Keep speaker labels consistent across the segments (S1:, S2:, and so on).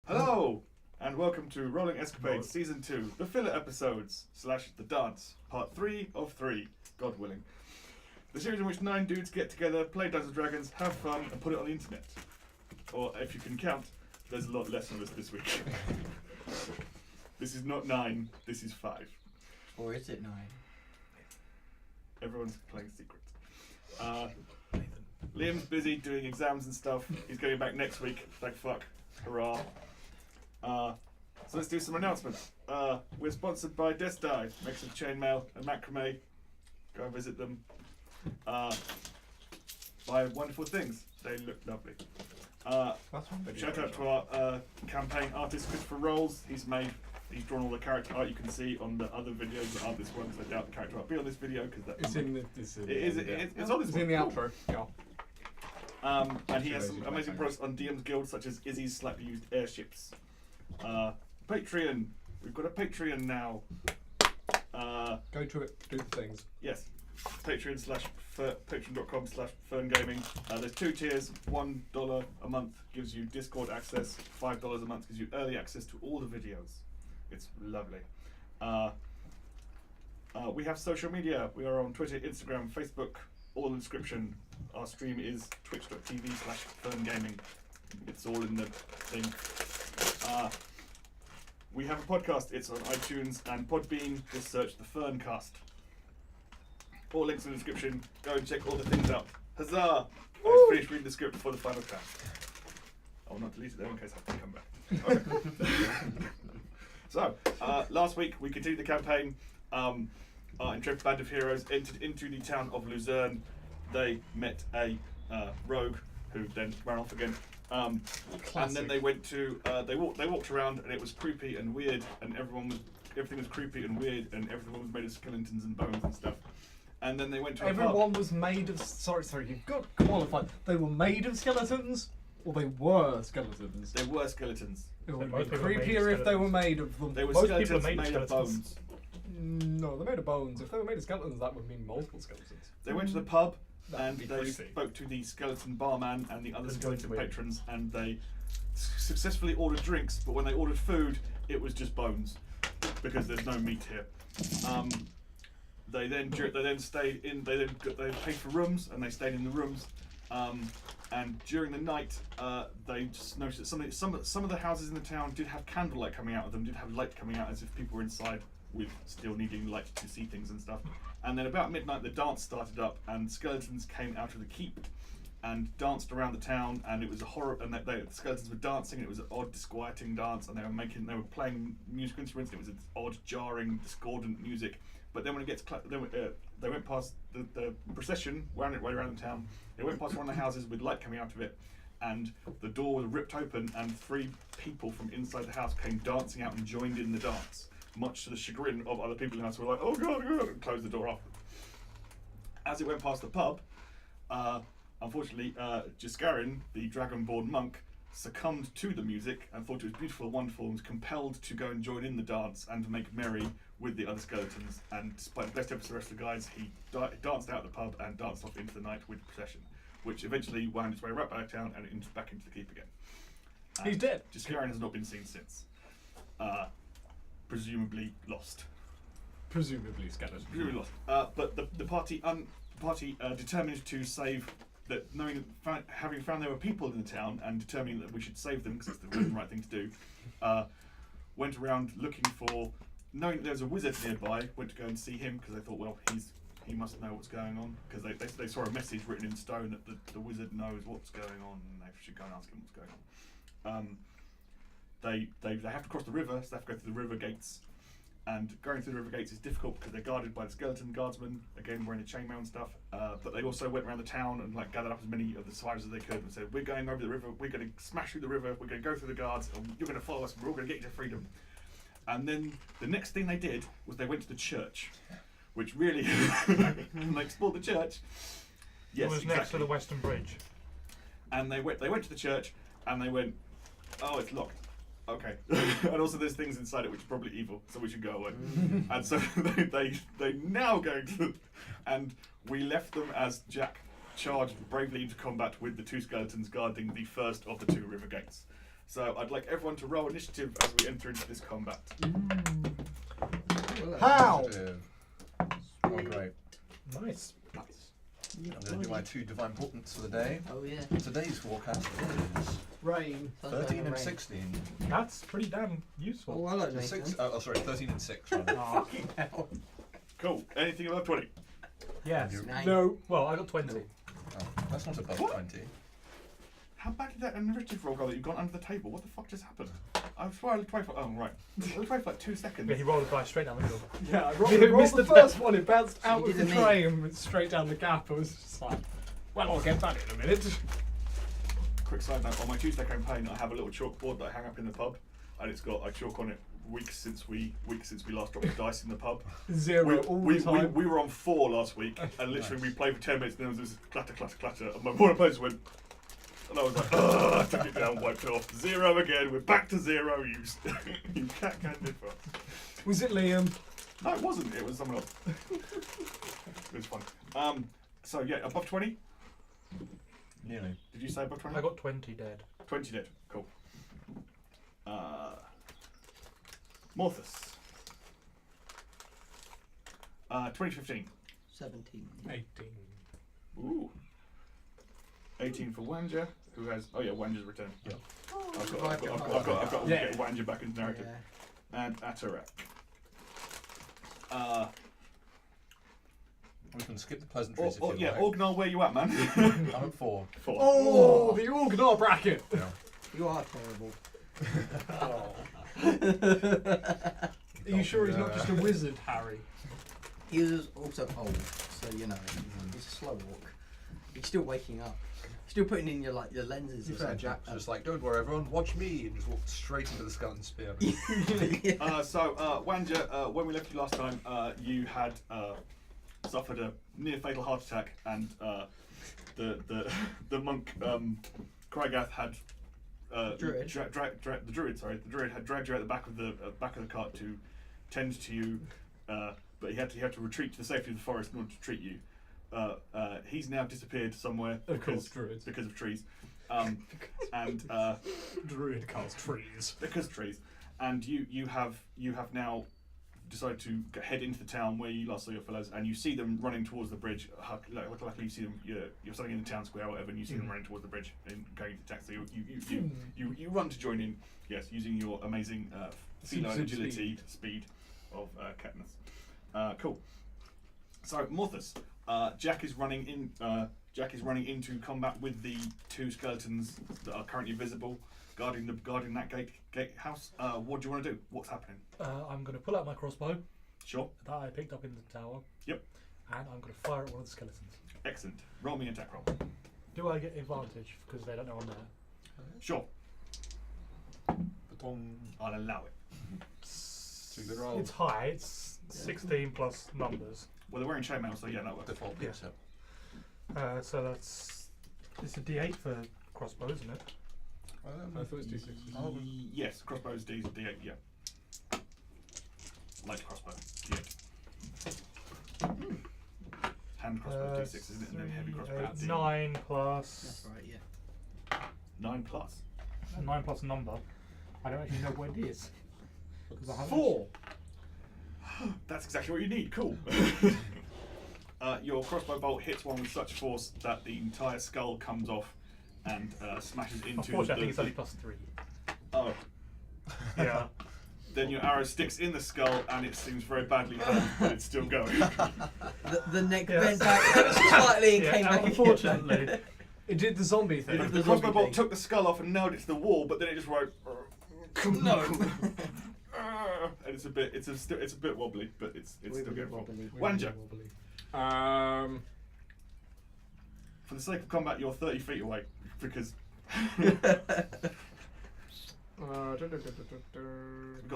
S1: Hello, and welcome to Rolling Escapades Season 2, the filler episodes / the dance, part 3 of 3, God willing. The series in which 9 dudes get together, play Dungeons & Dragons, have fun, and put it on the internet. Or, if you can count, there's a lot less of us this week. This is not 9, this is 5.
S2: Or is it 9?
S1: Everyone's playing secret. Liam's busy doing exams and stuff. He's going back next week. Thank fuck. Hurrah. So let's do some announcements. We're sponsored by Desdie, makes of chainmail and macrame. Go and visit them. Buy wonderful things. They look lovely. A shout out to our campaign artist Christopher Rolls. He's drawn all the character art you can see on the other videos that aren't this one, because I doubt the character art will be on this video because
S3: it's on this
S1: in the
S3: outro. Yeah.
S1: And he has some amazing products on DM's Guild, such as Izzy's slightly used airships. Patreon. We've got a Patreon now.
S3: Go to it, do the things.
S1: Yes. Patreon.com/FURN gaming. There's 2 tiers. $1 a month gives you Discord access. $5 a month gives you early access to all the videos. It's lovely. We have social media. We are on Twitter, Instagram, Facebook, all in the description. Our stream is twitch.tv/FURN gaming. It's all in the thing. We have a podcast. It's on iTunes and Podbean. Just search the FURNcast. All links in the description. Go and check all the things out. Huzzah! I finished reading the script before the final cast. I will not delete it there in case I have to come back. Okay. So, last week we continued the campaign. Our intrepid band of heroes entered into the town of Luzerne. They met a rogue who then ran off again. And then they went to they walked around, and it was creepy and weird, and everything was creepy and weird, and everyone was made of skeletons and bones and stuff. And then they went to
S3: everyone was made of sorry, you've got to qualify. They were made of skeletons, or they were skeletons.
S1: They were skeletons.
S3: It would be creepier if they were made of them.
S1: They were
S4: Most
S1: skeletons
S4: people are
S1: made of bones.
S3: No, they're made of bones. If they were made of skeletons, that would mean multiple skeletons.
S1: They went to the pub.
S3: That'd
S1: And
S3: be
S1: they
S3: creepy.
S1: spoke to the skeleton barman and the other
S4: That's
S1: skeleton
S4: weird.
S1: patrons, and they successfully ordered drinks. But when they ordered food, it was just bones, because there's no meat here. They then stayed in. They paid for rooms, and they stayed in the rooms. And during the night, they just noticed that some of the houses in the town did have candlelight coming out of them. Did have light coming out, as if people were inside with still needing light to see things and stuff. And then about midnight, the dance started up, and skeletons came out of the keep and danced around the town, and it was a horror. And the skeletons were dancing, and it was an odd, disquieting dance, and they were playing musical instruments. And it was an odd, jarring, discordant music. But then when it gets they went past the procession, wound its way around the town. They went past one of the houses with light coming out of it, and the door was ripped open, and 3 people from inside the house came dancing out and joined in the dance. Much to the chagrin of other people in the house, who were like, "Oh god, god," and closed the door off. As it went past the pub, unfortunately, Giscarin, the dragonborn monk, succumbed to the music and thought it was beautiful and wonderful, and was compelled to go and join in the dance and make merry with the other skeletons. And despite the best efforts of the rest of the guys, he danced out of the pub and danced off into the night with the procession, which eventually wound its way right back down and back into the keep again. And
S3: He's dead.
S1: Giscarin has not been seen since. Presumably lost.
S3: Presumably skeleton.
S1: Presumably lost. But the party determined to save that, having found there were people in the town and determining that we should save them because it's the right thing to do. Went around looking for, knowing that there was a wizard nearby. Went to go and see him because they thought, well, he must know what's going on, because they saw a message written in stone that the wizard knows what's going on, and they should go and ask him what's going on. They have to cross the river, so they have to go through the river gates. And going through the river gates is difficult because they're guarded by the skeleton guardsmen, again wearing the chainmail and stuff. But they also went around the town and gathered up as many of the survivors as they could and said, "We're going over the river. We're going to smash through the river. We're going to go through the guards. And you're going to follow us. And we're all going to get you to freedom." And then the next thing they did was they went to the church, which really they explored the church. Yes,
S4: it was
S1: exactly.
S4: next to the Western Bridge.
S1: And they went to the church and they went, "Oh, it's locked. Okay." And also there's things inside it which are probably evil, so we should go away. And so they now go to, and we left them as Jack charged bravely into combat with the 2 skeletons guarding the first of the 2 river gates. So I'd like everyone to roll initiative as we enter into this combat.
S3: How?
S2: Initiative. Oh, great.
S4: Nice.
S2: I'm going to do my 2 divine portents for the day.
S5: Oh yeah.
S2: Today's forecast is
S3: Rain.
S2: 13 and 16.
S4: That's pretty damn useful.
S5: Oh, I like Nathan.
S2: 13 and 6. Rather.
S4: Oh,
S5: Fucking hell.
S1: Cool. Anything above 20?
S4: yes.
S5: Nine.
S3: No.
S4: Well, I got 20.
S2: Oh, that's not above
S1: What?
S2: 20.
S1: How bad did that initiative roll go that you've gone under the table? What the fuck just happened? I swear I looked away for. Oh, right. I looked away for like 2 seconds.
S4: Yeah, he rolled a dice straight down the middle.
S3: Yeah, I
S4: You
S3: rolled
S4: missed
S3: the
S4: the
S3: first one, it bounced out
S5: You
S3: of the
S5: did a me.
S3: tray and went straight down the gap. I was just like, well, I'll get that in a minute.
S1: Quick side note: on my Tuesday campaign, I have a little chalkboard that I hang up in the pub, and it's got I chalk on it weeks since we last dropped the dice in the pub.
S3: 0 all the time.
S1: We were on 4 last week, and literally we played for 10 minutes, and there was this clatter, clatter, clatter, and one of my players went, and I was like, I took it down, wiped it off, 0 again. We're back to 0. You cat-handed for.
S3: Was it Liam?
S1: No, it wasn't. It was someone else. It was fun. So yeah, above 20.
S2: Nearly.
S1: Did you say above 20?
S4: I got 20 dead.
S1: 20 dead. Cool. Morthus. 2015.
S5: 17.
S4: 18.
S1: Ooh. 18 for Wanja, who has. Oh yeah, Wanja's returned.
S2: Yep.
S1: I've got to
S3: Yeah.
S1: get Wanja back into narrative.
S5: Yeah.
S1: And Atarak.
S2: We can skip the pleasantries if you
S1: Yeah,
S2: like.
S1: Orgnal, where you at, man?
S2: I'm at 4.
S1: 4.
S3: Oh, the Organar bracket!
S2: Yeah.
S5: You are terrible.
S3: Are you sure he's not just a wizard, Harry?
S5: He was also old, so you know, he's a slow walk. He's still waking up. Still putting in your lenses.
S3: You
S5: or
S3: fair,
S5: something.
S3: Jack.
S2: So just like, don't worry everyone, watch me, and just walk straight into the skeleton spear.
S1: Wanja, when we left you last time, you had suffered a near fatal heart attack, and the monk Krygath had
S5: Druid.
S1: The druid had dragged you out the back of the cart to tend to you, but he had to retreat to the safety of the forest in order to treat you. He's now disappeared somewhere
S3: Of course,
S1: because
S3: druids.
S1: of trees, and
S3: Druid casts trees.
S1: because of trees, and you have now decided to head into the town where you last saw your fellows, and you see them running towards the bridge. Luckily, you see them. You're standing in the town square, or whatever, and you see them running towards the bridge and going into attack. So you run to join in. Yes, using your amazing feline agility speed of Katniss. Cool. So Morthus, Jack is running in. Jack is running into combat with the 2 skeletons that are currently visible, guarding that gatehouse. What do you want to do? What's happening?
S4: I'm going to pull out my crossbow
S1: Sure.
S4: that I picked up in the tower.
S1: Yep.
S4: And I'm going to fire at one of the skeletons.
S1: Excellent. Roll me an attack roll.
S4: Do I get advantage because they don't know I'm there?
S1: Sure.
S2: Ba-dong.
S1: I'll allow it.
S2: Too good roll.
S4: It's high. It's 16 plus numbers.
S1: Well, they're wearing chainmail, so yeah, that works.
S2: Default
S4: Yeah.
S2: beset.
S4: So it's a D8 for crossbow, isn't it?
S3: I thought it was 2 6s.
S1: Yes, crossbows D8, yeah. Light crossbow, D8. Hand crossbow D6, isn't it? And then heavy crossbow D8.
S4: 9 plus
S5: That's right, yeah.
S1: 9 plus.
S4: 9 plus number. I don't actually know what it is. Because I haven't
S3: 4!
S1: That's exactly what you need, cool. Your crossbow bolt hits one with such force that the entire skull comes off and smashes into
S4: Unfortunately, I think it's only plus 3.
S1: Oh.
S4: Yeah.
S1: Then your arrow sticks in the skull and it seems very badly hurt, but it's still going.
S5: The neck
S4: Yes.
S5: bent back slightly and
S4: Yeah,
S5: came back.
S4: unfortunately.
S3: It did the zombie thing.
S1: The
S5: The
S1: crossbow
S5: zombie
S1: bolt
S5: thing.
S1: took the skull off and nailed it to the wall, but then it just went.
S5: No.
S1: And it's a bit wobbly, but it's still going for.
S5: Wobbly.
S1: Wanja,
S3: Um,
S1: for the sake of combat, you're 30 feet away because we've got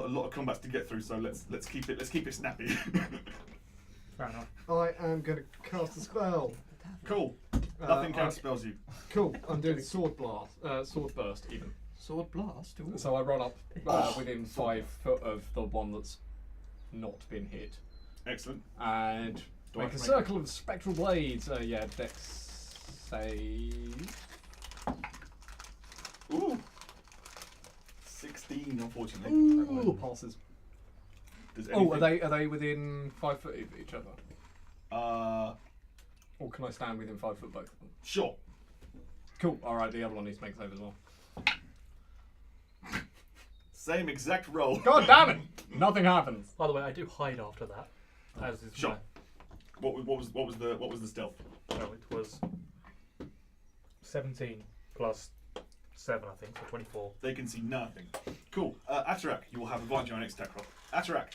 S1: a lot of combats to get through. So let's keep it snappy.
S4: Fair enough.
S3: I am going to cast a spell.
S1: Cool. Nothing counterspells you.
S3: Cool. I'm doing sword burst even.
S5: Sword blast. Ooh.
S3: So I run up within 5 foot of the one that's not been hit,
S1: Excellent.
S3: and
S1: Do I
S3: make a
S1: have to
S3: circle of spectral blades. Yeah, dex save.
S1: Ooh. unfortunately.
S3: Ooh, passes.
S1: Does
S3: Oh,
S1: anything-
S3: are they within 5 foot of each other? Or can I stand within 5 foot both of them?
S1: Sure.
S3: Cool. All right, the other one needs to make a save as well.
S1: Same exact roll.
S3: God damn it! Nothing happens.
S4: By the way, I do hide after that. As is
S1: Sure. What was the stealth?
S4: So it was 17 plus 7, I think, so 24.
S1: They can see nothing. Cool. Atarak, you will have advantage on your next attack roll. Atarak.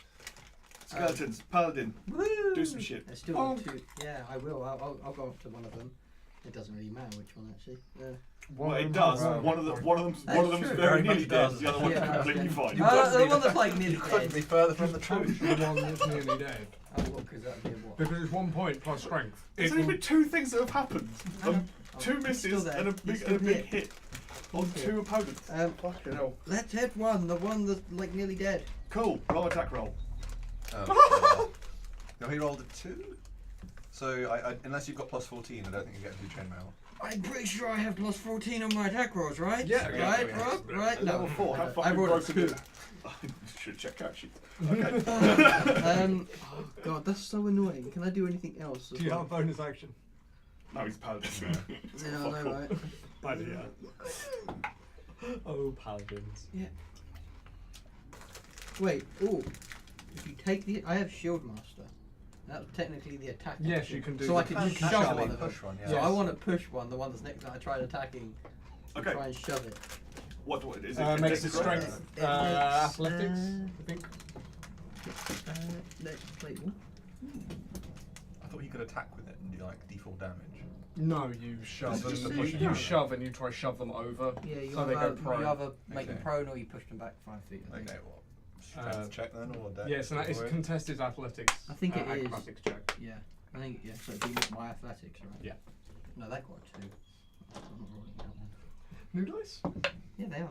S1: Skeletons. Paladin.
S5: Woo!
S1: Do some shit.
S5: There's still
S3: Oh.
S5: 2. Yeah, I will. I'll go up to one of them. It doesn't really matter which one actually.
S1: Well, it does. One of them's
S5: true.
S1: very
S2: Very
S1: nearly
S2: much
S1: dead.
S2: does.
S1: The other one's
S5: Yeah.
S1: completely fine.
S2: You couldn't
S5: the
S2: be
S5: one
S2: the-
S5: that's like nearly
S2: You couldn't
S5: dead.
S2: be further from the truth.
S3: The one that's nearly dead.
S5: Oh, well, because that'd be a what?
S3: Because it's 1 point plus strength.
S1: There's
S3: It
S1: only
S3: will-
S1: been 2 things that have happened.
S5: Oh,
S1: Two
S5: it's
S1: misses
S5: still there.
S1: and a
S5: It's
S1: big,
S5: still
S1: hit on
S5: It's
S1: 2 opponents.
S2: Fucking hell.
S5: Let's hit one. The one that's like nearly dead.
S1: Cool. Roll attack roll.
S2: Oh, no, he rolled a 2. So I unless you've got plus 14, I don't think you get into chainmail.
S5: I'm pretty sure I have plus 14 on my attack rolls, right?
S3: Yeah,
S5: Right,
S2: yeah,
S5: Rob?
S2: yeah.
S5: Right? No.
S1: Level 4. How
S5: I
S1: fucking
S5: rolled a
S1: broken
S5: 2.
S1: is should check out sheet. Okay.
S5: Oh god, that's so annoying. Can I do anything else? as
S3: Do you have
S5: well?
S3: a bonus action?
S1: No, he's Paladin.
S5: Yeah, I know, right?
S3: I do, yeah. Oh, paladins.
S5: Yeah. Wait, ooh. If you take the... I have Shield Master. That's technically the attack.
S3: Yes,
S5: action.
S3: you can do
S5: So I
S3: the
S5: can
S3: push
S5: shove
S3: action.
S5: one of them.
S2: Push one, yeah.
S5: So
S3: Yes.
S5: I want to push one, the one that's next to I tried attacking. And
S1: Okay.
S5: try and shove it.
S1: What is it?
S3: Makes it
S1: Contested roll?
S3: strength.
S5: It makes,
S3: Athletics, I think.
S5: Let's play one.
S2: I thought he could attack with it and do like default damage.
S3: No, you shove
S2: Just
S3: and
S2: a push
S3: you
S2: and
S3: shove and you try shove them over.
S5: Yeah, you
S3: So they go prone.
S5: either make them
S2: Okay.
S5: prone or you push them back 5 feet. I think.
S2: Okay, well, strength check then or dex?
S3: Yes, and that is
S2: Or-
S3: contested athletics.
S5: I think it is.
S3: acrobatics check.
S5: Yeah, I think yeah. So it'd be my athletics, right?
S3: Yeah.
S5: No, that got 2. I'm not rolling that one.
S3: New dice?
S5: Yeah, they are.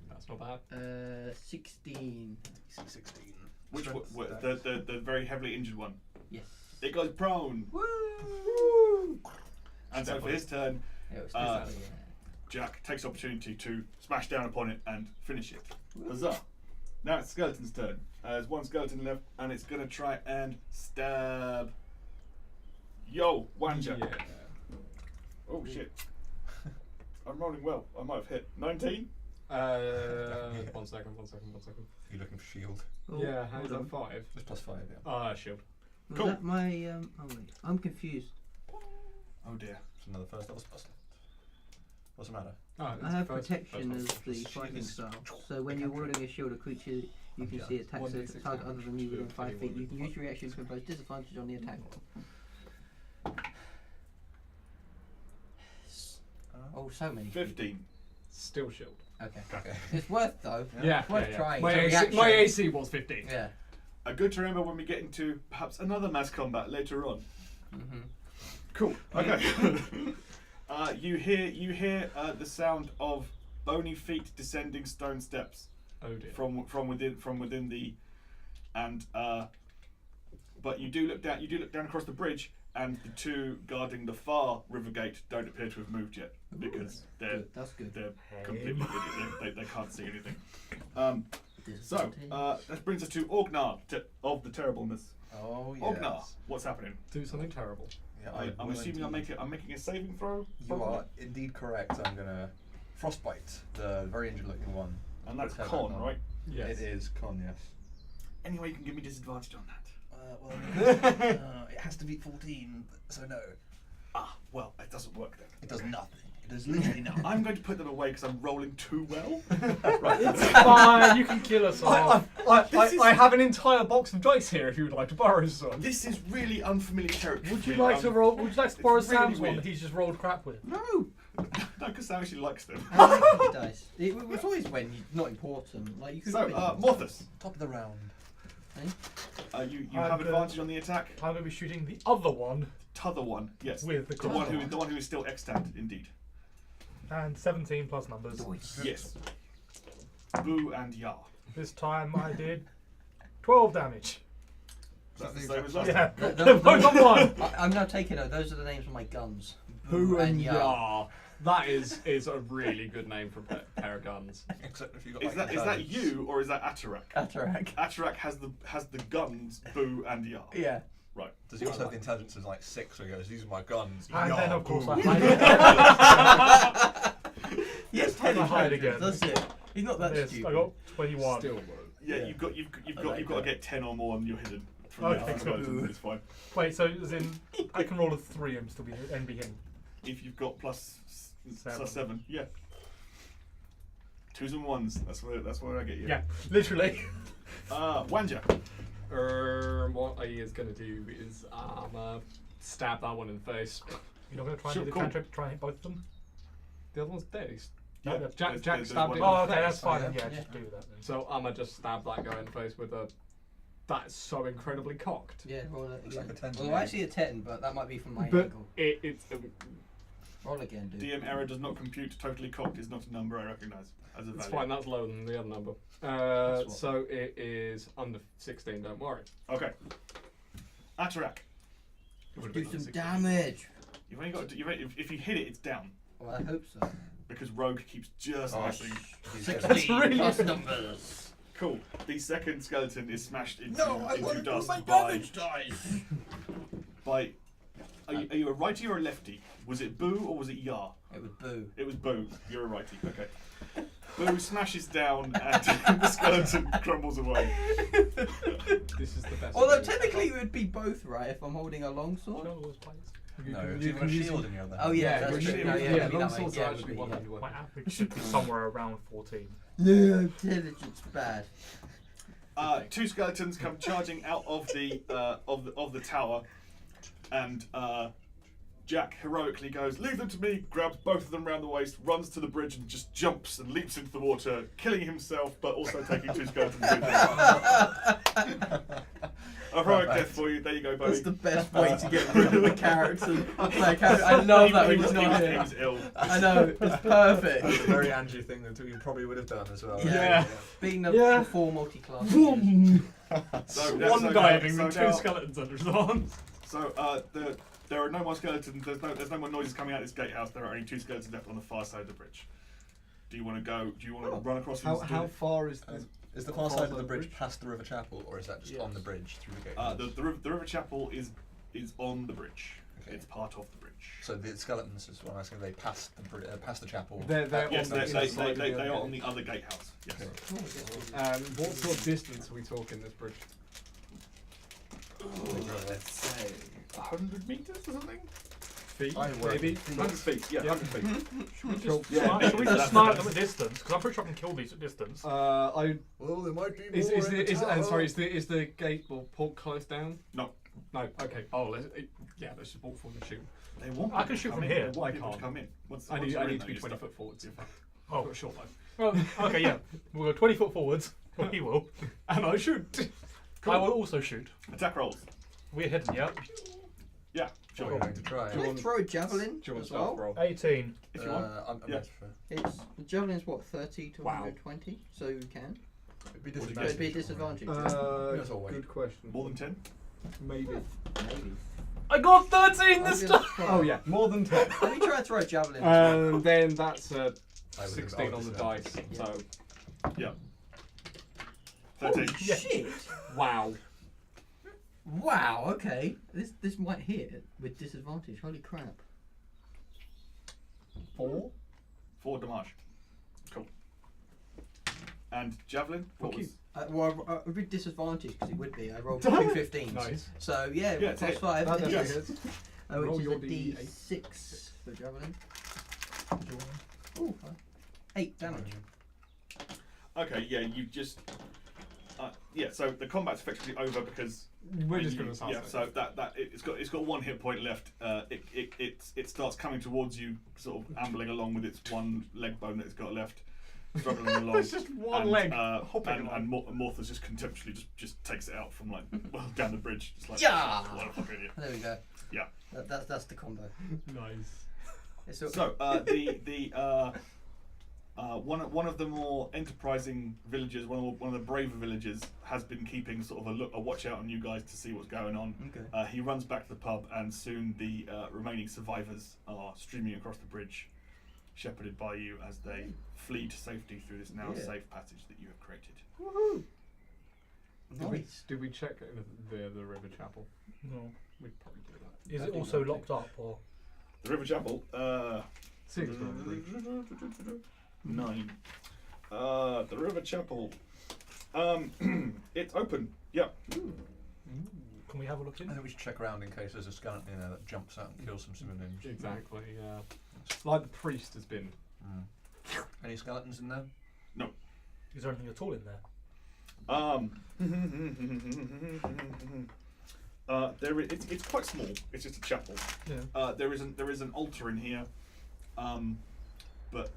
S3: That's not bad.
S5: 16.
S2: 16.
S1: Which
S2: Strength,
S1: one?
S2: dex.
S1: The very heavily injured one.
S5: Yes.
S1: It goes prone.
S5: Woo!
S1: And so for his turn,
S5: Yeah, it was
S1: Uh,
S5: yeah.
S1: Jack takes opportunity to smash down upon it and finish it. Huzzah! Now it's Skeleton's turn. There's one skeleton left, and it's gonna try and stab. Yo, Wanja.
S3: Yeah.
S1: Oh shit! I'm rolling well. I might have hit 19.
S3: 1 second.
S2: You're looking for shield.
S5: Oh,
S3: Yeah, how's
S5: hold
S3: that
S5: on.
S3: 5?
S2: It's plus 5, yeah.
S3: Ah, shield.
S5: Was
S1: Cool.
S5: that my oh wait, I'm confused.
S1: Oh dear.
S2: It's another first level spell. What's the matter?
S3: Oh,
S5: I have protection as the fighting style. So when you're wielding a shield or creature you can see attacks at a
S3: 1d6
S5: target other than you within
S3: damage.
S5: 5 feet. You can use your reaction to impose disadvantage on the attack roll. Oh, so many. feet.
S1: 15.
S3: Still shield.
S5: Okay.
S2: Okay.
S5: It's worth though.
S3: Yeah,
S5: It's worth trying.
S3: My,
S5: It's a
S3: AC, my
S5: reaction.
S3: AC was 15.
S5: Yeah.
S1: Good to remember when we get into perhaps another mass combat later on.
S5: Mm-hmm.
S1: Cool. Okay. You hear the sound of bony feet descending stone steps
S3: Oh dear.
S1: from within the, and but you do look down across the bridge, and the 2 guarding the far river gate don't appear to have moved yet because they're
S5: Good. That's good.
S1: they're completely idiot. They can't see anything. So that brings us to Ognar of the Terribleness.
S2: Oh, yes.
S1: Ognar, what's happening?
S3: Do something terrible.
S2: Yeah,
S1: I'm
S2: will
S1: assuming
S2: indeed.
S1: I'm making a saving throw.
S2: You are indeed correct. I'm gonna frostbite the very injured looking one.
S1: And that's
S2: Let's have
S1: con,
S2: that
S1: right?
S3: Yes.
S2: It is con, yes.
S1: Anyway, you can give me disadvantage on that.
S2: It has to beat 14, so no.
S1: Ah, well, it doesn't work then.
S2: It does nothing. It does literally nothing.
S1: I'm going to put them away because I'm rolling too well.
S4: Right, it's fine. You can kill us off.
S3: I have an entire box of dice here if you would like to borrow some.
S1: This is really unfamiliar territory.
S4: Would you
S1: for me.
S4: like to roll? Would you like to borrow
S1: It's really
S4: Sam's one
S1: weird.
S4: that he's just rolled crap with?
S5: No.
S1: No, because Sam actually likes them.
S5: I like these dice. It was always when you not important. Like you could.
S1: So,
S5: win.
S1: Morthus,
S2: Top of the round.
S1: you
S4: I'm
S1: have
S4: good.
S1: advantage on the attack.
S4: I'm going to be shooting the other one
S1: T'other one, yes.
S4: with the
S1: The one
S4: crossbow.
S1: who is still extant, indeed.
S4: And 17 plus numbers.
S5: Nice.
S1: Yes. Boo and Ya.
S4: This time I did 12 damage.
S1: That's the same as last
S4: Yeah,
S1: time.
S4: they're both on one.
S5: I'm now taking those are the names of my guns.
S3: Boo and
S5: Ya.
S3: Yar.
S6: That is a really good name for a pair of guns.
S2: Except if you got
S1: Is
S2: like
S1: that
S2: intelligence.
S1: you or is that Atarak?
S5: Atarak.
S1: Atarak has the guns, Boo and Yar.
S5: Yeah.
S1: Right.
S2: Does he also have the intelligence of like 6 where he goes, these are my guns?
S4: And then, of course, I
S2: boo."
S4: hide.
S5: Yes,
S4: I hide again.
S5: That's it. He's not that
S4: Yes,
S5: stupid.
S4: I got 21.
S6: Still,
S1: Yeah,
S5: Yeah.
S1: you've got
S5: like
S1: to
S5: that.
S1: get 10 or more and you're hidden. From
S4: Okay,
S1: the
S4: cool.
S1: skeleton, it's fine.
S4: Wait, so as in, I can roll a 3 and still be hidden.
S1: If you've got plus
S4: 7.
S1: 7, yeah. 2s and 1s. That's where I get you.
S4: Yeah, literally.
S1: Wanja.
S6: what he is going to do is stab that one in the face.
S4: You're not going to try and
S1: Sure,
S4: do the
S1: cool.
S4: cantrip to try and hit both of them?
S6: The other one's dead. He's,
S1: Yeah,
S6: Jack
S1: there's
S6: stabbed
S1: one
S6: it.
S1: more.
S4: Oh,
S6: in the
S4: okay,
S6: face.
S4: that's fine.
S2: yeah.
S4: Yeah,
S5: Yeah.
S4: just do that then.
S6: So I'm gonna just stab that guy in the face with a. That's so incredibly cocked.
S5: Yeah, roll it
S2: It's
S5: again.
S2: like a 10 to
S5: Well,
S2: me.
S5: actually a 10, but that might be from my
S3: But-
S5: angle.
S6: It's
S5: Roll again, dude.
S1: DM error does not compute. Totally cocked is not a number I recognise as a value.
S6: it's fine. That's lower than the other number.
S5: what-
S6: So it is under 16. Don't worry.
S1: Okay. Atarak.
S5: Do some damage.
S1: You've only got. If you hit it, it's down
S5: Well, I hope so.
S1: because Rogue keeps just
S2: Oh,
S1: missing.
S2: He's
S5: 16
S6: really-
S5: plus numbers.
S1: Cool. The second skeleton is smashed into,
S2: No, I
S1: into
S2: want to do
S1: dust
S2: my
S1: by.
S2: damage dice!
S1: by are you a righty or a lefty? Was it Boo or was it Yar?
S5: It was boo.
S1: It was Boo. You're a righty. Okay. Boo smashes down and the skeleton crumbles away.
S6: This is the best.
S5: Although
S6: thing.
S5: technically it would be both, right? If I'm holding a longsword.
S4: Show those plates.
S2: No,
S3: You
S2: you
S3: can
S2: have a
S3: use
S2: shield in your other
S5: Oh
S2: hand.
S5: yeah,
S6: Yeah,
S5: that's
S6: good
S5: true.
S6: shit.
S5: No,
S6: Yeah,
S5: maybe that
S6: longswords
S5: way.
S6: are
S5: Yeah,
S6: actually
S5: maybe,
S6: one
S5: yeah.
S6: hand
S4: My
S6: weapon.
S4: average should be somewhere around 14.
S5: No, intelligence bad.
S1: 2 skeletons come charging out of the tower, and Jack heroically goes, "Leave them to me!" Grabs both of them round the waist, runs to the bridge, and just jumps and leaps into the water, killing himself, but also taking 2 skeletons with him. A heroic death for you. There you go, buddy.
S5: That's the best way to get rid of a character. Like, I love that when
S1: he
S5: he's
S1: was,
S5: not
S1: he
S5: here.
S1: was ill.
S5: I know, it's perfect.
S2: That's a very Andrew thing that you probably would have done as well.
S5: Yeah. Being the
S3: Yeah.
S5: before multi-class.
S6: Swan diving with 2
S1: now-
S6: skeletons under his arms.
S1: So there are no more skeletons. There's no more noises coming out of this gatehouse. There are only 2 skeletons left on the far side of the bridge. Do you want to go? Do you want to run across? and
S3: How
S1: do-
S3: far is this?
S2: Is the far side of the bridge past the river chapel, or is that just on the bridge through the gate?
S1: the river chapel is on the bridge.
S2: Okay.
S1: It's part of the bridge.
S2: So the skeletons is what I'm asking. They passed past the chapel.
S3: They're
S1: Yes,
S3: on the
S1: they
S3: inside of the
S1: are
S3: other
S1: on
S3: gate.
S1: the other gatehouse. Yes.
S2: Okay.
S6: What sort of distance are we talking this bridge?
S1: Let's say 100 meters or something.
S6: Feet,
S2: I work
S6: maybe.
S2: in feet.
S1: 100 feet. Yeah, 100 feet.
S4: Should we just,
S1: Yeah,
S4: should we
S1: that's
S4: just
S1: the
S4: snipe
S1: best.
S4: them at distance? Because I'm pretty sure I can kill these at distance.
S3: I
S2: Well, there might be more
S6: Is
S2: in the
S6: the
S2: tower.
S6: sorry? Is the gate or port closed down?
S1: No.
S6: No. Okay. Oh, let's just walk forward and shoot.
S1: They want
S4: I
S1: people
S4: can
S1: to
S4: shoot
S1: come
S4: from
S1: in.
S4: here.
S1: They want
S6: I
S1: people to
S6: can't.
S1: come in. Once
S6: I
S1: you're
S6: need
S1: in
S6: to
S1: there,
S6: be
S1: you
S6: 20
S1: stop.
S6: foot forwards.
S1: You're fine.
S4: Oh,
S6: I've got a short bow.
S4: well, okay, yeah. We'll go 20 foot forwards. He will.
S6: And I shoot.
S4: I will also shoot.
S1: Attack rolls.
S4: We're hidden, yeah.
S1: Yeah,
S2: Sure,
S1: sure.
S2: we're going to try.
S5: Can I throw a javelin
S6: Do you want
S5: as
S6: to stealth
S5: well?
S6: roll?
S4: 18.
S1: If you want.
S2: I'm
S1: Yeah.
S2: for
S5: It's the javelin's what 30 to
S6: Wow.
S5: 120, so you can.
S2: it'd be
S1: Would you
S5: So it'd be a
S2: disadvantage.
S5: disadvantage.
S2: That's all right.
S3: good question.
S1: More than 10?
S6: Maybe.
S5: Maybe.
S4: I got 13
S5: I'm
S4: this
S5: gonna
S4: time!
S5: try.
S6: Oh yeah, more than 10.
S5: Let me try to throw a javelin. as well.
S6: Then that's a
S2: I would
S6: 16 on the dice.
S5: Yeah.
S6: So
S1: Yeah. 13.
S4: Yeah.
S5: Shit!
S6: wow.
S5: Wow. Okay, this might hit with disadvantage. Holy crap!
S6: 4.
S1: 4 damage. Cool. And javelin? What
S6: Fuck
S1: was?
S5: Well, with disadvantage because it would be. I rolled
S6: Damn
S5: 2
S6: it.
S5: 15s.
S6: Nice.
S5: So yeah,
S1: Yeah,
S5: plus
S1: hit.
S5: 5.
S6: That
S5: yes.
S6: hits.
S5: Which
S6: Roll
S5: is
S6: your
S5: a
S6: D8.
S5: D6 for javelin. Ooh, 8 damage.
S1: Okay, yeah, you just. Yeah, so the combat's effectively over because.
S6: We're
S1: when
S6: just
S1: you-
S6: going to
S1: Yeah, so it's got 1 hit point left. It starts coming towards you, sort of ambling along with its 1 leg bone that it's got left, struggling along.
S6: There's just one
S1: and,
S6: leg hopping
S1: and,
S6: along.
S1: and Mortha's just contemptuously just takes it out from like well down the bridge, just like
S5: Yeah!
S1: what a fucking idiot.
S5: There we go.
S1: Yeah.
S5: That's the combo.
S6: Nice.
S5: It's
S1: So one of the more enterprising villagers, one of the braver villagers, has been keeping sort of a watch out on you guys to see what's going on.
S5: Okay.
S1: He runs back to the pub, and soon the remaining survivors are streaming across the bridge. shepherded by you as they flee to safety through this now
S2: Yeah.
S1: safe passage that you have created.
S5: Woohoo!
S6: Did we check the river chapel?
S4: No.
S6: We'd probably do that.
S4: Is
S6: I
S4: it
S6: think
S4: also
S6: that would
S4: locked up or?
S1: The River Chapel,
S6: Six probably.
S1: 9. The River Chapel, it's open. Yep.
S4: Can we have a look
S2: I
S4: in?
S2: think we should check around in case there's a skeleton in there that jumps out and kills some civilians.
S6: Exactly. Yeah. Like the priest has been.
S2: Any skeletons in there?
S4: Is there anything at all in there?
S1: It's quite small. It's just a chapel.
S4: Yeah.
S1: There is an altar in here, but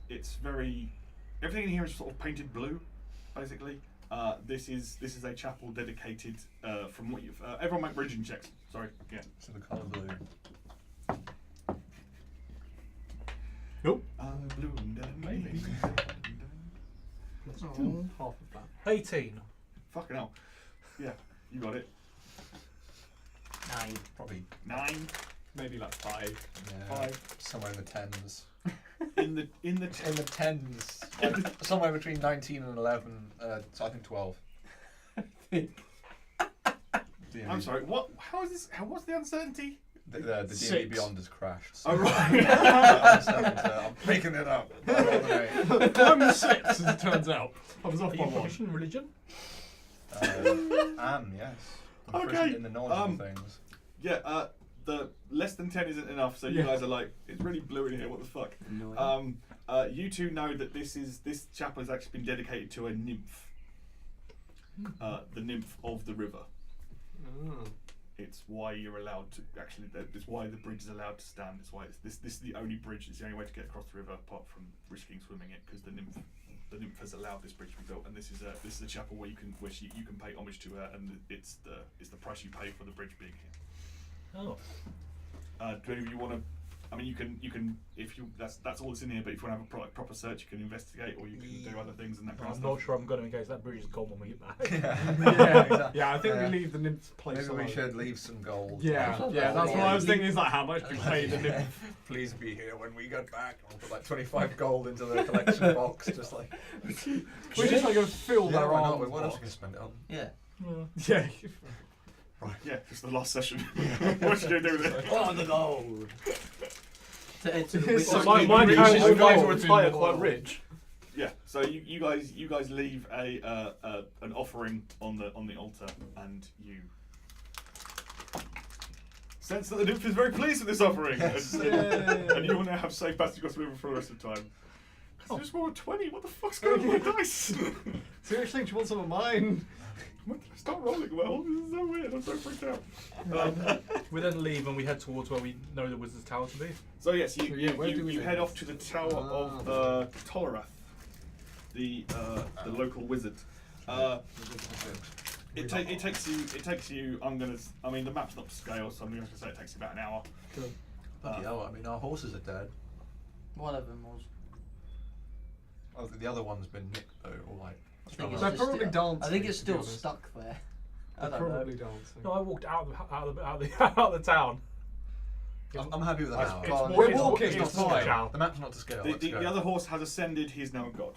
S1: it's everything in here is sort of painted blue, basically. This is a chapel dedicated from what you've everyone make religion checks. Sorry, yeah.
S2: So the colour blue.
S6: Nope.
S1: Blue and
S6: Maybe.
S5: Oh.
S6: Half of that.
S4: 18.
S1: Fucking hell. Yeah, you got it.
S5: 9.
S2: Probably
S1: 9
S6: Maybe like 5.
S2: yeah,
S1: 5
S2: somewhere in the tens.
S1: in the
S2: In the tens. Like, somewhere between 19 and 11. So I think 12.
S1: I'm sorry. What? How is this? What's the uncertainty?
S2: The D&D
S6: 6.
S2: Beyond has crashed. So
S1: Oh right.
S2: I'm making it up. I rolled an 8.
S6: I'm 6, as it turns out. I was off
S4: Are
S6: by
S4: you
S6: 1.
S4: proficient in religion?
S2: Yes. I'm
S1: Okay,
S2: proficient in the knowledge of things.
S1: Yeah. The less than 10 isn't enough. So you
S6: Yeah.
S1: guys are like, it's really blue in here. What the fuck?
S5: No.
S1: You two know that this chapel has actually been dedicated to a nymph. The nymph of the river.
S6: Oh.
S1: It's why you're allowed to actually. It's why the bridge is allowed to stand. It's why this is the only bridge. It's the only way to get across the river apart from risking swimming it, because the nymph has allowed this bridge to be built. And this is a chapel where you can pay homage to her, and it's the price you pay for the bridge being here.
S4: Oh.
S1: Do any of you want to? I mean, you can if you that's all that's in here. But if you want to have a proper search, you can investigate, or you can do other things and that kind of
S4: I'm
S1: stuff.
S4: not sure I'm going to in case that bridge is gone when we get back.
S6: Yeah, I think
S2: Yeah.
S6: we leave the nymph's place
S2: Maybe we
S6: alone.
S2: should leave some gold.
S6: Yeah, that's what I was thinking. Is like, how much do we pay the nymph?
S2: Please be here when we get back. I'll put like 25 gold into the collection box, just like.
S6: We're just like going to fill
S2: Yeah,
S6: their
S2: why not?
S6: arms
S2: What else are we
S6: box.
S2: gonna spend it on?
S5: Yeah.
S6: Yeah.
S1: Yeah, it's the last session. What you gonna do with it?
S5: Oh, the gold! To enter the
S6: So
S5: witch-
S6: my
S5: witch-
S6: character
S5: witch-
S6: guys
S5: witch-
S6: will
S5: witch-
S6: retire
S5: witch-
S6: quite rich.
S1: Yeah. So you guys leave an offering on the altar, and you sense that the nymph is very pleased with this offering,
S2: Yes.
S1: and you will now have safe passage across the river for the rest of the time. I just rolled a 20. What the fuck's going on with my dice?
S6: Seriously, do you want some of mine?
S1: When did I start rolling well? This is so weird. I'm so freaked out.
S4: We then leave and we head towards where we know the wizard's tower to be.
S1: So yes,
S6: So, yeah, where do we
S1: you
S6: live?
S1: head off to the tower of Tolerath, the local wizard. It takes you. I mean, the map's not to scale, so I'm going to say it takes you about an hour.
S2: Bloody hell, I mean, our horses are dead.
S5: One of them was.
S2: Oh, the other one's been nicked though, or like.
S5: I think
S2: strung
S5: it's
S6: They're
S2: up.
S5: just
S6: probably
S5: still-
S6: dancing,
S5: I think it's
S6: to be
S5: still
S6: honest.
S5: stuck there. I
S6: They're
S5: don't know.
S6: probably dancing.
S4: No, I walked out of the town.
S2: I'm happy with the
S4: It's-
S2: map.
S4: it's
S2: Well,
S4: more-
S2: it's
S6: walking,
S2: not
S6: it's
S2: to
S6: not
S2: scale.
S4: town.
S2: The map's not to scale. Let's
S1: The
S2: go.
S1: other horse has ascended. He is now a god.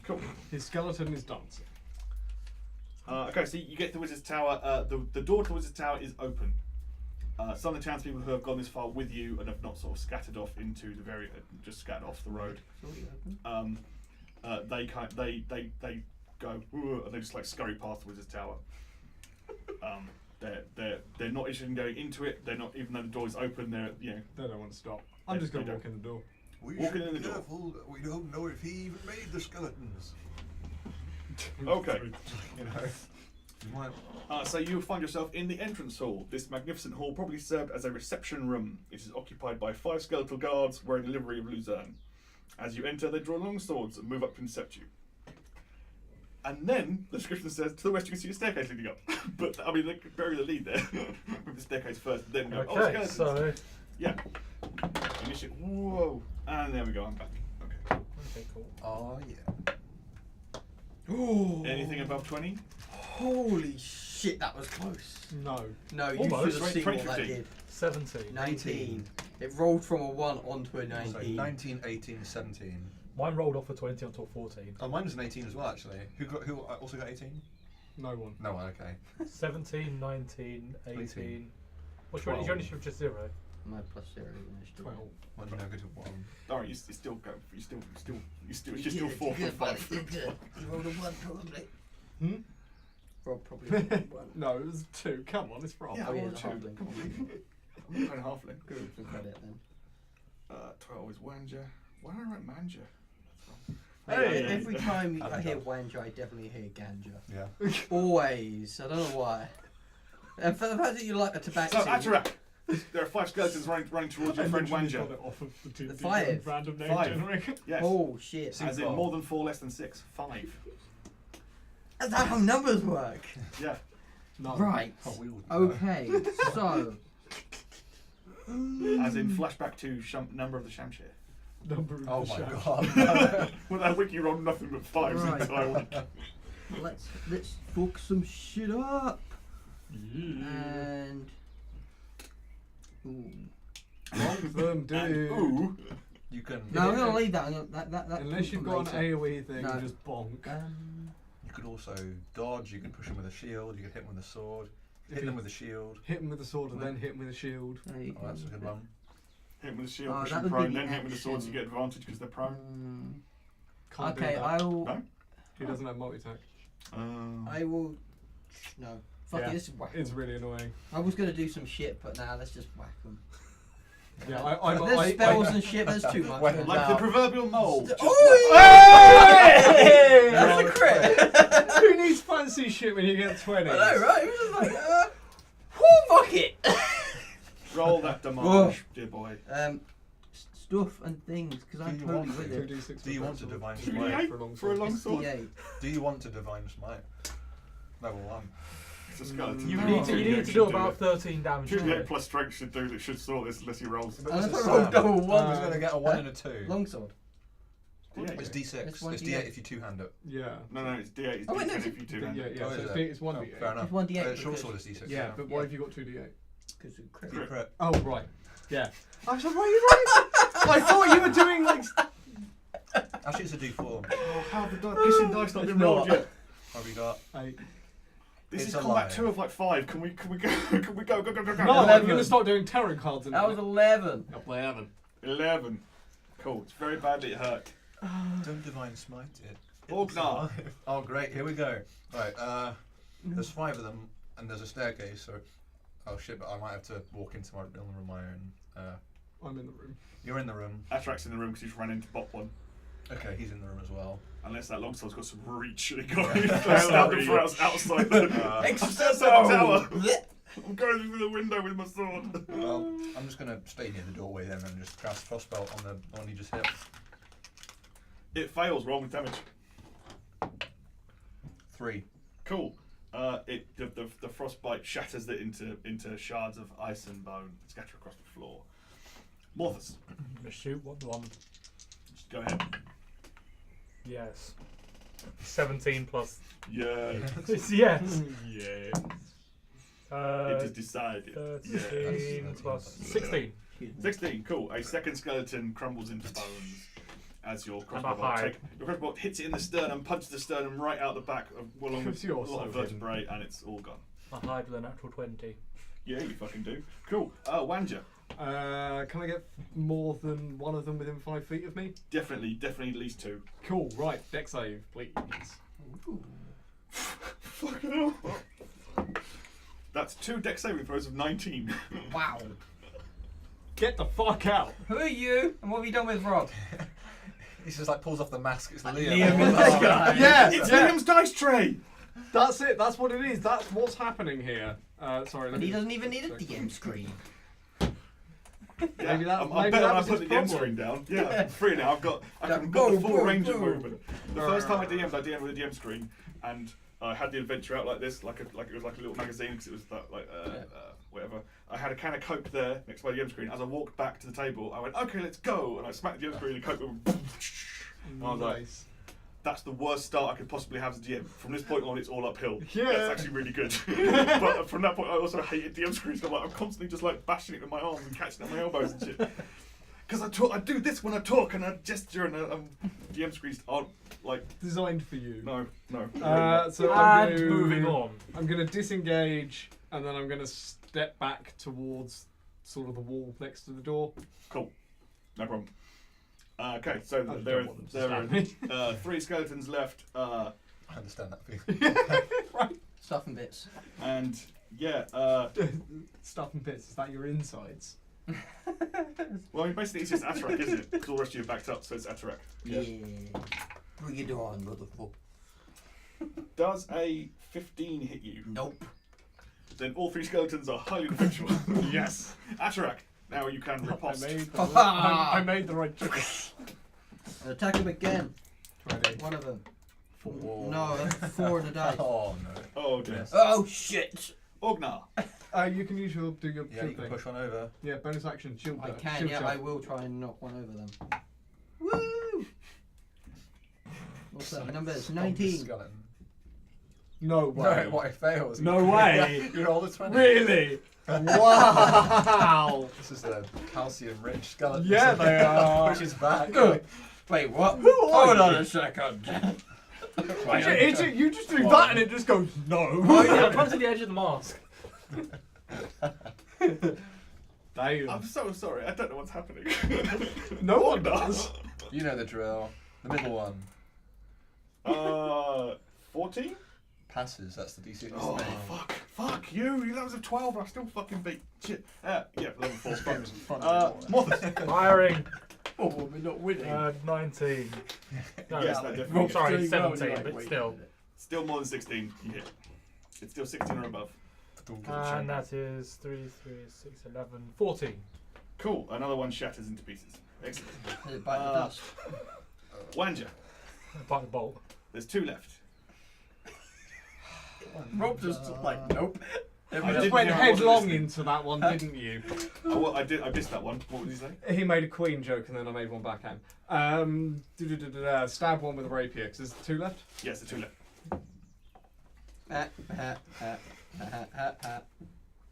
S1: Cool.
S6: His skeleton is dancing.
S1: Okay, so you get to the wizard's tower. The door to the wizard's tower is open. Some of the townspeople who have gone this far with you and have not sort of scattered off into the just scattered off the road. They go "Ooh," and they just like scurry past the wizard's tower. They're not interested in going into it. They're not, even though the door is open.
S6: They don't want to stop. I'm just going to walk in the door.
S2: We
S1: Walking
S2: should
S1: in the
S2: be
S1: door.
S2: careful that we don't know if he even made the skeletons.
S1: Okay.
S2: You know. You might.
S1: So you find yourself in the entrance hall. This magnificent hall probably served as a reception room. It is occupied by 5 skeletal guards wearing a livery of Luzerne. As you enter, they draw long swords and move up to intercept you. And then the description says, to the west you can see a staircase leading up. But I mean, they could bury the lead there with the staircase first, then go, oh,
S4: Okay,
S1: skeletons.
S4: so
S1: Yeah. Initiate. Whoa. And there we go. I'm back. Okay.
S4: okay, cool.
S2: Oh yeah.
S5: Ooh.
S1: Anything above 20?
S5: Holy shit, that was close.
S6: No.
S5: No, you
S4: Almost.
S5: should have seen
S1: 20,
S5: what that
S1: 15.
S5: did.
S4: 17.
S5: 19. It rolled from a 1 onto a 19.
S2: So 19, 18, 17.
S4: Mine rolled off a 20 onto a 14.
S2: Oh, mine was an 18 as well, actually. Who also got 18?
S6: No one.
S2: No one, okay.
S4: 17, 19, 18.
S2: 18.
S4: What's your initiative? Just 0.
S5: My plus 0 initiative.
S6: 12.
S2: Mine's no good at 1.
S1: Alright, you still go. You're still 4 from 5.
S5: You rolled a 1 probably.
S6: Hmm?
S5: Rob probably rolled a 1.
S6: No, it was 2. Come on, it's wrong.
S1: Yeah,
S5: Oh,
S1: I
S5: yeah,
S1: rolled
S5: it's
S1: a
S5: a
S1: 2.
S5: halfling.
S1: Come on. I'm not a halfling.
S5: Good for credit then.
S1: 12 is Wanja. Why did I write Manja?
S5: Every time I
S2: Haven't
S5: hear
S2: done.
S5: Wanja, I definitely hear Ganja.
S2: Yeah.
S5: Always. I don't know why. And for the fact that you like a tabaxi.
S1: So, Atarak, there are 5 skeletons running towards your friend
S6: Got
S1: Wanja.
S6: it off of the
S5: 5.
S6: random name
S1: 5.
S6: generator.
S1: Yes.
S5: Oh shit.
S1: As in more than 4, less than 6. 5.
S5: Is that how numbers work?
S1: Yeah.
S6: No.
S5: Right.
S2: Oh, we all
S5: Okay. So.
S1: As in flashback to number of the Shamshir.
S6: Number of
S2: Oh
S6: the
S2: my
S6: shaft.
S2: god.
S1: Well, that wiki rolled nothing but 5s
S5: Right.
S1: the entire week.
S5: Let's fuck some shit up.
S6: Yeah.
S5: And. Ooh.
S6: Wrong them,
S1: And,
S6: dude.
S1: ooh,
S2: You can.
S5: No, I'm gonna leave that. That
S6: Unless you've got an
S5: later.
S6: AoE thing,
S5: No.
S6: you just bonk.
S2: You could also dodge. You can push him with a shield. You can hit him with a sword.
S6: If
S2: Hit
S6: you-
S2: them with a shield.
S6: Hit him with the sword and then hit him with a shield.
S5: There you
S2: Oh, that's a good one.
S1: hit him with a shield,
S5: Oh,
S1: push
S5: that
S1: him
S5: would be
S1: prone,
S5: the
S1: then hit him with the sword so you
S5: action.
S1: get advantage because they're prone.
S6: Can't do
S5: Okay,
S6: that.
S5: I'll.
S1: No?
S6: He doesn't have multi-attack.
S5: I will. No. Fuck
S6: Yeah,
S5: it, this is whack.
S6: It's really annoying.
S5: I was gonna do some shit, but now let's just whack them.
S6: Yeah,
S5: There's spells and shit. There's too much.
S2: Wait,
S5: going
S1: Like the
S5: down.
S1: proverbial mole. just
S5: Hey! That's a crit.
S6: Who needs fancy shit when you get 20?
S5: I know, right? It was just like, whoo, fuck it.
S1: roll that
S5: Whoa.
S1: damage, dear boy.
S5: Stuff and things, because I'm
S2: Do you
S5: totally
S2: want
S5: with
S2: to?
S5: it.
S6: 2d6
S2: Do you
S6: for
S2: want to
S6: sword.
S2: divine
S1: 2d8
S2: smite?
S6: for a long
S1: for a
S6: sword.
S1: long sword?
S5: D8.
S2: Do you want to divine smite? Level 1.
S1: It's a skeleton.
S4: You
S5: No.
S4: need to, you
S1: 2d8
S4: need to
S1: should
S4: do
S1: it.
S4: about 13 damage.
S1: 2d8 plus strength should sort this unless he rolls.
S2: But
S5: And
S2: this
S5: I
S2: is
S5: thought I rolled
S2: Sam.
S5: double
S2: Who's
S5: one.
S2: going to get a 1 and a 2?
S5: Longsword.
S1: D8.
S2: It's D6.
S5: It's one
S2: It's
S5: D8.
S2: D8 if you two-hand it.
S6: Yeah.
S1: No, it's D8. It's
S5: Oh, wait, no,
S1: D10
S5: it's-
S1: if you do.
S6: Yeah,
S2: Oh,
S6: so
S2: is
S6: it's,
S2: it?
S6: it's 1d8.
S2: Oh, fair enough.
S5: It's 1d8
S2: Short
S5: because-
S2: sword is D6.
S6: Yeah, but why have you got 2d8?
S5: Because of crit.
S2: You crit.
S6: Oh, right. Yeah. I was like, why are you running? I thought you were doing like.
S2: Actually, it's a D4.
S1: Oh, how have the pissing dice not
S5: It's
S1: been rolled
S5: not.
S1: yet?
S2: What have we got?
S1: This
S2: It's
S1: is
S2: a
S1: combat
S2: lie.
S1: 2 of like 5. Can we go? Can we go? Go.
S6: No,
S5: Eleven.
S6: I'm going to start doing tarot cards in
S5: That was 11.
S6: I'll play 11.
S1: 11. Cool. It's very badly hurt.
S2: Don't divine smite it.
S1: Ognar.
S2: Oh, great. Here we go. Right. There's 5 of them, and there's a staircase. So, oh shit! But I might have to walk into my room on my own.
S6: I'm in the room.
S2: You're in the room.
S1: Atrak's in the room because he's ran into bot one.
S2: Okay, he's in the room as well.
S1: Unless that longsword's got some reach and he got
S2: Yeah.
S1: stabbed him from outside the outside the tower. I'm going through the window with my sword.
S2: Well, I'm just gonna stay near the doorway then and just cast frostbolt on the one he just hit.
S1: It fails. Roll with damage.
S2: 3.
S1: Cool. The frostbite shatters it into shards of ice and bone scatter across the floor. Morthus,
S4: Shoot, what one?
S1: just go ahead.
S4: Yes. 17 plus.
S1: Yeah.
S4: Yes.
S1: Yeah.
S4: Uh,
S1: It is decided.
S4: 13
S2: That's
S4: plus
S2: not bad.
S4: 16.
S1: 16. Cool. A second skeleton crumbles into bones as your
S4: And
S1: crossbow
S4: I
S1: bolt
S4: hide.
S1: your crossbow bolt hits it in the sternum, punches the sternum right out the back, along with
S6: Because you're
S1: a lot of
S6: so
S1: vertebrae, and it's all gone.
S4: I hide with a natural 20.
S1: Yeah, you fucking do. Cool. Wanja.
S6: Can I get more than one of them within 5 feet of me?
S1: Definitely at least 2.
S6: Cool, right. Deck save, please.
S1: Fucking hell. That's 2 deck saving throws of 19.
S5: Wow.
S6: Get the fuck out.
S5: Who are you? And what have you done with Rob?
S2: He just like pulls off the mask. It's Liam.
S5: Liam is this guy.
S6: Yeah,
S1: It's
S6: yeah.
S1: Liam's dice tray!
S6: That's it. That's what it is. That's what's happening here. Sorry. let
S5: And
S6: me
S5: he
S6: just-
S5: doesn't even need a DM screen.
S1: Yeah,
S6: Maybe that-
S1: I'm
S6: maybe
S1: better
S6: that
S1: when I
S6: was
S1: put
S6: his
S1: the DM
S6: problem.
S1: screen down. Yeah, I'm free now. I
S5: Like,
S1: can got the
S5: boom,
S1: full
S5: boom,
S1: range of
S5: boom.
S1: movement. The first time I DM'd with a DM screen, and I had the adventure out like this, like it was like a little magazine because it was whatever. I had a can of Coke there next to my DM screen. As I walked back to the table, I went, "Okay, let's go," and I smacked the DM screen and Coke went. And I was like,
S6: Nice.
S1: that's the worst start I could possibly have as a DM. From this point on, it's all uphill.
S3: Yeah.
S1: That's actually really good. But from that point, I also hated DM screens. I'm constantly just like bashing it with my arms and catching it with my elbows and shit. Because I do this when I talk and I gesture and DM screens aren't like
S3: Designed for you.
S1: no.
S3: So I'm
S4: And
S3: gonna,
S4: moving on.
S3: I'm going to disengage and then I'm going to step back towards sort of the wall next to the door.
S1: Cool, no problem. Okay, so
S3: I just
S1: there
S3: don't want them to
S1: are
S3: stab me.
S1: 3 skeletons left,
S2: I understand that feeling.
S5: Stuff and bits.
S1: and yeah.
S3: Stuff and bits. Is that your insides?
S1: Well, I mean, basically it's just Atarak, isn't it? Because all the rest of you are backed up, so it's Atarak.
S5: Yeah. Bring it on, motherfucker.
S1: Does a 15 hit you?
S5: Nope.
S1: Then all 3 skeletons are highly effectual. Yes. Atarak, now you can riposte.
S3: I made the right choice.
S5: Attack him again.
S3: 20.
S5: One of them.
S2: 4.
S5: No, that's 4 in the dice.
S2: Oh no.
S1: Oh dear.
S2: Yes.
S5: Oh shit!
S1: Ognar.
S3: You can use your
S2: Yeah, you
S3: shield
S2: can
S3: thing.
S2: push one over.
S3: Yeah, bonus action, shield.
S5: I can,
S3: shield
S5: yeah,
S3: shot.
S5: I will try and knock one over them. Woo! What's that? Numbers?
S2: Stomp the
S5: 19.
S2: skeleton.
S3: No way.
S2: No, what it fails.
S3: No way.
S2: You rolled a 20.
S3: Really? Wow.
S2: This is a calcium-rich skeleton.
S3: Yeah, they are.
S2: Pushes back.
S5: Wait, what?
S3: Who are
S5: Hold on
S3: you?
S5: a second.
S3: You just do that and it just goes no.
S4: Oh yeah, come to the edge of the mask.
S3: Damn.
S1: I'm so sorry, I don't know what's happening.
S3: No one does.
S2: You know the drill. The middle one
S1: 14?
S2: passes. That's the DC.
S1: Oh, fuck you. That was a 12, I still fucking beat. Shit. Yeah, level 4. Fuck. Moth.
S4: Firing.
S5: Oh, we're not winning.
S4: 19. No,
S1: Yes, that definitely hits.
S4: sorry,
S5: Doing well,
S4: 17,
S5: like,
S4: but
S5: wait.
S4: still.
S1: Still more than 16. You hit. It's still 16 or above.
S4: And that is 3, 3, 6, 11, 14.
S1: Cool. Another one shatters into pieces. Excellent.
S5: Does it bite the dust?
S1: Wanja.
S4: Bite the bolt.
S1: There's 2 left.
S5: Rob just like, nope.
S3: You
S1: I
S3: just
S1: didn't
S3: went
S1: hear I wasn't
S3: headlong
S1: listening.
S3: into that one, didn't you?
S1: Oh, well, I missed that one. What did he say?
S3: He made a queen joke and then I made one back at him. Stab one with a rapier, because there's 2 left.
S1: Yes, the 2 left.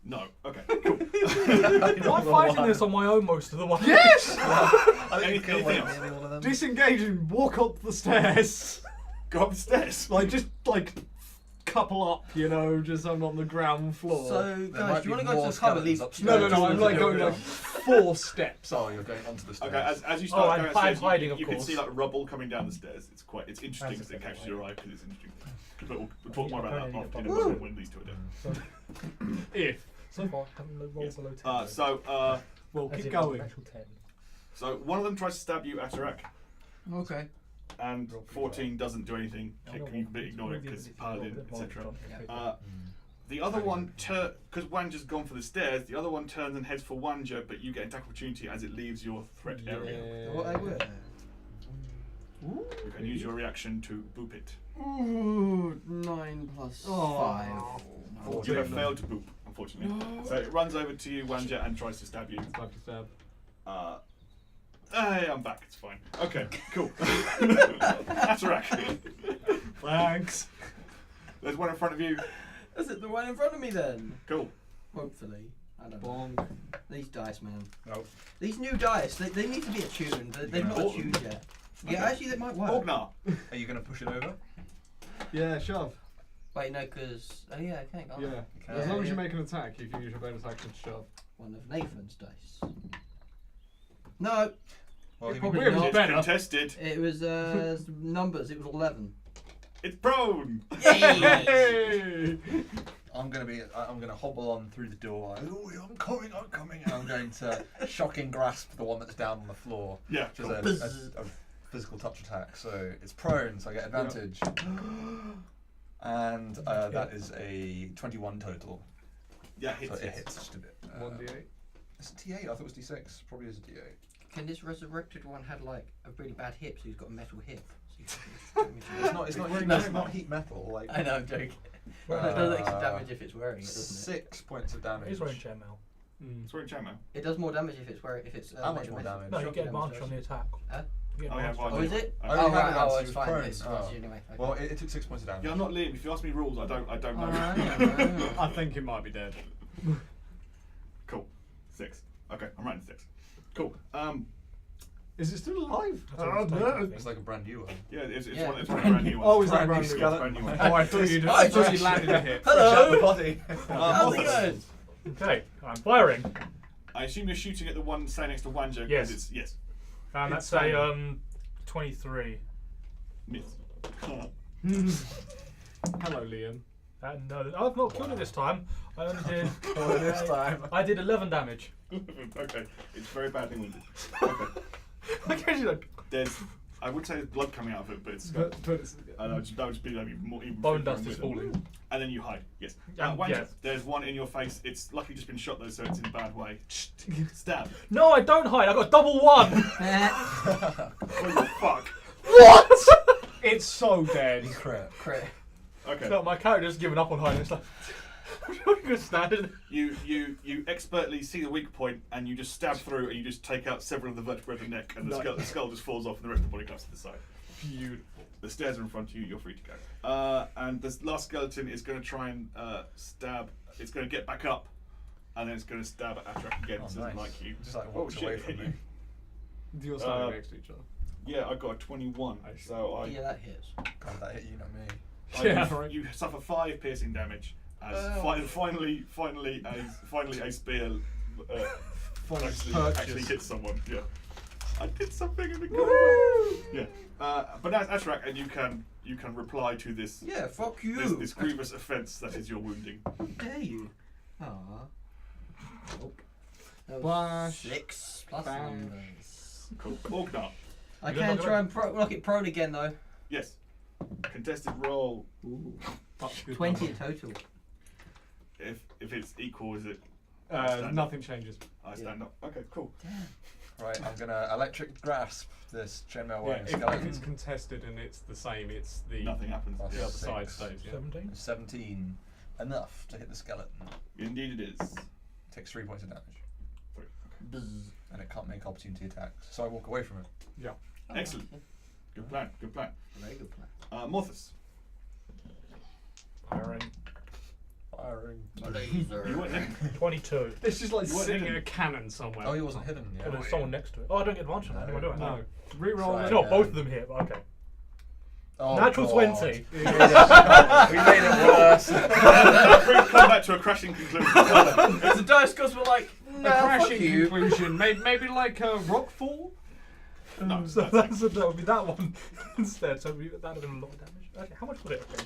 S1: No. Okay. Cool.
S4: Am I fighting this on my own most of the way?
S3: Yes!
S1: Anything else?
S2: Maybe one of them.
S3: Disengage and walk up the stairs.
S1: Go up the stairs.
S3: Just couple up, just I'm on the ground floor.
S5: So,
S2: might
S5: guys, do you
S2: be
S5: want to go
S2: more
S5: to the cover? Leave.
S2: skeletons
S3: no, I'm like
S2: No,
S3: going
S2: no.
S3: 4 steps
S2: Oh,
S3: up.
S2: you're going onto the stairs.
S1: Okay, as you
S4: Oh,
S1: start
S4: and
S1: going
S4: I'm
S1: upstairs,
S4: hiding, of
S1: you can
S4: course.
S1: see like rubble coming down the stairs. It's interesting
S4: That's
S1: because it
S4: a
S1: catches
S4: good
S1: your eye because it's interesting. But we'll talk more
S4: Yeah,
S1: about that
S4: yeah,
S1: after
S4: yeah.
S1: dinner when these two are done.
S3: If.
S4: So far, I haven't rolled
S1: Yes.
S4: below 10.
S3: Well,
S4: As
S3: keep
S4: in
S3: going.
S4: an actual 10.
S1: So one of them tries to stab you, Atarak,
S5: Okay.
S1: and
S2: Roll pretty
S1: 14 doesn't do anything.
S4: No,
S1: You
S4: no,
S1: completely ignore it because it's Paladin,
S4: Good
S1: etc.
S4: knowledge,
S5: Yeah.
S4: don't
S1: The other one, because Wanja's gone for the stairs, the other one turns and heads for Wanja, but you get an attack opportunity as it leaves your threat area.
S5: What I will.
S1: You can use your reaction to boop it.
S5: Ooh, 9 plus
S3: Oh.
S5: 5.
S1: You have failed to boop, unfortunately. So it runs over to you, Wanja, and tries to stab you.
S6: Stab to stab.
S1: Hey, I'm back. It's fine. Okay, cool. Atarak.
S3: Thanks.
S1: There's one in front of you.
S5: Is it the one in front of me then?
S1: Cool.
S5: Hopefully. I don't know.
S3: Bonk.
S5: These dice, man.
S2: Nope.
S5: These new dice, they need to be attuned. They're not
S1: Yeah.
S5: attuned yet. Yeah,
S1: Okay.
S5: actually, they might work.
S1: Ognar.
S2: Are you going to push it over?
S3: Yeah, shove.
S5: Wait, no, because. Oh, yeah, I can't.
S3: Yeah.
S2: Okay.
S3: As long as
S5: yeah.
S3: you make an attack, you can use your bonus action to shove.
S5: One of Nathan's dice. No,
S2: Well,
S5: It's
S2: he
S5: probably
S2: means-
S5: not.
S1: It's
S3: better.
S1: contested.
S5: it was numbers. It was 11.
S1: It's prone.
S3: Hey!
S2: I'm gonna hobble on through the door. Oh, I'm coming, and I'm going to shocking grasp the one that's down on the floor,
S1: Yeah.
S2: which is
S1: Cool.
S2: a physical touch attack. So it's prone, so I get advantage, and that is a 21 total.
S1: Yeah,
S2: So
S1: hits.
S2: it hits just a bit.
S3: 1d8.
S2: It's a T8. I thought it was D6. Probably is a D8.
S5: Can this resurrected one had like a really bad hip, so he's got a metal hip? So
S2: It's not. It's not heat metal. Like
S5: I know, I'm joking.
S4: Well,
S5: It does extra damage if it's wearing it, doesn't
S2: 6 points of damage.
S4: He's wearing chainmail.
S1: It's wearing chainmail.
S5: it? It does more damage if it's wearing. If it's
S2: How much
S5: made of
S2: more
S5: metal.
S2: damage?
S4: No, you
S5: Shocking
S4: get advantage
S5: damage
S4: on the
S5: does.
S4: attack.
S5: Huh?
S4: Yeah,
S1: Oh,
S4: my
S1: yeah,
S4: hand's
S1: fine.
S5: Oh, is it?
S2: I
S5: Oh,
S2: only had
S5: right.
S2: it
S5: Oh,
S2: as
S5: it's
S2: you
S5: fine.
S2: prone.
S5: It's
S2: Oh.
S5: anyway. Okay.
S2: Well, it took 6 points of damage.
S1: Yeah, I'm not Liam. If you ask me rules, I don't know.
S5: Alright.
S3: I think it might be dead.
S1: Cool. 6. Okay, I'm writing 6. Cool.
S3: Is it still alive?
S4: That's what it's taken, I think.
S2: It's like a brand new one.
S1: Yeah, it's
S5: Yeah.
S1: one of the brand new ones.
S3: Oh, is that
S2: Brand new
S3: brand new?
S2: skeleton.
S1: Brand new one.
S3: Oh, I thought you'd
S5: I thought
S3: you landed a hit.
S2: Shut the body.
S5: How's it
S1: Mothers.
S5: going?
S4: Okay, I'm firing.
S1: I assume you're shooting at the one standing next to Wanjo. 'Cause
S4: Yes.
S1: It's, yes.
S4: And
S3: It's
S4: that's a 23.
S1: Miss.
S6: Hello, Liam.
S4: And I've not killed it this time. I only did.
S3: This time.
S4: I did 11 damage.
S1: Okay. It's very badly wounded. Okay.
S4: Okay, you
S1: There's, I would say there's blood coming out of it, but it's.
S3: But it's,
S1: that would just be like more even.
S4: Bone
S1: thicker
S4: dust is
S1: and weirder.
S4: falling.
S1: And then you hide. Yes.
S4: Yeah.
S1: Wanjo, there's one in your face. It's luckily just been shot though, so it's in a bad way. Stab.
S4: No, I don't hide. I got a double 1.
S1: What the fuck?
S4: What?
S3: it's so dead.
S2: Crit.
S5: Crit.
S1: Okay.
S4: No, my character's given up on hiding. It's like, I'm gonna stand in.
S1: You expertly see the weak point and you just stab through and you just take out several of the vertebrae of the neck and the skull just falls off and the rest of the body comes to the side.
S4: Beautiful.
S1: The stairs are in front of you. You're free to go. And this last skeleton is going to try and stab. It's going to get back up, and then it's going to stab at Atrak again.
S2: Oh,
S1: so it doesn't
S2: nice.
S1: like you.
S2: Just like
S1: Oh,
S2: walks
S1: shit,
S2: away
S1: it
S2: from
S1: hit
S2: me.
S1: you.
S6: You're standing next to each other.
S1: Yeah, I got a 21. So I.
S5: Yeah, that hits.
S2: God, that hit you, not me.
S4: Yeah,
S1: you,
S4: right.
S1: you suffer 5 piercing damage as finally a spear actually hits someone. Yeah, I did something in the combat. Yeah, but that's Atrak, and you can reply to this.
S5: Yeah, fuck you.
S1: This grievous offence that is your wounding.
S5: How dare you? Aww. Nope. That was
S3: Bash.
S5: 6 plus
S3: Bash.
S5: numbers.
S1: Cool. Orgnar.
S5: I
S4: You're
S5: can
S4: not
S5: try and lock it prone again though.
S1: Yes. Contested roll.
S5: Ooh.
S3: That's good
S5: 20
S3: number.
S5: in total.
S1: If it's equal, is it?
S3: Nothing changes.
S1: I stand up. Okay, cool.
S2: Right, I'm gonna electric grasp this chainmail
S6: Yeah,
S2: wearing
S6: if
S2: skeleton.
S6: it's contested and it's the same, it's the
S1: Nothing happens.
S2: That's
S6: the other
S2: Six.
S6: side stays. Yeah.
S4: 17.
S2: 17. Enough to hit the skeleton.
S1: Indeed, it is.
S2: Takes 3 points of damage.
S1: 3.
S5: Buzz.
S2: And it can't make opportunity attacks. So I walk away from it.
S6: Yeah.
S5: Oh,
S1: Excellent.
S5: okay.
S1: Good plan. Good plan.
S5: Very good plan.
S1: Morthus.
S4: Firing.
S2: Firing.
S1: You weren't in.
S4: 22.
S6: It's just like
S1: You weren't
S6: sitting
S1: hidden.
S6: in a cannon somewhere.
S2: Oh, he wasn't hidden.
S4: Oh,
S2: Yeah.
S4: there's someone next to it. Oh, I don't get advantage on that. Am I doing?
S6: No.
S3: Reroll
S2: Try
S3: it.
S4: No,
S2: Yeah.
S4: both of them hit, but okay.
S2: Oh,
S4: Natural
S2: God.
S4: 20.
S2: We made it worse.
S1: We've come back to a crashing conclusion.
S5: The dice gods were like,
S3: A
S5: nah, fuck
S3: crashing
S5: you.
S3: conclusion. Maybe like a rock fall.
S1: No,
S4: So
S1: that's
S4: that would be that one instead. So that would have been a lot of damage. Okay, how much would it have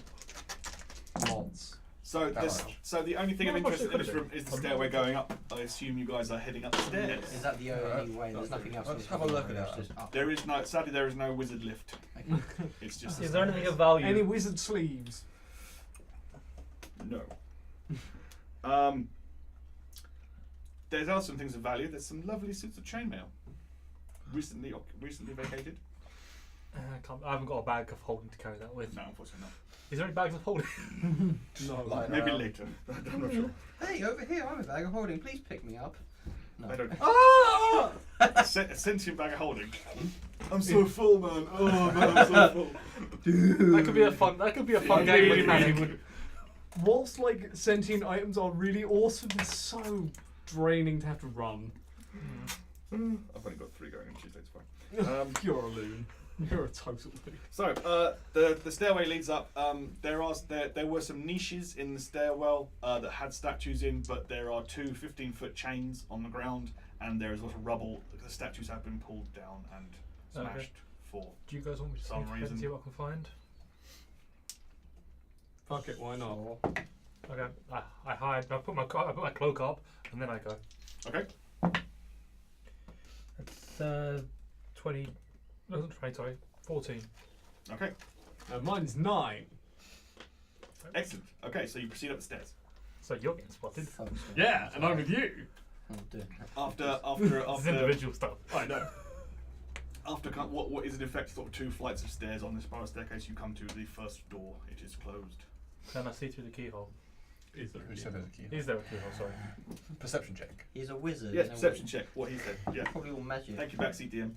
S4: been?
S3: Lots.
S1: So this.
S2: much.
S1: So the only thing of
S4: How much
S1: interest
S4: it
S1: in this
S4: could've
S1: room
S4: been?
S1: is the stairway going up. I assume you guys are heading up the stairs.
S5: Is that the only way? There's nothing else.
S2: Let's
S5: we
S2: have
S5: can
S2: a look
S5: do,
S2: at
S5: it's
S2: that.
S5: just up.
S1: There is no. Sadly, there is no wizard lift.
S5: Okay.
S1: It's just.
S4: Is there anything of value?
S3: Any wizard sleeves?
S1: No. There are some things of value. There's some lovely suits of chainmail. Recently vacated.
S4: I haven't got a bag of holding to carry that with.
S1: No, unfortunately not.
S4: Is there any bags of holding?
S3: No.
S2: Lying
S1: Maybe
S2: around.
S1: later. I'm not sure.
S5: Hey, over here, I'm a bag of holding. Please pick me up. No.
S1: I don't.
S3: Ah!
S1: A sentient bag of holding. I'm so full, man. Oh man, I'm so full.
S4: That could be a fun. That could be a fun game with Manny.
S3: Whilst like sentient items are really awesome, they're so draining to have to run.
S1: I've only got 3 going in Tuesday. It's fine.
S3: You're a loon. You're a total loon.
S1: So the stairway leads up. There were some niches in the stairwell that had statues in, but there are 2 15-foot chains on the ground, and there is a lot of rubble. The statues have been pulled down and smashed
S4: Okay.
S1: for.
S4: Do you guys want me to
S1: Some
S4: sneak ahead
S1: reason.
S4: and see what I can find?
S6: Fuck it, why not?
S4: Okay, I hide. I put my cloak up, and then I go.
S1: Okay.
S4: It's 20. No, not 20. Sorry, 14.
S1: Okay.
S6: Mine's 9.
S1: Excellent. Okay, so you proceed up the stairs.
S4: So you're getting spotted.
S5: Fuck.
S6: Yeah, and I'm with you.
S5: Oh, dear.
S4: This is individual stuff.
S1: I know. After what is in effect sort of 2 flights of stairs on this spiral staircase, you come to the first door. It is closed.
S4: Can I see through the keyhole?
S6: Is there a
S2: Who said
S6: keyhole?
S2: there's a keyhole?
S4: Is there a keyhole? Sorry.
S2: Perception check.
S5: He's a wizard.
S1: Yes,
S5: you know
S1: perception check. What he said. Yeah.
S5: Probably all magic.
S1: Thank you, backseat DM.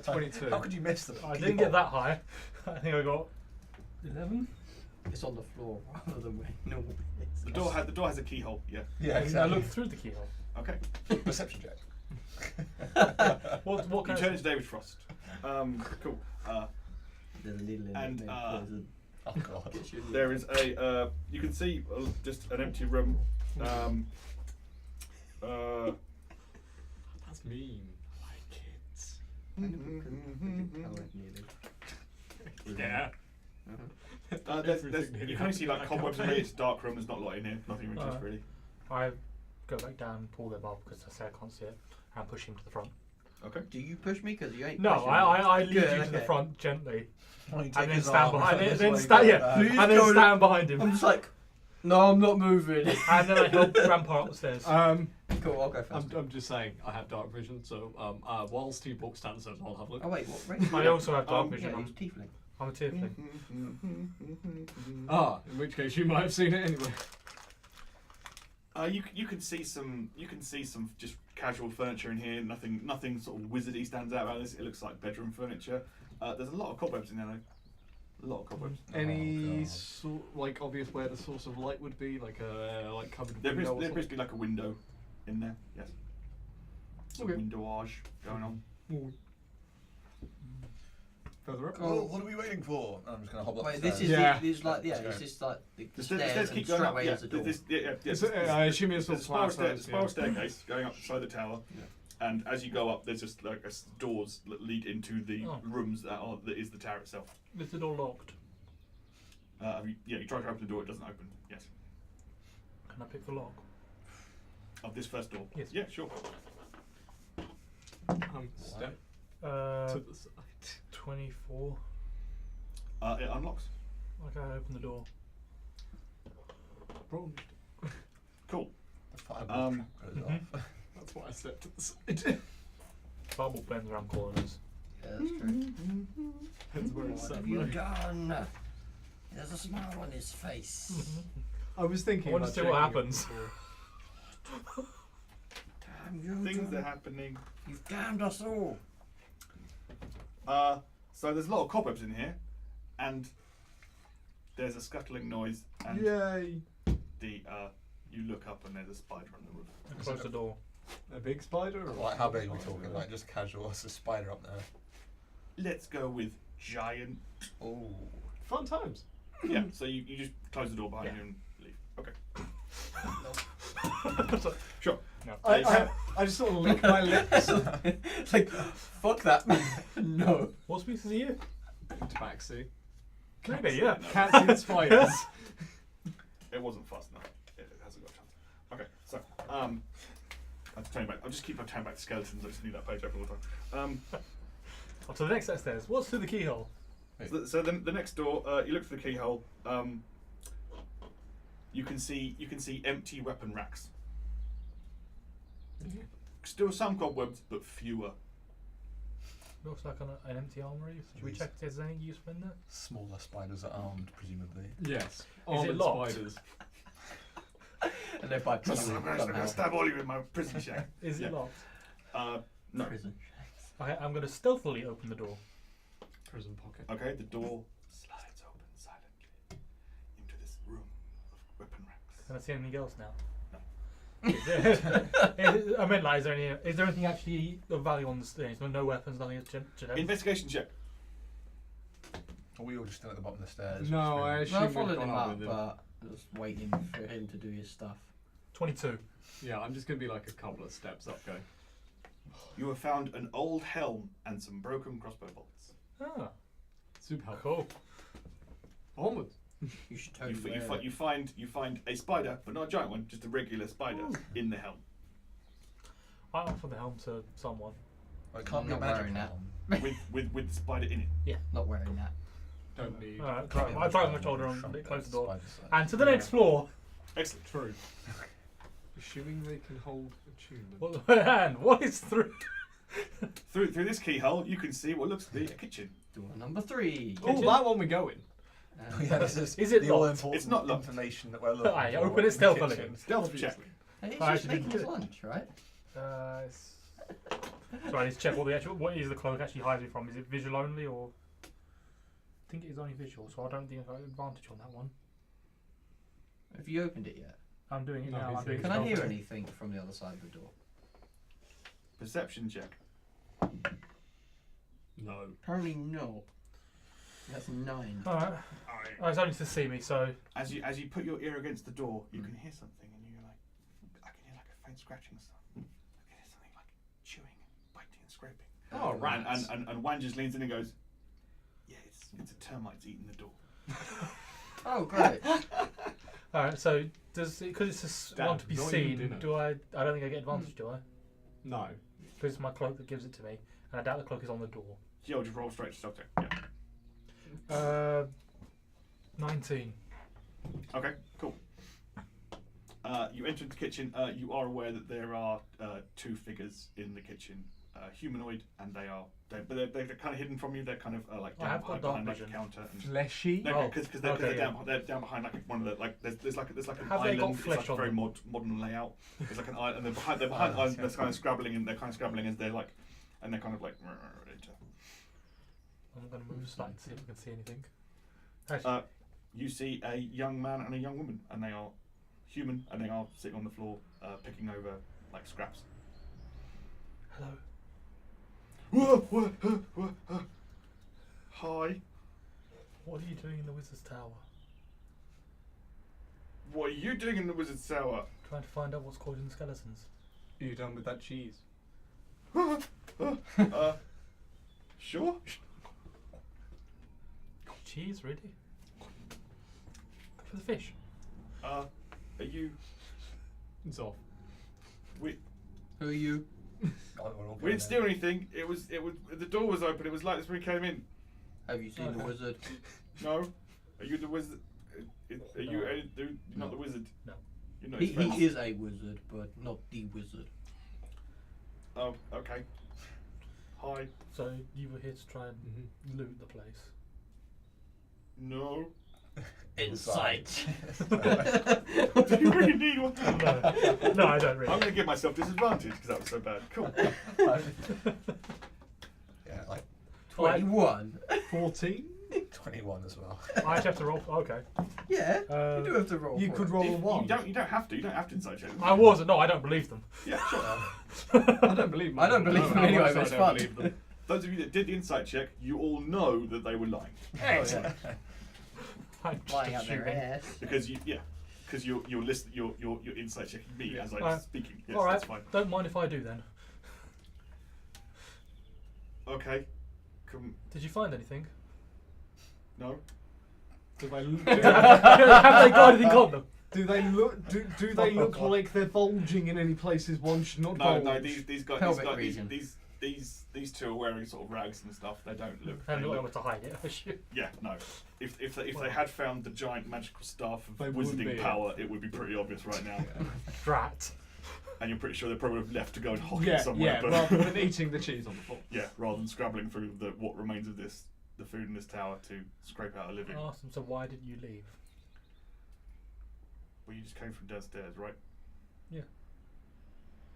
S3: 22.
S2: How could you miss the
S4: I didn't get that high. I think I got 11.
S5: It's on the floor rather than where it normally is.
S1: The door has a keyhole. Yeah.
S2: Yeah,
S4: I
S2: exactly.
S4: looked through the keyhole.
S1: Okay.
S2: Perception check.
S4: What
S1: You
S4: kind
S1: turn
S4: of...
S1: to David Frost. Cool.
S5: There's a needle in
S1: And,
S5: it.
S2: Oh god.
S1: There is a. You can see just an empty room.
S6: That's mean. I like kids. Yeah.
S1: There's,
S6: Everything
S1: you can only see like
S6: I
S1: cobwebs
S6: can't
S1: in here. It's a dark room. There's not a lot in here. Nothing of interest
S4: Alright.
S1: really.
S4: I go back down, pull them up because I say I can't see it, and push him to the front.
S1: Okay.
S5: Do you push me? Because you ain't
S4: No,
S5: pushing me.
S4: I lead
S5: Good,
S4: you to the
S5: okay.
S4: front gently,
S2: And
S4: and then stand behind. Then stand, yeah,
S5: Please
S4: and then
S5: go
S4: stand behind him,
S5: I'm just like, no, I'm not moving.
S4: and then I help Grandpa up the stairs.
S5: Cool, I'll go first.
S6: I'm just saying, I have dark vision, so whilst he walks down the stairs, I'll have a look.
S5: Oh wait, what race?
S4: I also have dark
S1: Um,
S4: vision.
S5: Yeah,
S4: I'm,
S5: he's tiefling.
S4: I'm a tiefling.
S6: In which case you might have seen it anyway.
S1: You can see some just casual furniture in here. Nothing sort of wizardy stands out about this. It looks like bedroom furniture. There's a lot of cobwebs in there though. A lot of cobwebs.
S6: Any
S2: God.
S6: sort, like obvious where the source of light would be, like a covered
S1: There
S6: window or
S1: appears to
S6: something?
S1: be like a window in there. Yes. Some
S6: Okay.
S1: windowage going on.
S6: Further up.
S2: Well, what are we waiting for? I'm just gonna hobble up
S5: Wait,
S2: the
S5: this is
S2: stairs.
S4: Yeah.
S5: this is like
S2: Let's
S5: this
S2: go.
S5: is like the
S1: The
S5: stairs,
S1: stairs
S5: and
S1: keep
S5: straight
S1: going up.
S5: away
S1: Yeah,
S5: is the door.
S4: I assume it's all
S1: There's a spiral,
S4: flat.
S1: spiral staircase going up the side of the tower, and as you go up, there's just like doors that lead into the
S4: Oh.
S1: rooms that is the tower itself.
S4: Is the door locked?
S1: You try to open the door, it doesn't open. Yes.
S4: Can I pick the lock?
S1: Of this first door.
S4: Yes.
S1: Yeah, sure.
S6: Step
S4: Uh,
S6: to the side.
S4: 24.
S1: It unlocks.
S4: Okay, I open the door.
S6: Bronzed.
S1: Cool.
S2: The fireball
S1: Um,
S2: trap goes off.
S6: That's why I stepped to the side.
S4: Bubble blends around corners.
S5: Yeah, that's true.
S6: Depends where it's
S5: What
S6: set.
S5: have you
S6: right?
S5: done? There's a smile on his face.
S3: I was
S4: I
S3: thinking
S4: want to
S3: about
S4: see what
S3: checking it
S4: happens.
S3: before.
S5: Damn you!
S1: Things
S5: two.
S1: are happening.
S5: You've damned us all.
S1: So there's a lot of cobwebs in here, and there's a scuttling noise, and
S3: Yay!
S1: you look up and there's a spider on the roof.
S4: I close the door.
S3: A big spider? Or
S2: Like how big are we talking? Like just casual. What's a spider up there?
S1: Let's go with giant.
S2: Oh.
S3: Fun times.
S1: Yeah. So you just close the door behind
S4: Yeah.
S1: you and leave. Okay. Sure.
S4: No.
S3: I just sort of lick my lips.
S5: Like, fuck that. No.
S4: What species are you?
S6: Tabaxi.
S4: Maybe, yeah.
S3: Cats eat spiders.
S1: It wasn't fast enough. It hasn't got a chance. Okay. So I have to turn back. I'll just keep turning back to skeletons. I just need that page open all the time.
S4: Up to the next set of stairs. What's through the keyhole?
S1: So the next door, you look through the keyhole. You can see empty weapon racks. Still some cobwebs, but fewer.
S4: Looks like an empty armory. Should we
S2: Yes.
S4: check if there's anything useful in there?
S2: Smaller spiders are armed, presumably.
S6: Yes.
S4: it locked?
S6: Spiders.
S5: And they're by
S1: I'm gonna stab all of you with my prison shack.
S4: Is
S1: Yeah.
S4: it locked?
S1: No.
S5: Prison.
S4: Okay, I'm going to stealthily open the door.
S6: Prison pocket.
S1: Okay, the door slides open silently into this room of weapon racks.
S4: Can I see anything else now?
S1: No.
S4: I meant, like, is there anything actually of value on the stairs? No weapons, nothing.
S1: Investigation check.
S2: Are we all just still at the bottom of the stairs?
S3: No, I
S5: No, I
S3: assume we've
S5: followed
S3: gone
S5: him
S3: up
S5: up,
S3: with
S5: but I was waiting for him to do his stuff.
S4: 22.
S6: Yeah, I'm just gonna be like a couple of steps up going.
S1: You have found an old helm and some broken crossbow bolts.
S4: Ah,
S6: Super helpful.
S4: cool.
S6: Onwards.
S5: You should
S1: You,
S5: totally
S1: f-
S5: wear
S1: you, fi- you find a spider, but not a giant one, just a regular spider in the helm.
S4: I offer the helm to someone.
S2: Well, it can't
S5: I'm
S2: be a
S5: not
S2: magic
S5: wearing that.
S2: helm.
S1: with the spider in it.
S5: Not wearing that.
S6: Don't need.
S4: Alright,
S2: Can't be a
S4: I
S2: magic
S4: try on my
S2: helm
S4: shoulder
S2: with
S4: and
S2: shrunk
S4: close the door.
S2: spider size.
S4: And to the next floor.
S1: Excellent.
S6: True. Assuming they can hold attunement.
S4: What is through?
S1: Through this keyhole, you can see what looks to be a kitchen.
S5: Door number 3.
S3: Oh, that one we go in.
S2: Yeah, this is
S4: Is it
S2: the
S4: locked?
S2: all-important
S1: It's not locked.
S2: information that we're looking
S4: Aye,
S2: for.
S4: open
S2: in
S4: it
S2: the
S4: stealthily.
S2: kitchen.
S1: Stealth check.
S5: Hey, he's
S4: I
S5: just
S4: actually
S5: making
S4: didn't
S5: his
S4: do it.
S5: lunch, right?
S4: So I need to check what is the cloak actually hiding from. Is it visual only, or? I think it is only visual, so I don't think I've got an advantage on that one.
S5: Have you opened it yet?
S4: I'm doing it
S6: No,
S4: now.
S6: he's
S4: I'm doing
S6: doing
S5: Can
S4: it
S5: I hear
S4: stealthily.
S5: anything from the other side of the door?
S1: Perception check.
S6: No.
S5: Apparently no. That's 9.
S4: Alright. Oh, it's only to see me, so
S1: As you put your ear against the door, you can hear something, and you're like, I can hear like a faint scratching sound. I can hear something like chewing, biting, and scraping.
S6: Oh, rats.
S1: And Wan just leans in and goes, yeah, it's a termite eating the door.
S5: Oh, great.
S4: alright. So does because it's a
S6: Dad,
S4: want to be
S6: not
S4: seen?
S6: even dinner.
S4: Do I? I don't think I get advantage, do I?
S6: No.
S4: Because it's my cloak that gives it to me, and I doubt the cloak is on the door.
S1: Yeah, I'll just roll straight to stealth check. Yeah.
S4: 19.
S1: Okay, cool. You enter the kitchen. You are aware that there are 2 figures in the kitchen, humanoid, and they're kind of hidden from you. They're kind of like
S4: I
S1: down
S4: have got
S1: behind
S4: dark
S1: like a
S4: vision.
S1: counter. And
S3: Fleshy.
S1: no,
S4: Oh,
S1: because
S4: okay,
S1: they're down behind like one of the like there's like an
S4: Have they
S1: island.
S4: got
S1: It's
S4: flesh
S1: like a
S4: on
S1: very
S4: them?
S1: modern layout. It's like an island, and they're behind island. They're kind of scrabbling as they're like, and they're kind of like.
S4: I'm going to move slightly to see if I can see anything. Actually,
S1: You see a young man and a young woman, and they are human, and they are sitting on the floor, picking over like scraps.
S4: hello.
S1: Hi.
S4: What are you doing in the wizard's tower?
S1: What are you doing in the wizard's tower?
S4: Trying to find out what's causing the skeletons.
S6: Are you done with that cheese?
S1: Sure.
S4: Cheese, really? For the fish.
S1: Are you?
S6: It's off.
S1: We
S5: Who are you?
S2: Oh, we're all
S1: we
S2: going
S1: didn't steal anything. It was the door was open. It was like this when we came in.
S5: Have you seen the wizard?
S1: No. Are you the wizard? Are you? You're not the wizard.
S4: No.
S1: You're not
S5: He
S1: his friend.
S5: is a wizard, but not the wizard.
S1: Oh, okay. Hi.
S4: So you were here to try and loot the place.
S1: No.
S5: Insight.
S1: Do you really need one?
S4: No, I don't really.
S1: I'm going to give myself disadvantage because that was so bad. Cool.
S2: Yeah, like
S5: 21.
S3: 14.
S2: 21 as well.
S4: I actually have to roll. Okay.
S5: Yeah, you do have to roll.
S3: You
S5: for
S3: could
S5: it.
S3: roll a
S1: You
S3: 1.
S1: don't have to. You don't have to inside check.
S4: I wasn't. No, I don't believe them.
S1: Yeah, sure.
S6: I don't believe
S5: I don't believe them anyway, but it's fun.
S1: Those of you that did the insight check, you all know that they were lying
S5: Excellent.
S4: I'm just
S5: Flying out their
S4: assuming.
S5: ass.
S1: because you're listening. You're insight checking me as I'm
S4: Alright.
S1: speaking. Yes,
S4: All right.
S1: that's fine.
S4: Don't mind if I do then.
S1: Okay. Come.
S4: Did you find anything?
S1: No.
S3: Do
S4: Have they got anything on them?
S3: they look? Do they look like they're bulging in any places one should not
S1: No.
S3: bulge?
S1: No. These guys.
S5: Pelvic region.
S1: These two are wearing sort of rags and stuff. They don't look.
S4: I
S1: They
S4: haven't got
S1: look
S4: able to hide it. I assume.
S1: yeah. No. If they had found the giant magical staff
S3: They
S1: of
S3: wouldn't
S1: wizarding
S3: be.
S1: power, it would be pretty obvious right now.
S4: Drat.
S1: And you're pretty sure they probably would have left to go and hide
S3: Yeah,
S1: it somewhere.
S3: yeah.
S1: but
S3: Rather than eating the cheese on the floor.
S1: yeah, rather than scrabbling through what remains of the food in this tower to scrape out a living.
S4: I asked them, so why didn't you leave?
S1: Well, you just came from downstairs, right?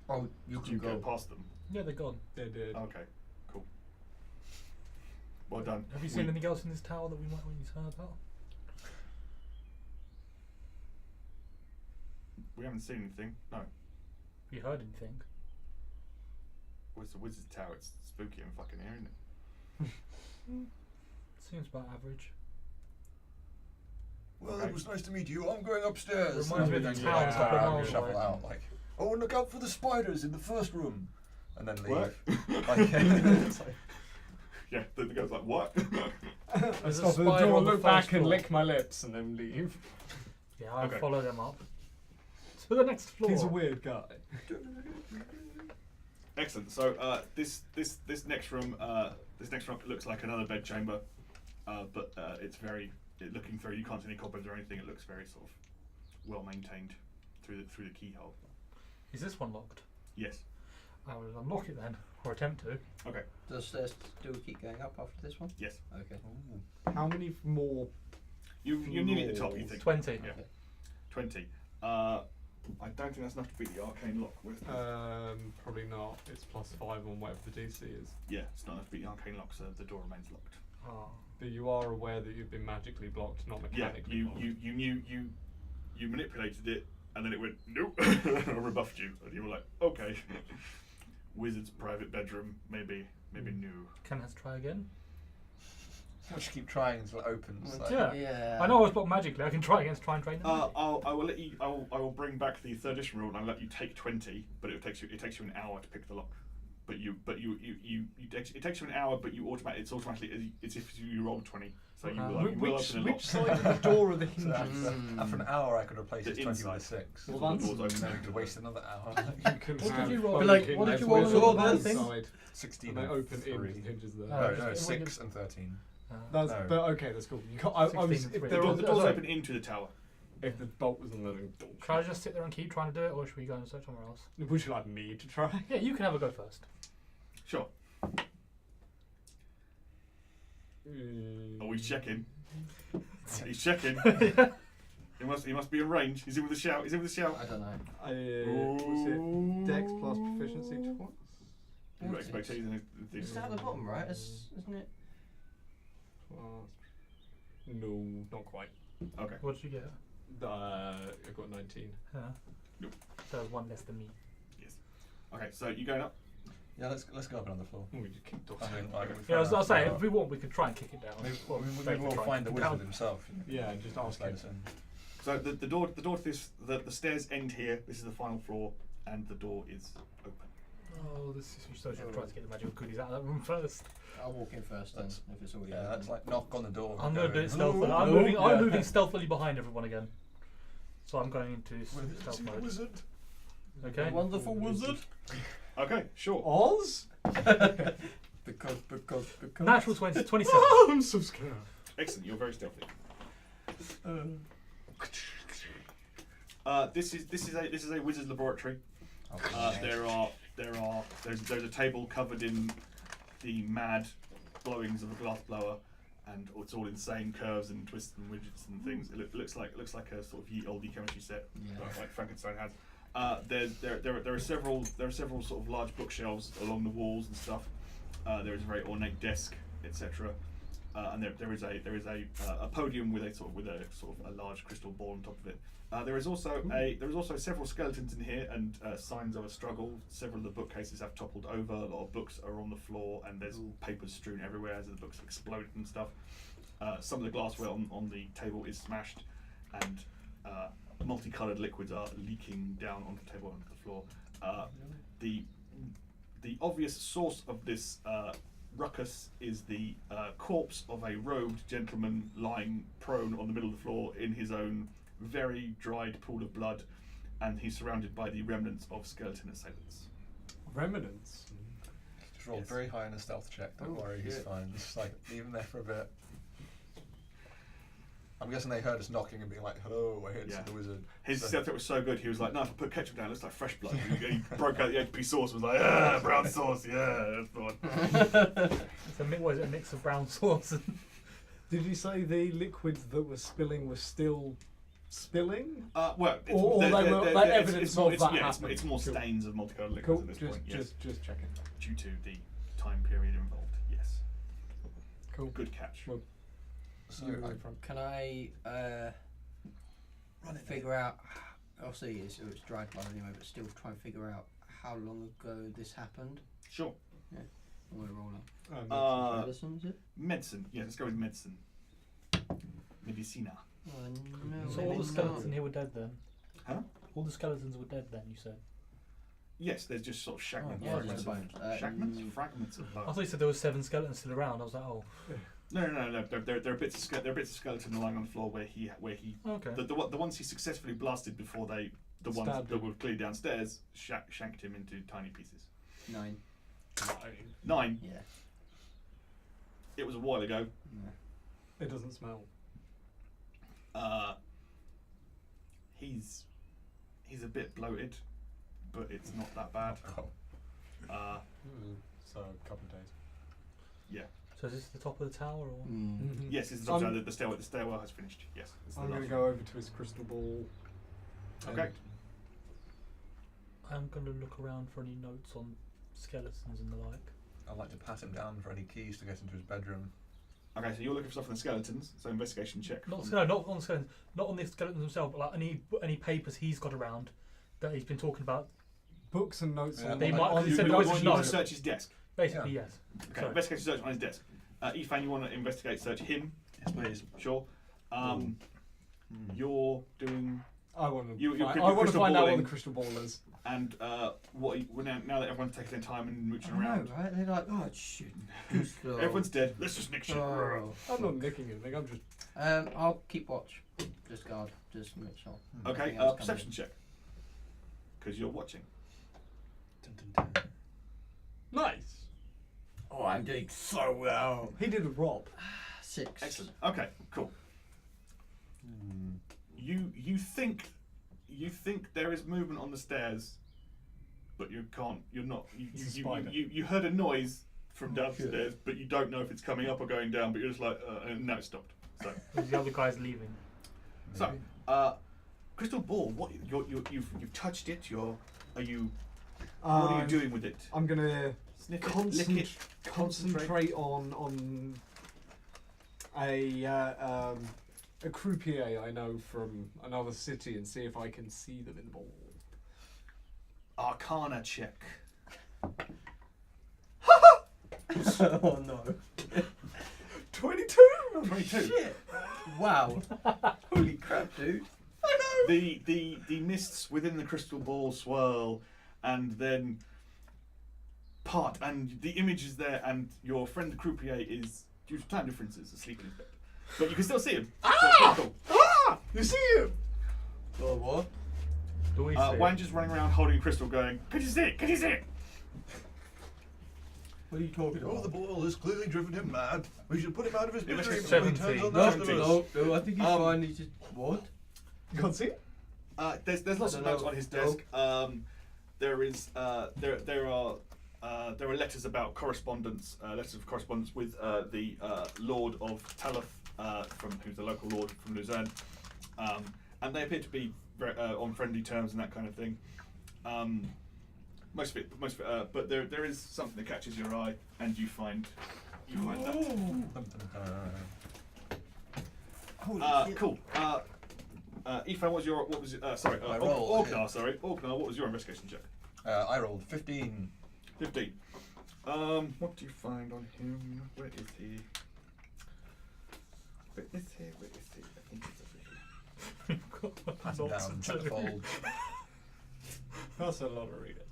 S5: Oh, you
S1: Did
S5: can
S1: you go
S5: go.
S1: past them?
S4: Yeah, they're gone.
S6: They did.
S1: Okay, cool. Well done.
S4: Have you seen anything else in this tower that we might want you to know about?
S1: We haven't seen anything. No.
S4: Have you heard anything?
S1: Well, it's a wizard's tower. It's spooky and fucking air, isn't it?
S4: Seems about average.
S2: Well,
S1: Okay.
S2: it was nice to meet you. I'm going upstairs.
S4: Reminds me of the
S2: And
S4: town
S2: then
S4: a couple of
S2: you
S4: miles
S2: shuffle
S4: away.
S2: out like, oh, and look out for the spiders in the first room, and then leave.
S1: What?
S2: Like, it's like,
S1: Yeah, the guy's like, what?
S3: I
S4: There's a
S3: stop at the
S4: spider
S3: door,
S4: on the
S3: look back
S4: first
S3: and
S4: floor.
S3: lick my lips and then leave.
S4: Yeah, I'll
S1: Okay.
S4: follow them up. To the next floor.
S3: He's a weird guy.
S1: Excellent. So this next room looks like another bed chamber, but it's very looking through. You can't see any cobwebs or anything. It looks very sort of well maintained through the keyhole.
S4: Is this one locked?
S1: Yes.
S4: I will unlock it then, or attempt to.
S1: Okay.
S5: Does stairs still keep going up after this one?
S1: Yes.
S5: Okay.
S3: How many more
S1: You're nearly at the top. You think
S4: 20.
S1: Yeah. 20. I don't think that's enough to beat the arcane lock with.
S6: Probably not. It's +5 on whatever the DC is.
S1: Yeah, it's not enough to beat the arcane lock, so the door remains locked.
S4: Oh.
S6: But you are aware that you've been magically blocked, not
S1: Yeah,
S6: mechanically
S1: you
S6: blocked.
S1: you knew you manipulated it, and then it went nope, or rebuffed you, and you were like, okay, wizard's private bedroom, maybe no.
S4: Can I try again?
S2: We'll just keep trying until it opens. Like,
S4: Yeah.
S5: Yeah.
S4: I know I was blocked magically. I can try again to try and drain them.
S1: I will let you. I will bring back the third edition rule, and I'll let you take 20, but it takes you an hour to pick the lock. But it takes you an hour, but it's automatically it's if you roll 20, so you will open the lock.
S3: Which side of the door are the
S2: So
S3: hinges?
S2: after an hour, I could replace
S1: The
S2: this 20 by
S1: inside.
S2: 6.
S3: Well,
S1: The
S3: that's-
S1: door's
S2: And then
S1: open.
S2: we could waste another hour.
S6: You can
S4: What did
S6: have
S4: you roll?
S6: both
S5: Like,
S6: hinges
S5: what did you
S6: as
S5: roll
S6: well
S5: on the
S6: on
S5: other
S6: the
S5: thing?
S6: side,
S2: 16
S6: and they
S2: and
S6: open
S2: 3.
S6: in hinges there.
S4: Oh,
S2: No,
S4: just-
S2: no,
S4: it
S2: 6
S4: wouldn't-
S2: and 13.
S3: That's,
S1: No.
S3: But okay, that's cool. You can't, I was,
S4: 16
S3: if
S4: and
S3: there
S1: The
S3: was,
S1: door's open into the tower.
S6: If the bolt was on the door.
S4: Can I just sit there and keep trying to do it, or should we go and search somewhere else?
S6: Would you like me to try?
S4: Yeah, you can have a go first.
S1: Sure. Oh, he's checking. He's checking. He must be in range. He's in with a shout. He's in with a shout.
S5: I don't know.
S6: Was it Dex plus proficiency twice?
S1: You've got expectations.
S5: It's down at the bottom, right? Isn't it?
S6: No, not quite.
S1: Okay.
S4: What did you get?
S6: I got 19.
S4: Yeah.
S1: Nope.
S4: So there's one less than me.
S1: Yes. Okay. So you going up?
S2: Yeah, let's go up and on the floor.
S6: Oh, we just kicked off.
S2: I mean, like, we
S4: Yeah, I was
S2: found out
S4: saying,
S2: about-
S4: if we want, we could try and kick it down.
S2: Maybe,
S4: Well,
S2: maybe
S4: they
S2: we'll
S4: could try
S2: find the
S4: and kick it
S2: wizard
S4: down.
S2: himself.
S6: Yeah, just ask
S2: let
S6: him.
S2: us in.
S1: So the door to this the stairs end here. This is the final floor, and the door is open.
S4: Oh, this is so should try to get the magical goodies out of that room first.
S5: I'll walk in first then,
S2: That's-
S5: if it's already
S2: Yeah,
S5: open.
S2: that's like knock on the door.
S4: I'm
S2: and
S4: going to
S2: go,
S4: do it stealthily.
S2: "Hello?"
S4: I'm
S2: Yeah.
S4: moving stealthily behind everyone again. So I'm going into stealth mode.
S2: Wizard.
S4: Okay.
S5: Wonderful wizard.
S1: Okay. Sure.
S3: Oz?
S5: Because.
S4: Natural 20, 27.
S6: I'm so scared.
S1: Excellent. You're very stealthy. This is a wizard's laboratory. There's a table covered in the mad blowings of a glass blower, and it's all insane curves and twists and widgets and things. It looks like a sort of ye olde chemistry set, like Frankenstein has. There are several sort of large bookshelves along the walls and stuff. There is a very ornate desk, etc. And there is a podium with a sort of a large crystal ball on top of it. There is also several skeletons in here and signs of a struggle. Several of the bookcases have toppled over. A lot of books are on the floor, and there's papers strewn everywhere as the books exploded and stuff. Some of the glassware on the table is smashed, and multicolored liquids are leaking down onto the table and onto the floor. The obvious source of this ruckus is the corpse of a robed gentleman lying prone on the middle of the floor in his own very dried pool of blood, and he's surrounded by the remnants of skeleton assailants.
S3: Remnants.
S2: Just rolled
S1: Yes.
S2: very high in a stealth check. Don't worry, he's
S5: shit.
S2: fine. Just like leave him there for a bit. I'm guessing they heard us knocking and being like, "Hello, we're here to see
S1: Yeah.
S2: the wizard."
S1: His
S2: So-
S1: stealth check was so good, he was like, no, if I put ketchup down, it looks like fresh blood. And he broke out the HP sauce and was like, ah, brown sauce, yeah, that's the one.
S4: What is it, a mix of brown sauce and...
S3: Did you say the liquids that were spilling were still spilling?
S1: Well, it's,
S3: Or they were like
S1: it's-
S3: evidence
S1: it's more,
S3: of
S1: it's,
S3: that
S1: yeah,
S3: happening.
S1: it's more
S3: Cool.
S1: stains of multicolored liquids
S3: Cool.
S1: at this
S3: Just,
S1: point, yes.
S3: just checking.
S1: Due to the time period involved, yes.
S3: Cool.
S1: Good catch.
S3: Well,
S2: So
S5: Can I figure out? Obviously, it's dried blood anyway, but still try and figure out how long ago this happened.
S1: Sure.
S5: I'm gonna roll up. Medicine, is it?
S1: Medicine, yeah, let's go with medicine. Medicina.
S5: Oh, no,
S4: So all
S5: maybe
S4: the skeletons in
S5: not.
S4: here were dead then?
S1: Huh?
S4: All the skeletons were dead then, you said?
S1: Yes, there's just sort of fragments,
S5: yeah,
S1: fragments,
S5: just
S1: of,
S5: bones.
S1: fragments of
S4: I
S1: bone.
S4: thought you said there were 7 skeletons still around. I was like, oh.
S1: No. There are bits of skeleton lying on the floor where he
S4: Okay.
S1: the ones he successfully blasted before the ones
S3: Stabbed
S1: that
S3: him.
S1: were clearly downstairs shanked him into tiny pieces.
S5: 9.
S1: 9.
S5: Yeah.
S1: It was a while ago.
S3: it doesn't smell.
S1: He's a bit bloated, but it's not that bad.
S2: Oh.
S1: Uh,
S6: So a couple of days.
S1: yeah.
S4: So is this the top of the tower or?
S5: Mm.
S1: Yes, it's
S3: So
S1: the stairwell has finished. Yes. It's the
S3: I'm going to
S1: last
S3: go over to his crystal ball.
S1: one. Okay.
S4: I'm going to look around for any notes on skeletons and the like.
S2: I'd like to pat him down for any keys to get into his bedroom.
S1: Okay, so you're looking for stuff on the skeletons. So investigation check.
S4: Not on the skeletons, not on the skeletons themselves, but like any papers he's got around that he's been talking about.
S3: Books and notes
S2: Yeah,
S3: on
S4: They
S3: the
S4: might-
S3: on
S4: you
S1: You,
S4: said
S1: you,
S4: notes
S1: want
S4: and
S1: you want
S4: notes.
S1: to search his desk.
S4: Basically,
S2: Yeah.
S4: yes.
S1: Okay.
S4: Sorry.
S1: Investigation search on his desk. Ethan, you want to investigate search him?
S2: Yes, please.
S1: Sure. You're doing.
S3: I want to.
S1: You- you're
S3: I want to
S1: crystal
S3: find out what
S1: balling.
S3: the crystal ball is.
S1: And now that everyone's taking their time and mooching
S5: I know,
S1: around,
S5: right? They're like, oh shit, too slow.
S1: everyone's dead. Let's just nick shit.
S5: Oh.
S3: I'm not nicking anything. I'm just.
S5: I'll keep watch. Just guard. Just make sure.
S1: Okay,
S5: nothing else comes
S1: perception
S5: in.
S1: check. Because you're watching.
S2: Dun, dun, dun.
S3: Nice.
S5: Oh, I'm doing so well.
S3: He did a rob.
S5: 6.
S1: Excellent. Okay, cool. You think there is movement on the stairs, but you can't. You're not.
S3: It's a spider.
S1: You heard a noise from downstairs, but you don't know if it's coming up or going down. But you're just like, and now it's stopped. So,
S4: The other guy's leaving.
S1: so, crystal ball. What you've touched it. What are you doing with it?
S3: I'm gonna
S1: Sniff it, lick it,
S3: concentrate on a croupier I know from another city and see if I can see them in the ball.
S1: Arcana check.
S5: Oh no.
S3: 22.
S1: 22.
S5: Shit. Wow. Holy crap, dude.
S1: The mists within the crystal ball swirl, and then part, and the image is there, and your friend the croupier is, due to time differences, asleep in his bed. But you can still see him. So,
S3: Ah! You see him?
S5: Oh, what?
S4: Do we see?
S1: Wang just running around holding a crystal, going, "Can you see it? Can you see it?"
S5: What are you talking
S2: Oh, the ball has clearly driven him mad. We should put him out of his
S1: It was
S2: misery
S1: just
S2: before he
S4: 17.
S2: turns on the
S5: No,
S2: rest of us.
S5: no, I think he's fine. He's just what?
S3: You can't see it?
S1: There's lots
S5: I
S1: of
S5: don't
S1: notes
S5: know.
S1: on his desk. There is there are letters about correspondence, letters of correspondence with the Lord of Talath, who's the local lord from Luzerne, and they appear to be very, on friendly terms and that kind of thing. Most of it, but there is something that catches your eye, and you find that.
S2: Dun, dun, dun.
S5: Holy shit.
S1: Cool. Ethan, what was sorry?
S2: I rolled,
S1: Orknar, sorry. Orknar, what was your investigation check?
S2: I rolled 15.
S1: 15. What do you find on him? Where is he? Where is he? I think it's over here.
S2: Pat him down, check the fold.
S3: That's a lot of reading.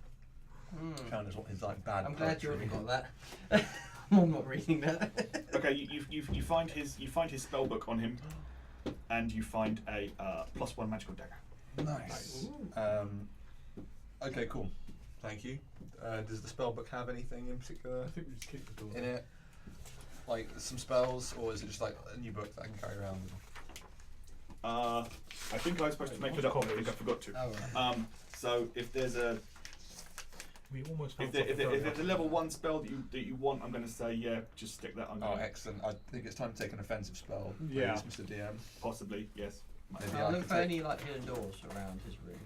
S2: Found his, his like bad.
S5: I'm glad you
S2: poetry.
S5: already got that. I'm not reading that.
S1: Okay, you find his spell book on him, and you find a +1 magical dagger.
S2: Nice. Okay, cool. Thank you. Does the spell book have anything in particular
S3: I think we just kicked the door.
S2: in it? Like some spells, or is it just like a new book that I can carry around?
S1: I think I was supposed to make it up. I think I forgot to.
S5: Oh, right.
S1: So if there's a
S4: We almost
S1: if,
S4: found
S1: there, if,
S4: something
S1: there's a
S4: further.
S1: level 1 spell that you want, I'm going to say yeah, just stick that on.
S2: Oh, excellent. I think it's time to take an offensive spell.
S3: Yeah.
S2: Please, Mr. DM.
S1: Possibly, yes.
S2: Maybe
S5: I'll
S2: I
S5: look
S2: could
S5: for
S2: take-
S5: any like hidden doors around his room.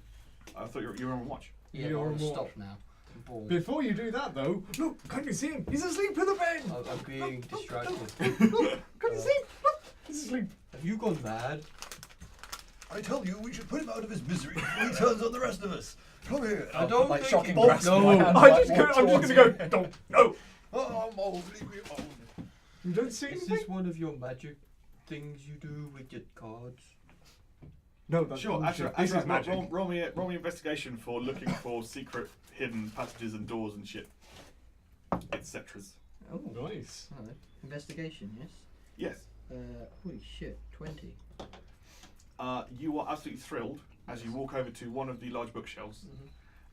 S1: I thought you were on watch.
S5: Yeah,
S3: You're
S5: I'll
S3: more-
S5: stop now. I'm bored.
S3: Before you do that, though, look, can you see him? He's asleep in the bed.
S5: I'm being distracted.
S3: Look, can you see him? Look, he's asleep.
S5: Have you gone mad?
S2: I tell you, we should put him out of his misery before he turns on the rest of us. Come here.
S5: I don't
S2: like
S5: think
S2: shocking
S5: he-
S2: grasp
S5: no.
S2: my hand,
S3: I'm
S2: like,
S3: just
S2: walk
S3: gonna
S2: towards
S3: go.
S2: him.
S3: Don't. No.
S2: Oh, I'm old. Leave me alone.
S3: You don't see
S5: Is
S3: anything?
S5: this one of your magic things you do with your cards?
S3: No, that's
S1: Sure,
S3: bullshit.
S1: actually,
S3: This is magic.
S1: roll me an investigation for looking for secret hidden passages and doors and shit, etc.
S5: Oh,
S3: Nice.
S5: alright. Investigation, yes.
S1: Yes.
S5: Holy shit, 20.
S1: You are absolutely thrilled as you walk over to one of the large bookshelves,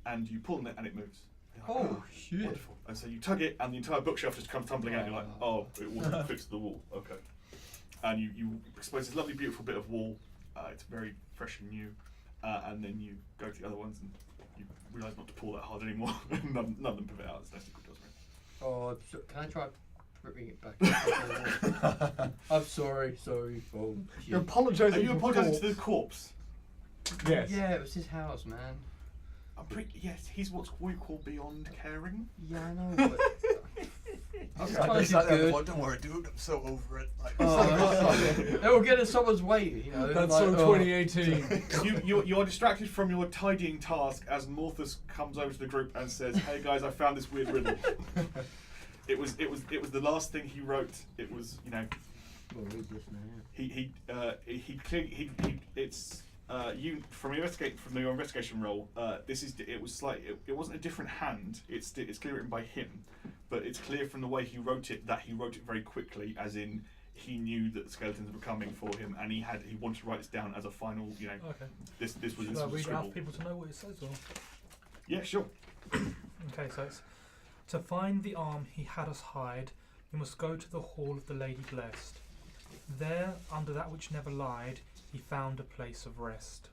S1: and you pull on it and it moves. You're like,
S5: Oh, shit.
S1: wonderful. And so you tug it, and the entire bookshelf just comes tumbling out. And you're like, oh, it wasn't fixed to the wall. Okay. And you expose this lovely, beautiful bit of wall. It's very fresh and new. And then you go to the other ones, and you realise not to pull that hard anymore. none of them pivot out. It's no secret doors.
S5: Oh, so can I try bring it back. I'm sorry. Oh,
S3: You're
S5: shit.
S3: apologising.
S1: Are you
S3: for
S1: apologising
S3: corpse.
S1: to the corpse?
S3: Yes.
S5: Yeah, it was his house, man.
S1: I'm pretty. Yes, he's what we call beyond caring.
S5: Yeah, I know. But
S2: Okay,
S5: I
S2: I
S5: did
S2: sat there
S5: good.
S2: before, don't worry, dude, I'm so over it. Like,
S5: they will get in someone's way, you know.
S3: That's
S5: like,
S3: so
S5: oh.
S3: 2018.
S1: You are distracted from your tidying task as Morthus comes over to the group and says, "Hey guys, I found this weird riddle." It was the last thing he wrote. It was, you know,
S5: Well, read this now.
S1: it's you from your investigation role. It wasn't a different hand. It's clear written by him, but it's clear from the way he wrote it that he wrote it very quickly, as in he knew that the skeletons were coming for him, and he wanted to write this down as a final, you know.
S4: Okay.
S1: This was
S4: Should I
S1: a
S4: read it out
S1: scribble.
S4: for people to know what it says, or?
S1: Yeah, sure.
S4: Okay, so it's to find the arm he had us hide, you must go to the hall of the Lady Blessed. There, under that which never lied, he found a place of rest.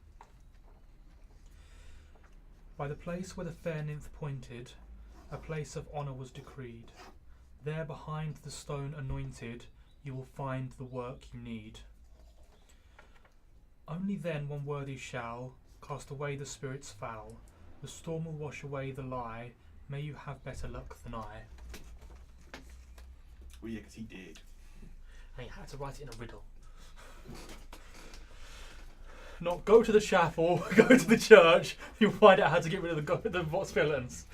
S4: By the place where the fair nymph pointed, a place of honour was decreed. There, behind the stone anointed, you will find the work you need. Only then one worthy shall cast away the spirits foul. The storm will wash away the lie. May you have better luck than I.
S1: Well, yeah, because he did.
S4: And you had to write it in a riddle. Not go to the chapel, go to the church, you'll find out how to get rid of the skeletons.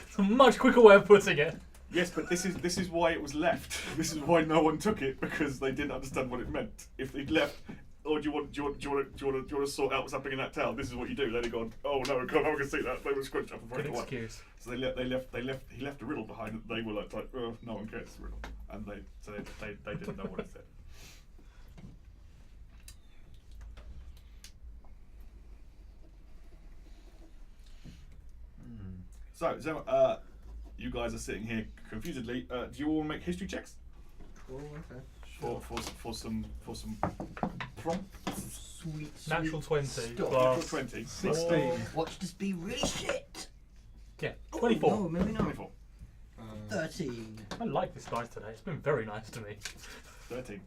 S4: It's a much quicker way of putting it.
S1: Yes, but this is why it was left. This is why no one took it, because they didn't understand what it meant. If they'd left, oh, do you want to sort out what's happening in that town? This is what you do. They'd have gone, oh no, I can see that. They were scrunched up for
S4: Good
S1: a while.
S4: excuse.
S1: So he left a riddle behind. They were like, oh, no one cares, it's a riddle, and they didn't know what it said. So, you guys are sitting here confusedly. Do you all make history checks
S5: Oh, okay.
S1: for some prompts?
S5: Sweet.
S4: Natural 20
S5: Stop.
S4: plus
S1: 20.
S3: 16.
S5: Watch this be really shit.
S4: yeah,
S5: Oh,
S4: 24.
S5: no, maybe not.
S1: 24.
S5: 13.
S4: I like this dice today. It's been very nice to me.
S1: 13.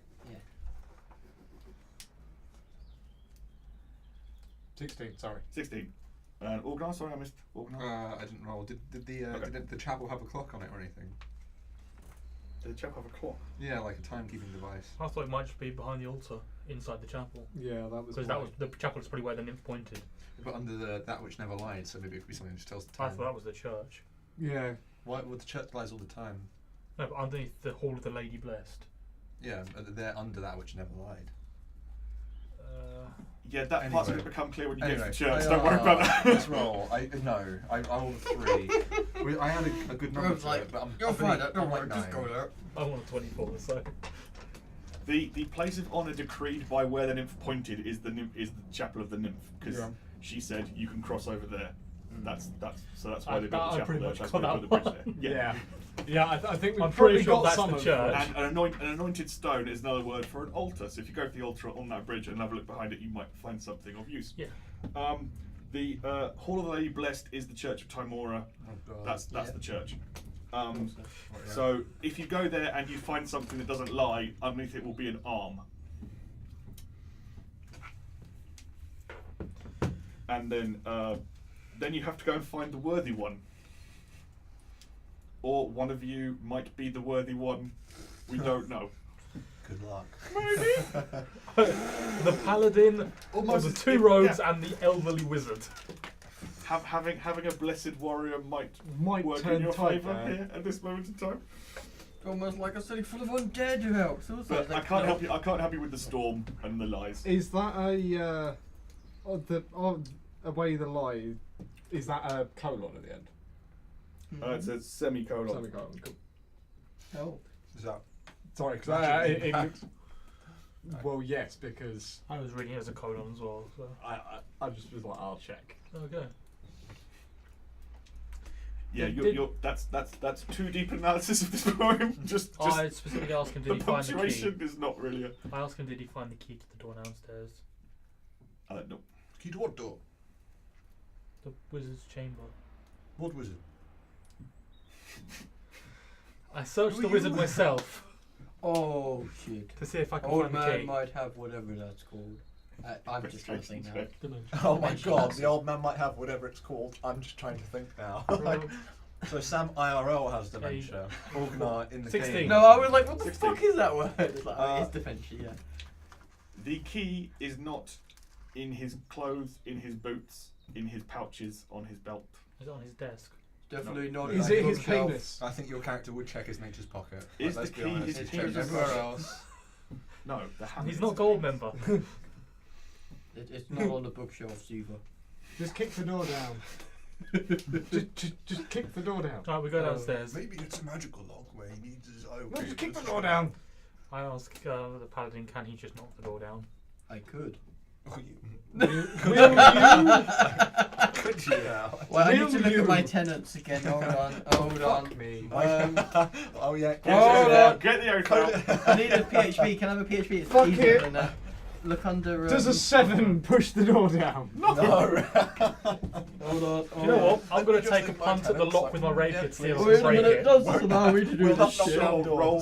S3: 16, sorry.
S1: 16. Organised? Sorry, I missed organised.
S2: I didn't roll. Did the chapel have a clock on it or anything?
S1: Did the chap have a clock?
S2: Yeah, like a timekeeping device.
S4: I thought it might just be behind the altar inside the chapel.
S3: Yeah, that was.
S4: Because that was the chapel is probably where the nymph pointed.
S2: But under that which never lied, so maybe it could be something that just tells the
S4: I
S2: time.
S4: thought that was the church.
S3: Yeah.
S2: Why would the church lies all the time?
S4: No, but underneath the hall of the Lady Blessed.
S2: Yeah, they're under that which never lied.
S1: Yeah, that part's going to
S2: Anyway.
S1: become clear when you
S2: Anyway,
S1: get to the church. Don't worry about that.
S2: Let's roll. I rolled a 3. I had a good number
S5: Rob's
S2: to
S5: like,
S2: it, but
S5: you'll
S2: I'm
S5: find it, don't
S2: I'm
S5: worry,
S2: like
S5: just
S2: 9.
S5: go there.
S4: I want a 24, so.
S1: The place of honour decreed by where the nymph pointed is the chapel of the nymph, because
S3: Yeah.
S1: she said you can cross over there. That's why
S4: I-
S1: they built
S4: I
S1: the chapel
S4: pretty
S1: there.
S4: much
S1: That's
S4: got
S1: why they
S4: that
S1: built the bridge there.
S3: Yeah. Yeah, I think we've
S4: I'm
S3: probably
S4: pretty sure
S3: got
S4: that's
S3: some
S4: the
S3: of
S4: church.
S3: them.
S1: And an anointed stone is another word for an altar. So if you go to the altar on that bridge and have a look behind it, you might find something of use.
S4: Yeah.
S1: The Hall of the Lady Blessed is the Church of Timora.
S2: Oh, God.
S1: That's
S5: Yeah.
S1: the church.
S2: Yeah.
S1: So if you go there and you find something that doesn't lie, underneath it will be an arm. And then you have to go and find the worthy one. Or one of you might be the worthy one. We don't know.
S2: Good luck.
S4: The paladin,
S1: Almost
S4: the
S1: as
S4: two
S1: if-
S4: rogues,
S1: yeah.
S4: and the elderly wizard.
S1: Having a blessed warrior might work
S3: turn
S1: in your
S3: tide
S1: favour
S3: there.
S1: here at this moment in time.
S5: Almost like a city full of undead who helps. Also,
S1: But I can't help you. I can't help you with the storm and the lies.
S3: Is that a away the lie? Is that a colon at the end?
S1: It says semicolon.
S3: Semicolon. Cool.
S5: Oh.
S2: Is that?
S3: Sorry, because
S2: Magic
S3: it
S2: impact.
S3: well, yes, because
S4: I was reading it as a colon as well. So.
S3: I just was like, I'll check.
S4: Okay.
S1: Yeah,
S4: Did-
S1: that's too deep analysis of this poem. Just
S4: I specifically asked him,
S1: the
S4: did he find the key?
S1: punctuation is not really a.
S4: I asked him, did he find the key to the door downstairs?
S1: No.
S2: Key to what door?
S4: The wizard's chamber.
S2: What wizard?
S4: I searched the wizard myself
S5: Oh shit.
S4: to see if I can
S5: Old
S4: find the
S5: man
S4: key.
S5: might have whatever that's called. I'm just trying to think now.
S2: Oh my
S5: Mention
S2: god,
S5: that.
S2: the old man might have whatever it's called. I'm just trying to think now.
S4: Roll.
S2: So Sam IRL has dementia. Orgnar in the
S4: 16.
S2: game.
S5: No, I was like, what the
S1: 16.
S5: fuck is that word? It's like, oh, it's dementia, yeah.
S1: The key is not in his clothes, in his boots, in his pouches, on his belt.
S4: Is it on his desk?
S5: Definitely not.
S3: Is
S5: in
S3: it
S5: the
S3: his
S5: bookshelf.
S3: penis?
S2: I think your character would check his nature's pocket.
S1: Is
S2: let's
S1: the
S2: be
S1: key
S2: honest.
S1: his
S2: He's checked
S1: penis?
S2: everywhere else.
S1: No, the hammer.
S4: He's not gold member.
S5: It's not on the bookshelves either.
S3: Just kick the door down. just kick the door down.
S4: Right, we go downstairs.
S2: Maybe it's a magical lock where he needs his eye.
S3: No, just kick the door down.
S4: I ask the paladin, can he just knock the door down?
S5: I could.
S2: Oh, you-
S3: Will you?
S2: Could you now?
S5: Well, I need to
S3: Will
S5: look
S3: you?
S5: at my tenants again. Hold on. Hold on.
S3: Fuck me.
S2: Oh yeah.
S1: Get,
S5: Oh,
S1: the, get the oath out.
S5: I need a PHP. Can I have a PHP? It's
S3: Fuck
S5: easier
S3: it.
S5: than that. Look under.
S3: Does a 7 push the door down?
S2: No.
S5: Hold on.
S4: Do you know what? I'm going to take a punt at the lock with my rapier to see if I
S5: Wait
S4: can
S5: a
S4: break
S5: minute.
S4: it.
S5: Does this allow me to do
S2: Will
S5: this
S2: that
S5: shit?
S2: not
S1: Roll.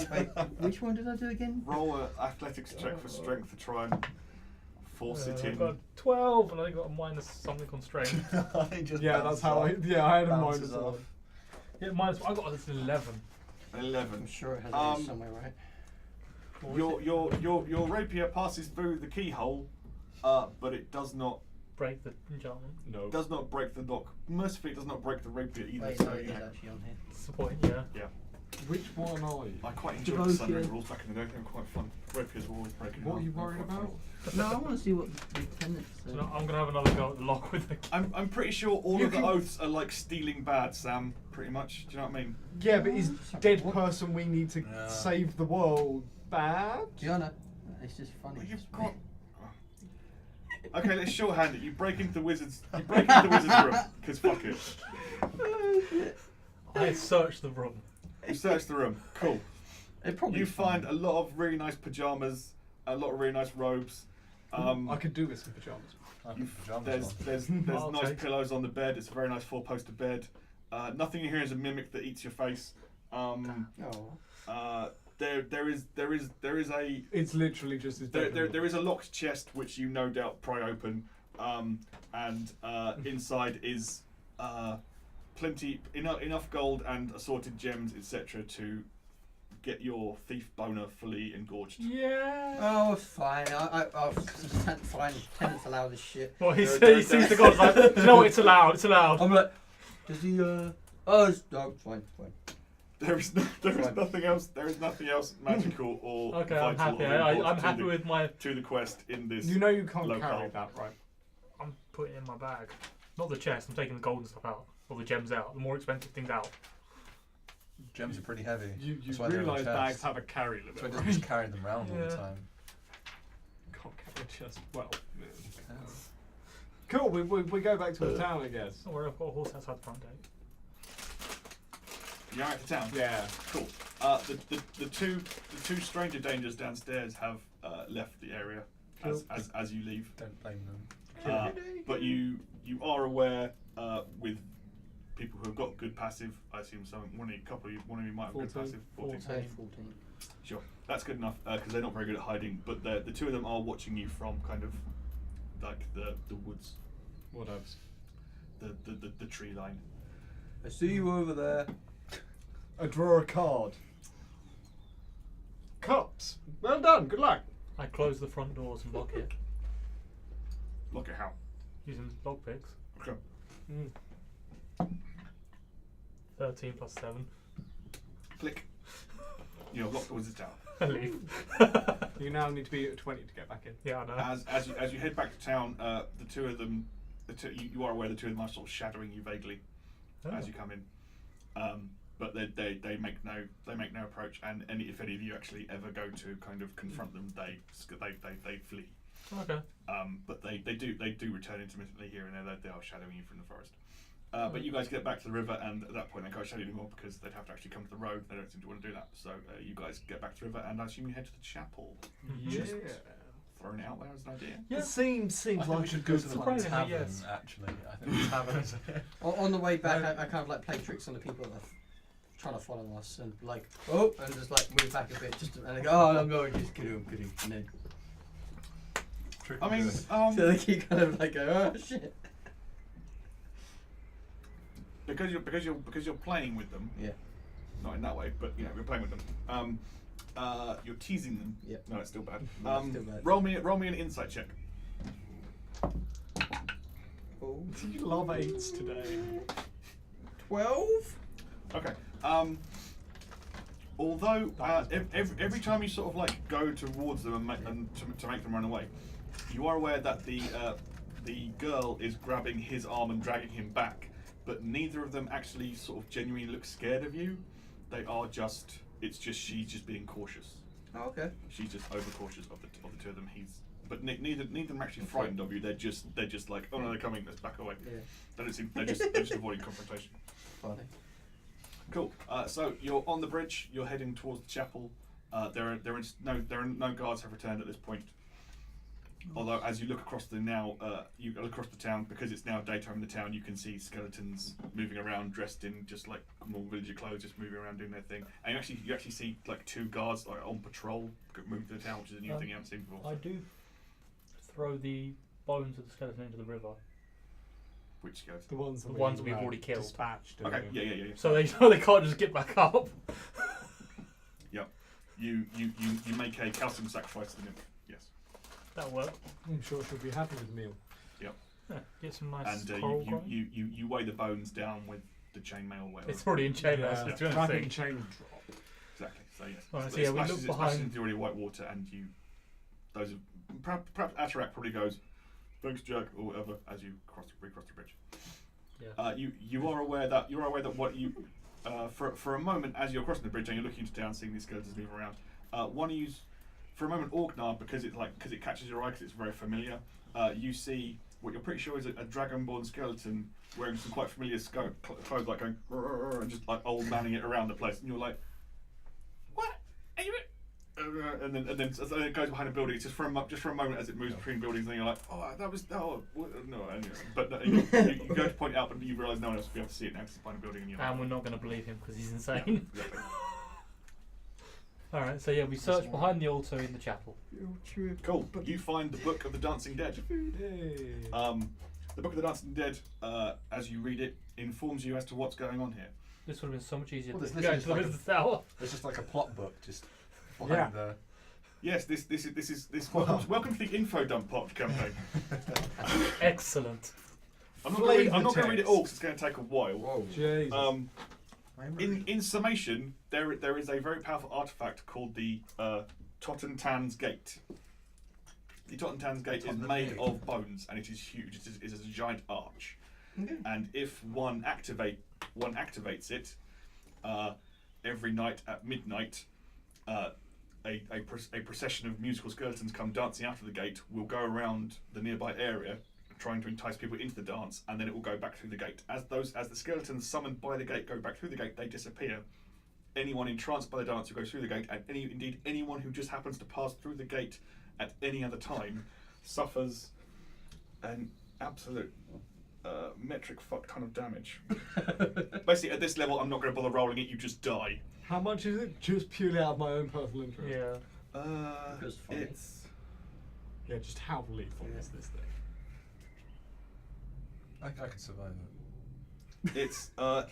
S5: Which one did I do again?
S1: Roll an athletics check for strength to try and force it
S4: I've
S1: in.
S4: got 12 and I got a minus something on strength.
S2: He just
S3: Yeah, that's how I. Yeah, I had a
S2: bounces
S3: minus
S2: off.
S3: one.
S4: Yeah, minus. I got this 11.
S1: 11.
S5: I'm sure it has
S1: Um,
S5: it somewhere, right?
S1: Your rapier passes through the keyhole, but it does not
S4: Break the enchantment.
S6: No.
S1: break the lock. Mercifully, it does not break the rapier either.
S5: Wait,
S1: so
S5: no, it is
S1: yeah.
S5: actually on here.
S4: That's the point, yeah.
S3: Which one are you?
S1: I quite enjoyed the
S5: Devotion.
S1: Sundering rules back in the day. They were quite fun. Rapiers were always breaking.
S3: What are you
S1: them.
S3: worried about?
S5: No, I want to see what the tenants
S4: So
S5: say.
S4: now I'm going to have another go at the lock with the
S1: I'm pretty sure all
S3: You
S1: of the
S3: can-
S1: oaths are like stealing bad, Sam. Pretty much. Do you know what I mean?
S3: Yeah, but is dead person we need to
S2: Yeah.
S3: save the world bad?
S5: Gianna, it's just funny.
S1: Well,
S5: It's
S1: you've got. Okay, let's shorthand it. You break into the wizard's. You break into the wizard's room because fuck it.
S4: I searched the room.
S1: You search the room. Cool.
S5: It probably
S1: You find a lot of really nice pajamas, a lot of really nice robes.
S3: I could do with some pajamas.
S2: I
S1: You-
S2: put pajamas
S1: there's
S2: on.
S1: there's
S4: I'll
S1: nice
S4: take.
S1: pillows on the bed. It's a very nice four-poster bed. Nothing in here is a mimic that eats your face.
S5: Oh.
S1: There is a
S3: It's literally just his bed.
S1: there is a locked chest which you no doubt pry open, and inside is enough gold and assorted gems etc. to get your thief boner fully engorged.
S3: Yeah.
S5: Oh, fine. Fine. Tenants allow this shit.
S4: Well, he
S1: There-
S4: sees the gods like, "Do you know what? It's allowed. It's allowed."
S5: I'm like, does he? Oh, no, fine.
S1: There is nothing else. There is nothing else magical or
S4: Okay,
S1: vital
S4: I'm happy.
S1: or
S4: I'm
S1: important
S4: happy with my.
S1: to the quest in this.
S3: You know you can't
S1: locale.
S3: carry that, right?
S4: I'm putting it in my bag. Not the chest. I'm taking the golden stuff out or the gems out. The more expensive things out.
S2: Gems are pretty heavy.
S3: You
S2: That's why they're in the
S3: realise
S2: chest.
S3: bags have a carry limit.
S2: So it
S3: right?
S2: doesn't just carry them around all the
S4: Yeah.
S2: time.
S3: Can't carry a chest. Well. Cool. We go back to the town, I guess.
S4: Don't worry, I've got a horse outside the front gate.
S1: You're out of town.
S3: Yeah.
S1: Cool. The two stranger dangers downstairs have left the area as you leave.
S2: Don't blame them.
S1: But you are aware with people who have got good passive. I assume one of you might have good
S4: 14.
S1: passive. 14.
S5: Say 14.
S1: Sure, that's good enough because they're not very good at hiding. But the two of them are watching you from kind of like the woods,
S3: What else?
S1: the tree line.
S5: I see you over there.
S3: I draw a card. Cups. Well done. Good luck.
S4: I close the front doors and lock it
S1: Look at how.
S4: using lockpicks.
S1: Okay.
S4: 13 plus 7.
S1: Click. You have locked the wizard's tower.
S4: I leave.
S3: You now need to be at 20 to get back in.
S4: Yeah, I know.
S1: As you head back to town, the two of them, you are aware the two of them are sort of shadowing you vaguely as you come in, but they make no approach, and if any of you actually ever go to kind of confront them, they flee.
S4: Okay.
S1: But they do return intermittently here and there. They are shadowing you from the forest. But you guys get back to the river, and at that point they can't shadow you anymore because they'd have to actually come to the road. They don't seem to want to do that. So you guys get back to the river, and I assume you head to the chapel.
S4: Yeah.
S1: Thrown out there as an idea.
S3: Yeah. Seems
S2: I think we
S3: like a
S2: should go
S3: good
S2: to the
S3: plan.
S4: Surprisingly,
S2: tavern,
S4: yes.
S2: actually. I think the tavern is
S5: On the way back, I kind of like play tricks on the people that have trying to follow us and like, oh, and just like move back a bit, just to, and they go, oh, I'm going, just kidding, and then.
S1: I mean,
S5: So they keep kind of like, go, oh shit.
S1: because you're playing with them.
S5: Yeah.
S1: Not in that way, but you're playing with them. You're teasing them.
S5: Yep.
S1: No, it's still bad.
S5: No, it's still bad.
S1: Roll me an insight check.
S5: Oh.
S3: You love 8s today.
S5: 12.
S1: Okay. Although every time you sort of like go towards them and to make them run away, you are aware that the girl is grabbing his arm and dragging him back, but neither of them actually sort of genuinely look scared of you. They are just. It's just she's just being cautious.
S5: Oh, okay.
S1: She's just overcautious of the two of them. But neither of them are actually frightened of you. They're just like, oh no, they're coming. Let's back away.
S5: Yeah.
S1: They're just avoiding confrontation.
S5: Funny.
S1: Cool. So you're on the bridge. You're heading towards the chapel. There are no guards have returned at this point. Although, as you look across the town, because it's now daytime in the town, you can see skeletons moving around, dressed in just like normal villager clothes, just moving around doing their thing. And you actually see like 2 guards like on patrol moving through the town, which is a new thing you haven't seen before.
S4: I do throw the bones of the skeleton into the river.
S1: Which skeleton?
S3: The ones,
S4: The ones we've already killed.
S3: Dispatched.
S1: Okay. Yeah.
S4: So they can't just get back up.
S1: Yep. You make a calcium sacrifice to the nymph. Yes.
S4: That'll work.
S3: I'm sure she'll be happy with the meal.
S4: Yeah, get some nice
S1: And
S4: coral
S1: you,
S4: coin.
S1: you weigh the bones down with the chainmail or whatever.
S4: It's already in chain now, so it's doing a
S3: Rapid
S4: thing.
S3: chain drop.
S1: Exactly. So yes.
S4: Right, so
S1: It
S4: yeah, we
S1: splashes-
S4: look
S1: it splashes
S4: behind-
S1: into already white water, and perhaps Atarak probably goes, "Thanks, Jack," or whatever, as you recross the bridge.
S4: Yeah.
S1: You are aware that what you for a moment as you're crossing the bridge and you're looking into town, seeing these skeletons move around. One of you, for a moment, Orknar, because it catches your eye because it's very familiar. You see what you're pretty sure is a dragonborn skeleton wearing some quite familiar clothes, like going "Rrr," and just like old manning it around the place, and you're like, "What? Are you?" And then it goes behind a building. It's just for a moment as it moves between buildings, and then you're like, "Oh, that was no." Anyway. But you go to point it out, but you realise no one else will be able to see it now because it's behind a building, and you're
S4: And
S1: like,
S4: we're not going to believe him because he's insane.
S1: exactly.
S4: Alright, so yeah, we search behind the altar in the chapel.
S1: Cool. You find the Book of the Dancing Dead.
S3: Hey.
S1: The Book of the Dancing Dead, as you read it, informs you as to what's going on here.
S4: This would have been so much easier
S2: Well,
S4: than
S2: this
S4: going
S2: is
S4: to the
S2: like
S4: business tower.
S2: It's just like a plot book, just
S3: Yeah.
S2: behind the.
S1: Yes, this is
S2: Wow.
S1: welcome to the info dump pod campaign.
S4: Excellent.
S1: I'm not going to
S3: Flavour
S1: read it all because it's going to take a while.
S2: Whoa.
S3: Jesus.
S1: In summation, there is a very powerful artifact called the Tottentan's Gate. The Tottentan's Gate is made of bones, and it is huge. It is a giant arch, and if one activates it every night at midnight, a procession of musical skeletons come dancing out of the gate. Will go around the nearby area, trying to entice people into the dance, and then it will go back through the gate. As the skeletons summoned by the gate go back through the gate, they disappear. Anyone entranced by the dance who goes through the gate, and indeed anyone who just happens to pass through the gate at any other time, suffers an absolute metric fuck ton of damage. Basically, at this level, I'm not going to bother rolling it. You just die.
S3: How much is it? Just purely out of my own personal interest.
S4: Yeah.
S5: Because funny.
S1: It's
S3: Yeah, just how lethal is this thing?
S2: I could survive it.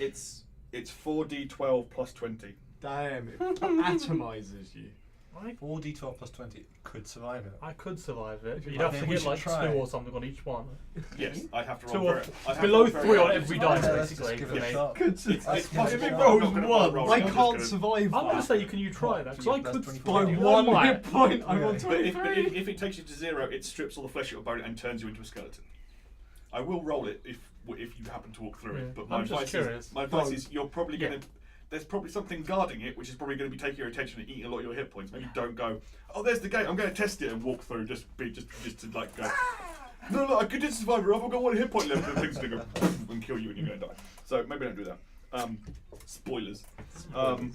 S1: it's 4d12 plus 20.
S3: Damn, it atomizes you.
S2: 4d12 plus 20 could survive it.
S4: I could survive it.
S3: If
S4: You'd
S3: you
S4: have
S2: think
S4: to
S2: we
S4: get
S2: should
S4: like
S2: try.
S4: 2 or something on each one.
S1: Yes, I'd have to
S4: 2
S1: roll
S4: or
S1: very. I'd have to
S4: below
S1: roll very
S4: 3 on
S1: high.
S4: every
S2: Yeah,
S4: dice,
S2: let's just
S4: basically,
S2: give
S4: for
S2: it a
S4: me.
S2: shot.
S1: It's
S3: If
S1: possible.
S3: it
S1: I'm
S3: rolls
S1: not gonna
S3: one,
S1: roll
S3: I
S1: it, I'm just
S3: can't
S1: gonna-
S3: survive
S4: I'm going to
S3: that.
S4: say you can you try that, because I
S2: Plus
S4: could
S2: 24.
S3: By
S4: survive
S3: one
S4: might.
S3: hit point, I'm
S2: Yeah.
S3: on
S1: But
S3: 23.
S1: if it takes you to 0, it strips all the flesh of your bone and turns you into a skeleton. I will roll it if you happen to walk through
S4: Yeah.
S1: it. But
S4: I'm just curious.
S1: my advice
S3: Oh.
S1: is you're probably
S4: Yeah.
S1: going to. There's probably something guarding it, which is probably going to be taking your attention and eating a lot of your hit points. Maybe don't go. Oh, there's the gate. I'm going to test it and walk through. Just to like go. No, I could just survive. I've got 1 hit point left. And things are going to go and kill you and you're going to die. So maybe don't do that. Spoilers.
S2: You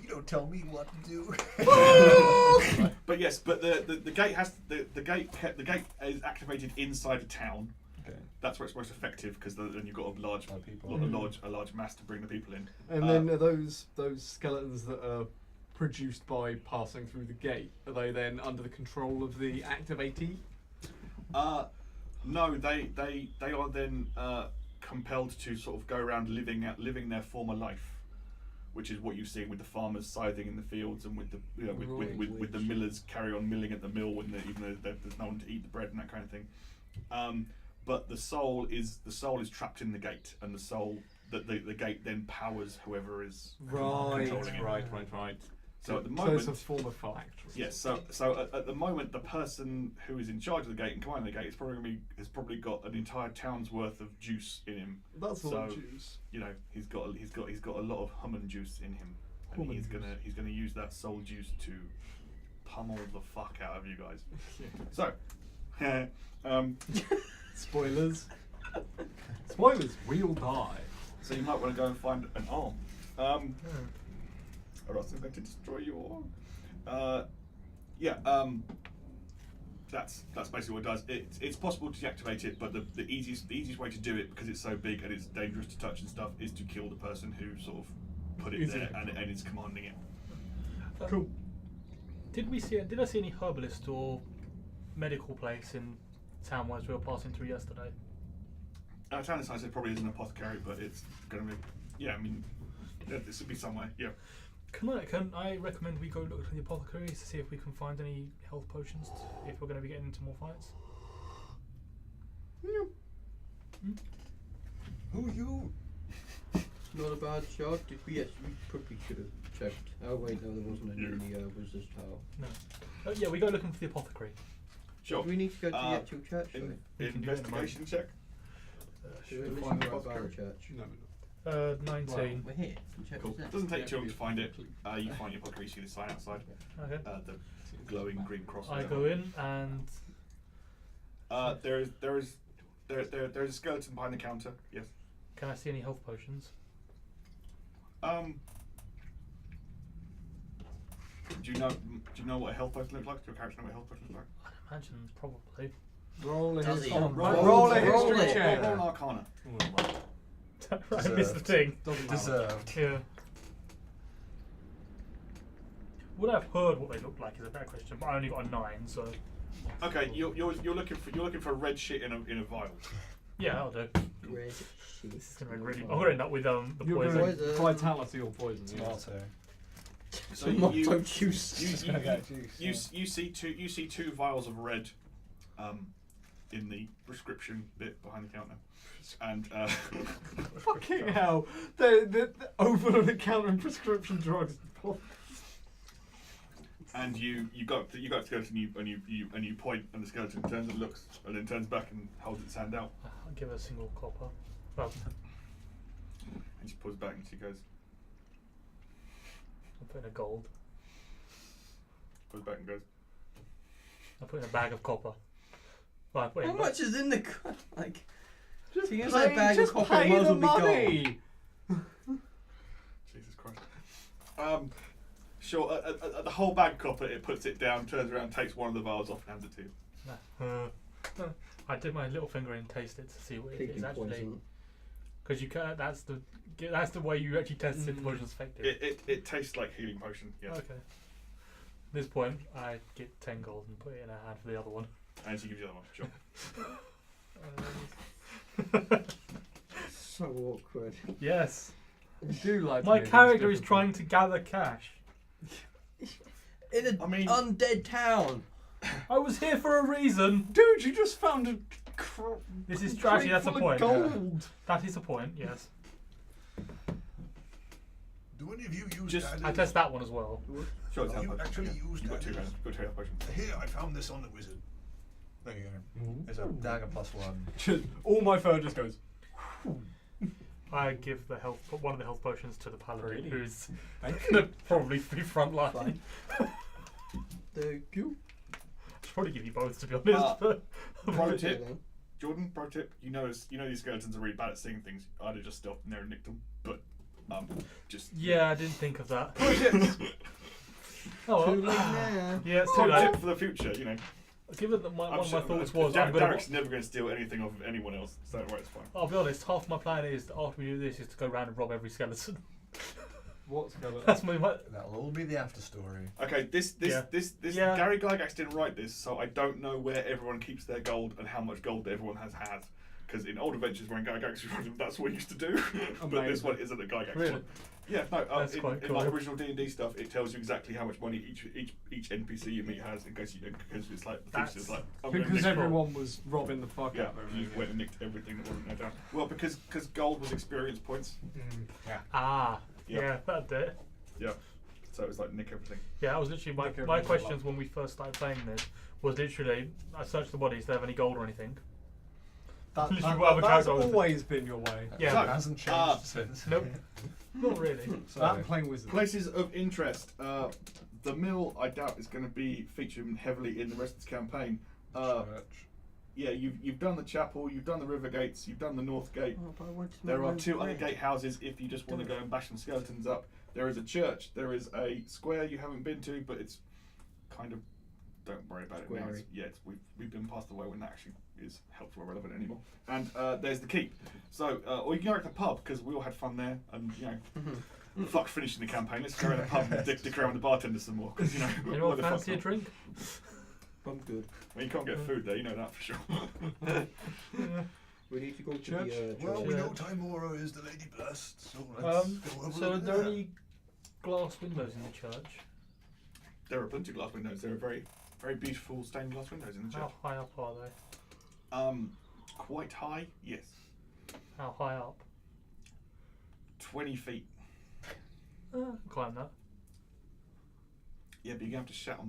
S2: don't tell me what to do.
S1: But yes, but the gate has the gate is activated inside a town.
S2: Okay.
S1: that's where it's most effective because then you've got a large,
S2: Lot of people.
S1: a large mass to bring the people in.
S3: And then are those skeletons that are produced by passing through the gate, are they then under the control of the activatee?
S1: No, they are then compelled to sort of go around living their former life, which is what you've seen with the farmers scything in the fields and with the with the millers carry on milling at the mill when even though there's no one to eat the bread and that kind of thing. But the soul is trapped in the gate, and the gate then powers whoever is controlling it.
S3: Right.
S1: So at the
S3: So
S1: moment,
S3: it's a former factory.
S1: yes. So at the moment, the person who is in charge of the gate and commanding the gate has probably got an entire town's worth of juice in him.
S3: That's all
S1: So,
S3: juice.
S1: You know, he's got a lot of human juice in him, and
S3: Human
S1: he's gonna use that soul juice to pummel the fuck out of you guys. So,
S3: Spoilers. Spoilers. We'll die.
S1: so you might want to go and find an arm. Or else I'm going to destroy your arm. That's basically what it does. It's possible to deactivate it, but the easiest way to do it, because it's so big and it's dangerous to touch and stuff, is to kill the person who sort of put it there and is commanding it.
S3: Cool.
S4: Did I see any herbalist or medical place in town as we were passing through yesterday?
S1: Town inside said probably is an apothecary, but it's going to be, yeah, I mean, this would be somewhere, yeah.
S4: Can I recommend we go look to the apothecary to see if we can find any health potions if we're going to be getting into more fights?
S2: Who are you?
S5: Not a bad shot. We probably should have checked. Oh wait, no, there wasn't any in the wizard's tower.
S4: No. Yeah, we go looking for the apothecary.
S1: Sure.
S5: Do we need to go to the actual church?
S4: We can do it at the
S1: Investigation check.
S5: Do we
S3: Find
S5: listen
S3: the
S5: to about
S3: apothecary.
S5: the church?
S3: No.
S4: 19.
S5: We're here. We check
S1: Cool.
S5: this out.
S1: Doesn't take
S3: Yeah,
S1: too long to
S3: yeah.
S1: find it. You find your apothecary, you see the sign outside.
S4: Okay.
S1: The glowing green cross.
S4: I go in and
S1: There's a skeleton behind the counter. Yes.
S4: can I see any health potions?
S1: Do you know what a health potion looks like? Do your character know what a health potion looks like?
S4: I'd imagine probably.
S3: Roll a
S5: Does
S3: history.
S5: he?
S3: Roll a
S5: Roll
S3: history
S5: it.
S3: check.
S1: Roll an Arcana.
S4: I missed the thing.
S3: Doesn't matter.
S2: Deserved.
S4: Yeah. Would I have heard what they looked like is a better question, but I only got a 9, so
S1: Okay, you're looking for red shit in a vial.
S4: yeah, that'll do.
S5: Red shit.
S4: This is gonna be really. I'm gonna end up with the
S3: You're
S4: poison.
S3: going
S5: Poison.
S3: vitality or poison. Yeah.
S2: Tomato.
S1: So
S5: Tomato juice.
S1: you see two vials of red, in the prescription bit behind the counter, and
S3: Fucking hell! The over the counter prescription drugs.
S1: and you go up to the skeleton and you point, and the skeleton turns and looks and then turns back and holds its hand out,
S4: I'll give her a single copper. Well,
S1: and she pulls back and she goes,
S4: I'll put in a gold.
S1: pulls back and goes,
S4: I'll put in a bag of copper. Well, I put in
S5: How much is in the like?
S3: Just
S5: So you
S3: pay,
S5: say a bag of
S3: just
S5: copper
S3: pay
S5: might as
S3: the
S5: well be
S3: money.
S1: Jesus Christ. Sure. At the whole bag copper, it puts it down, turns around, takes one of the vials off, and hands it to you.
S4: I did my little finger and taste it to see what it is
S5: Piggy
S4: actually.
S5: poison.
S4: Because you can. That's the way you actually test if the potion's effective.
S1: It tastes like healing potion. Yes.
S4: Okay. At this point, I get 10 gold and put it in her hand for the other one.
S1: And she gives you the other one. Sure.
S5: So awkward.
S4: Yes.
S3: You do like.
S4: My
S3: to make
S4: character
S3: this
S4: is trying to gather cash.
S5: In an
S1: I mean-
S5: undead town.
S4: I was here for a reason.
S3: difficult. Dude, you just found a.
S4: This is
S3: crate
S4: actually that's a
S3: full of
S4: point.
S3: Gold.
S4: That is a point. Yes.
S7: Do any of you use
S1: Just-
S7: added?
S4: I test that one as well.
S1: Sure, it's
S7: Oh,
S1: health
S7: you
S1: potion.
S7: actually
S1: Yeah.
S7: used
S1: You've got
S7: added?
S1: two health potions.
S7: Here, I found this on the wizard.
S2: There you go. It's a dagger +1.
S3: Just, all my fur just goes.
S4: I give one of the health potions to the paladin,
S3: Really?
S4: who's gonna probably be front line.
S5: Fine. Thank you.
S4: Should probably give you both, to be honest. But
S1: Pro tip, Jordan. Pro tip. You know these skeletons are really bad at seeing things. I'd have just stealthed in there and nicked them, but just
S4: yeah, I didn't think of that. Oh
S5: Too
S4: well.
S5: late now.
S4: Yeah, it's too
S1: pro
S4: late.
S1: tip for the future. You know.
S4: Given that one of my
S1: sure-
S4: thoughts was,
S1: Derek's never going to steal anything off of anyone else, so don't worry, it's fine.
S4: I'll be honest, half my plan is that after we do this is to go around and rob every skeleton.
S3: What's going on?
S4: That's my.
S2: That'll all be the after story.
S1: Okay, this
S4: Yeah.
S1: Gary Gygax didn't write this, so I don't know where everyone keeps their gold and how much gold everyone has had. Because in old adventures, when Gygax was writing, that's what he used to do. But this one isn't a Gygax
S3: Really?
S1: one. Yeah, no.
S4: That's
S1: In
S4: quite
S1: like
S4: cool.
S1: original D&D stuff, it tells you exactly how much money each NPC you meet has, in case because it's like the
S4: That's-
S1: feature is like I'm gonna
S3: Because
S1: nick-
S3: everyone was robbing the fuck
S1: Yeah,
S3: out of
S1: you
S3: everything.
S1: went and nicked everything that wasn't there down. Well, because gold was experience points.
S4: Ah,
S1: Yeah.
S4: yeah, that'd do it.
S1: Yeah, so it was like nick everything.
S4: Yeah, that was literally
S3: Nick
S4: my
S3: everything
S4: questions
S3: up.
S4: when we first started playing this. Was literally, I searched the bodies. Do they have any gold or anything? Literally what other
S3: That's
S4: character was it?
S3: always been your way.
S4: Yeah.
S2: It hasn't changed
S1: Ah.
S2: since.
S4: Nope. Not really.
S3: That and playing wizard.
S1: Places of interest. The mill, I doubt, is going to be featured heavily in the rest of this campaign.
S2: Church.
S1: Yeah, you've done the chapel, you've done the river gates, you've done the north gate.
S5: Oh, but I wanted to
S1: There
S5: make
S1: are
S5: my
S1: 2
S5: own
S1: other
S5: bridge.
S1: gatehouses if you just want to go and bash some skeletons up. There is a church. There is a square you haven't been to, but it's kind of. Don't worry about it now.
S5: Squarey.
S1: We've been past the way when that actually is helpful or relevant anymore. And there's the keep. So, or you can go to the pub because we all had fun there, and fuck finishing the campaign. Let's go to the pub and dick around with the bartender some more because
S4: Anyone
S1: what the fuck
S4: fancy a
S1: not?
S4: drink?
S5: I'm good.
S1: Well, you can't get food there. You know that for sure.
S5: We need to go to
S3: Church?
S5: the
S7: Well,
S5: church.
S7: we know Timora is the Lady Blessed, so let's go over
S4: So are there
S7: there.
S4: any glass windows in the church?
S1: There are plenty of glass windows. There are very, very beautiful stained glass windows in the church.
S4: How high up are they?
S1: Quite high. Yes,
S4: How high up?
S1: 20 feet.
S4: Climb that.
S1: Yeah, but you have to shatter.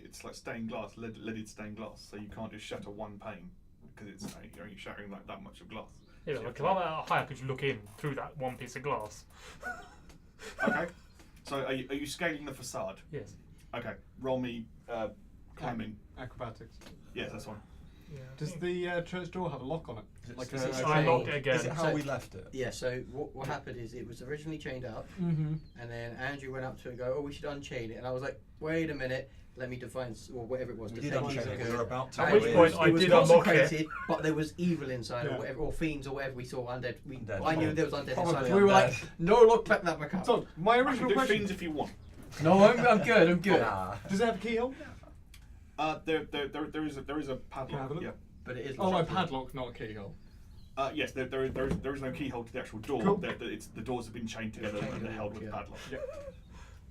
S1: It's like stained glass, leaded stained glass, so you can't just shatter one pane because it's you're only shattering like that much of glass.
S4: Yeah,
S1: So you
S4: like
S1: have
S4: how
S1: to-
S4: high could you look in through that one piece of glass?
S1: Okay. So are you scaling the facade?
S4: Yes.
S1: Okay. Roll me climbing.
S3: Acrobatics.
S1: Yes, that's one.
S4: Yeah.
S3: Does the church door have a lock on it?
S2: Is it
S3: Like
S2: still
S3: a-
S2: chained?
S4: I locked it again.
S2: Is it how
S5: So-
S2: we left it?
S5: Yeah, so what happened is it was originally chained up,
S3: Mm-hmm.
S5: and then Andrew went up to it and go, oh, we should unchain it. And I was like, wait a minute, let me define, or whatever it was.
S2: We
S5: to
S2: did
S5: say
S2: unchain
S5: things
S2: it.
S5: are
S2: We
S5: good.
S2: were about to
S4: At
S5: And
S4: which
S2: go
S5: it
S2: in.
S4: point
S5: was,
S4: I
S5: it was
S4: did unlock it.
S5: consecrated, but there was evil inside,
S3: Yeah.
S5: or whatever, or fiends, or whatever. We saw undead.
S2: Undead.
S5: I knew there was undead
S2: Probably
S5: inside. We were like,
S2: undead.
S5: no, look, back that back up.
S3: So, my
S1: I can
S3: original
S1: do
S3: question.
S1: fiends if you want.
S5: No, I'm good. I'm good.
S2: Nah.
S3: Does it have a keyhole?
S1: There is a
S3: Can I have a
S1: padlock.
S3: look?
S1: Yeah.
S5: But it is.
S3: Oh, a
S5: locked.
S3: padlock, not a keyhole.
S1: Yes, there is no keyhole to the actual door.
S3: Cool.
S1: The doors have been chained together
S5: Chained
S1: and they're held with
S5: yeah.
S1: padlock.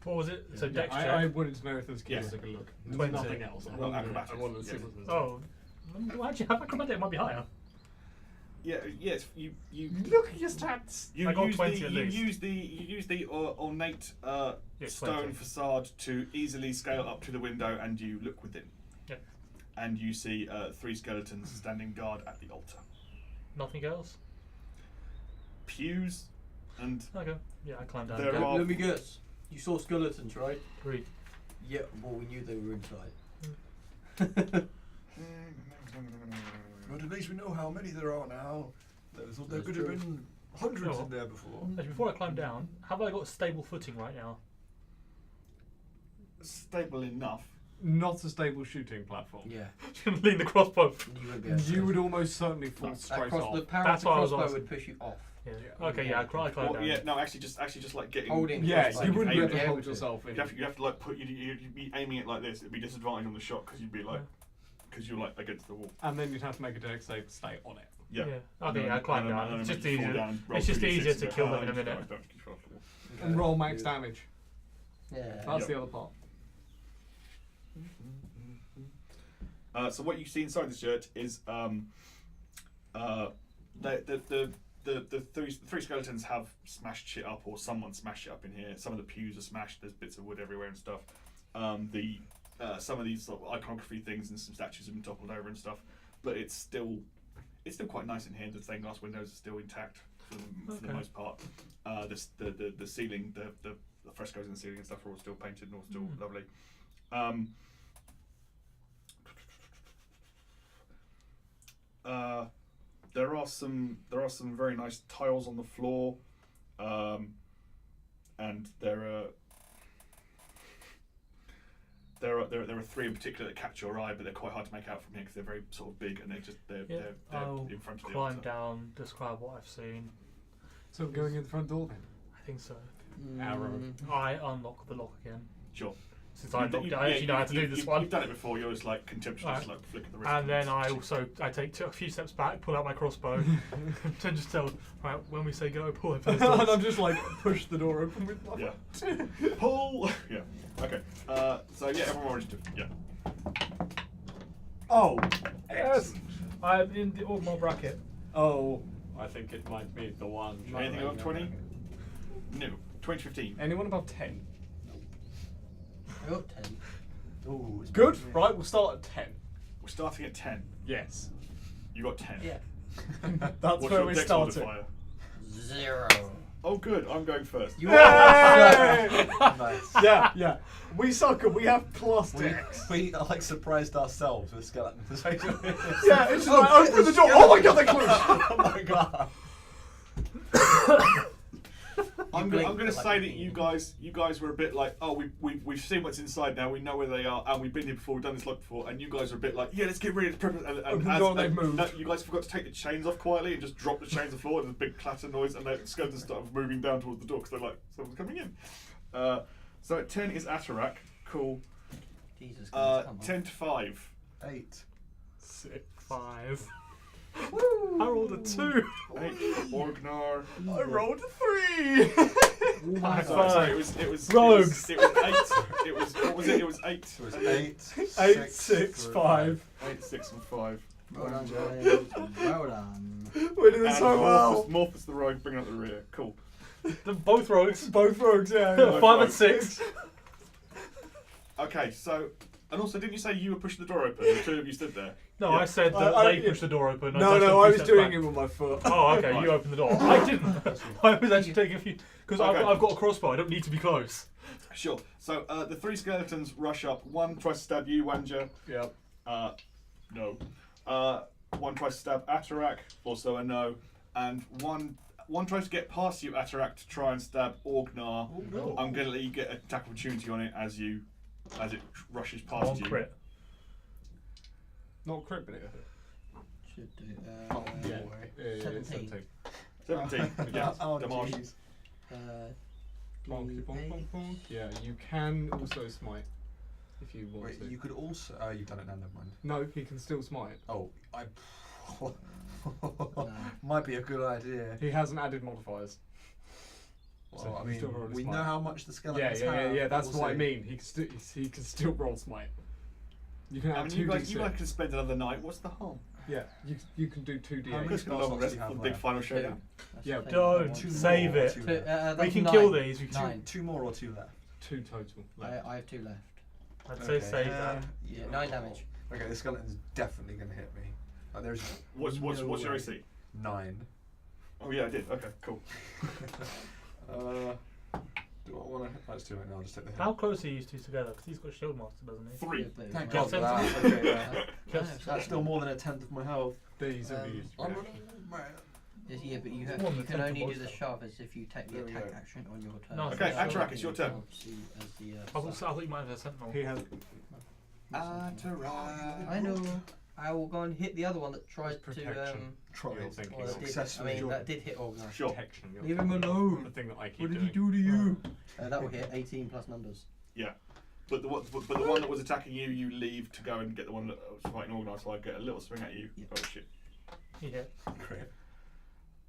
S4: What was it? So
S3: Yeah,
S4: dex check.
S3: I wanted to know if there was a keyhole.
S1: Yes.
S3: Take a look.
S4: 20.
S3: Nothing else. I
S1: Well,
S3: wanted-
S1: acrobatics,
S3: I wanted to see
S1: yes.
S3: what was
S4: Oh, well, actually, have acrobatic might be higher.
S1: Yeah. Yes. You.
S3: Look at your stats.
S1: You
S4: I got
S1: use
S4: 20
S1: the
S4: at
S1: you
S4: least.
S1: use the ornate
S4: Yeah,
S1: stone
S4: 20.
S1: facade to easily scale up to the window, and you look within.
S4: Yep.
S1: And you see 3 skeletons standing guard at the altar.
S4: Nothing else?
S1: Pews and
S4: Okay. Yeah, I climbed down.
S1: There
S4: again.
S1: are-
S5: Let me guess. You saw skeletons, right?
S4: 3.
S5: Yeah. Well, we knew they were inside.
S7: But at least we know how many there are now. There
S5: That's
S7: could have
S5: true.
S7: been hundreds
S4: Oh.
S7: in there before.
S4: Actually, before I climb down, have I got stable footing right now?
S1: stable enough.
S3: Not a stable shooting platform.
S5: Yeah.
S4: Lean the crossbow.
S5: You would be able to.
S3: You would almost certainly fall
S1: No,
S3: straight
S5: Across
S3: off.
S5: the power
S4: That's
S5: of the
S4: what I was
S5: crossbow
S4: asking.
S5: would push you off.
S4: Yeah.
S3: Yeah.
S4: Okay, yeah, I climbed
S1: Well,
S4: down.
S1: yeah, no, actually, just like getting.
S5: Holding
S3: Yeah,
S5: crossbow.
S3: you wouldn't be
S1: aim-
S3: able to
S5: Yeah,
S3: hold
S5: able to.
S3: yourself in.
S1: You have to like put you'd be aiming it like this. It'd be disadvantage on the shot because you'd be like because you're like against the wall.
S3: And then you'd have to make a dex save to stay on it.
S1: Yeah.
S4: Okay, yeah, I climbed down. It's just easier. It's just easier to kill them in a minute.
S3: And roll max damage.
S5: Yeah.
S3: That's
S1: Yep.
S3: the other part.
S1: So what you see inside this church is the three skeletons have smashed shit up, or someone smashed shit up in here. Some of the pews are smashed. There's bits of wood everywhere and stuff. Some of these sort of iconography things and some statues have been toppled over and stuff. But it's still quite nice in here. The stained glass windows are still intact for the
S4: Okay.
S1: most part. The ceiling, the frescoes in the ceiling and stuff are all still painted and all still lovely. There are some very nice tiles on the floor, and there there are three in particular that catch your eye, but they're quite hard to make out from here because they're very sort of big and they're
S4: I'll
S1: in front of the
S4: climb
S1: altar.
S4: down, describe what I've seen.
S6: So we're going in the front door then.
S4: I think so.
S6: Arrow.
S4: I unlock the lock again.
S1: Sure.
S4: Since I actually know how to do this one.
S1: You've done it before. You're just like contemptuous, like flick of the wrist.
S4: And then I take a few steps back, pull out my crossbow, and just tell, right, when we say go, pull open the
S3: And
S4: doors.
S3: I'm just like push the door open with my
S1: Yeah. Pull. Yeah. Okay. So yeah, everyone roll initiative. Yeah.
S3: Oh.
S4: Yes! I'm in the Orgmar bracket.
S3: Oh.
S6: I think it might be the one.
S1: Anything above 20? No. 2015.
S6: Anyone above 10?
S5: I got 10.
S2: Ooh, it's
S6: Good.
S2: bad.
S6: Right, we'll start at 10.
S1: We're starting at 10.
S6: Yes.
S1: You got 10.
S5: Yeah.
S3: That's
S1: What's
S3: where
S1: your
S3: we're
S1: dex
S3: starting.
S1: modifier?
S5: 0.
S1: Oh, good. I'm going first.
S5: You
S3: Yay!
S2: Nice.
S3: Yeah. We suck and we have plus dex.
S2: We are like surprised ourselves with skeletons.
S3: Yeah, it's just like open the door. Oh my god, they're closed.
S2: Oh my god.
S1: I'm
S5: blink
S1: going to
S5: like
S1: say
S5: a
S1: that
S5: fiend.
S1: you guys were a bit like, oh, we've seen what's inside now. We know where they are, and we've been here before. We've done this lot before, and you guys are a bit like, yeah, let's get rid of the
S3: Open the door and they've moved.
S1: You guys forgot to take the chains off quietly and just drop the chains on the floor. And there's a big clatter noise, and the skeletons start moving down towards the door because they're like, someone's coming in. So at 10 is Atarak. Cool.
S5: Jesus Christ, come on.
S1: 10 to 5.
S2: 8.
S4: 6, 5. I rolled a 2.
S1: 8 Orgnar.
S3: I rolled a 3.
S1: Sorry, it was
S4: Rogues.
S1: It was 8. It was what was it? It was 8.
S2: It was 8.
S3: 8, 6, 5.
S1: 8, 6, and 5.
S5: Well done, guys. Well done.
S3: We're doing
S1: And
S3: so well.
S1: Morphus the rogue, bringing up the rear. Cool.
S4: They're both rogues.
S3: Both rogues, yeah.
S4: 5 and 6.
S1: Okay, so and also, didn't you say you were pushing the door open? The two of you stood there.
S4: No,
S1: Yeah.
S4: I said that
S3: I-
S4: they pushed the door open.
S3: No,
S4: took a
S3: I
S4: few
S3: was
S4: steps
S3: doing
S4: back.
S3: it with my foot.
S4: Oh, okay,
S1: Right.
S4: you opened the door. I didn't. I was actually taking a few because
S1: Okay.
S4: I've got a crossbow. I don't need to be close.
S1: Sure. So the three skeletons rush up. One tries to stab you, Wanja.
S3: Yep.
S1: No. One tries to stab Atarak, also a no. And one tries to get past you, Atarak, to try and stab Orgnar.
S2: Oh, no.
S1: I'm gonna let you get an attack opportunity on it as it rushes past
S4: One
S1: you.
S4: crit.
S6: Not crit, but it hit.
S5: Should do.
S6: Oh, yeah.
S5: 17.
S1: 17. Yeah.
S2: Oh,
S1: Damage.
S2: jeez.
S6: Bonky, bonk,
S5: D8.
S6: bonk, bonk. Yeah, you can also smite if you want
S2: Wait,
S6: to.
S2: you could also. Oh, you've done it now, never mind.
S6: No, he can still smite.
S2: Oh, I. Might be a good idea.
S6: He hasn't added modifiers.
S2: Well,
S6: So
S2: I
S6: you
S2: mean,
S6: still roll a
S2: we
S6: smite.
S2: know how much the
S6: Yeah,
S2: skeletons
S6: yeah,
S2: have.
S6: yeah. That's
S2: We'll
S6: what I
S2: see.
S6: mean. He can still roll smite. You can
S1: I
S6: add
S1: mean,
S6: two
S1: you guys
S6: d6.
S1: can spend another night. What's the harm?
S6: Yeah, you can do two
S2: How many
S6: d8.
S1: Just a long
S2: spell
S1: rest
S2: slots do you
S1: for the
S2: have
S1: big
S2: left?
S1: final showdown.
S6: Yeah,
S4: Don't
S2: Two
S4: save
S2: more or
S4: it.
S2: two
S5: Two,
S2: left?
S4: We
S5: that's
S4: can
S5: 9.
S4: kill these. We can.
S5: 9.
S2: 2 more or 2 left?
S6: Two total.
S5: I have 2 left.
S4: I'd say save that.
S5: Yeah, 9 damage.
S2: Okay, the skeleton's definitely going to hit me. Like, there's
S1: What's
S2: no
S1: your
S2: way.
S1: AC?
S2: 9.
S1: Oh yeah, I did. Okay, cool.
S2: Do I want to? That's too late now. I'll just take the hit.
S4: How close are you two together? Because he's got shield master, doesn't he?
S1: 3.
S2: Thank
S4: Yeah,
S2: God for that.
S4: 17.
S2: Okay, yeah.
S4: Just-
S2: That's still more than a tenth of my health.
S6: These are
S5: Um,
S6: used.
S2: I'm
S6: reaction.
S5: Yeah, but you,
S4: One
S5: you
S4: that
S5: can
S4: tends
S5: only
S4: to
S5: do the
S4: voice
S5: shove as if you take the
S2: There we
S5: attack
S2: go.
S5: action on your turn.
S4: No,
S1: Okay,
S4: so-
S1: Atarak, it's your turn.
S5: Obviously, as the,
S4: I thought you might have a sentinel.
S6: He has.
S1: Atarak.
S5: I know. I will go and hit the other one that tries
S6: Protection.
S5: to.
S2: Try.
S6: You're thinking
S5: Well,
S6: of
S5: that did, I
S2: successfully.
S5: mean, that did hit Orgnar.
S1: Sure.
S6: protection. You're
S5: Leave him
S6: thinking of
S5: alone.
S6: The thing that I keep
S5: What did
S6: doing.
S5: he do to you? That will hit 18 plus numbers.
S1: But the one that was attacking you, you leave to go and get the one that was fighting Orgnar, so I get a little swing at you.
S5: Yeah.
S1: Oh shit.
S4: He hit.
S2: Great.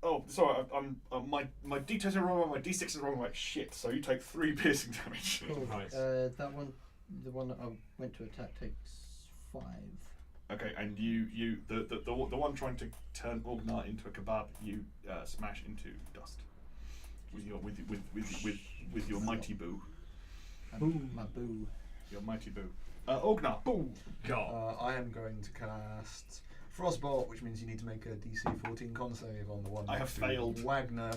S1: Oh, sorry. My D10s are wrong. My D6 is wrong. I'm like shit. So you take 3 piercing damage.
S6: Nice.
S5: That one, the one that I went to attack takes 5.
S1: Okay, and the one trying to turn Orgnar into a kebab, you smash into dust with your mighty boo.
S5: My boo.
S1: Your mighty boo. Orgnar.
S6: Boom. God.
S2: I am going to cast Frostbolt, which means you need to make a DC 14 con save on the one.
S1: I have
S2: next to
S1: failed.
S2: Wagner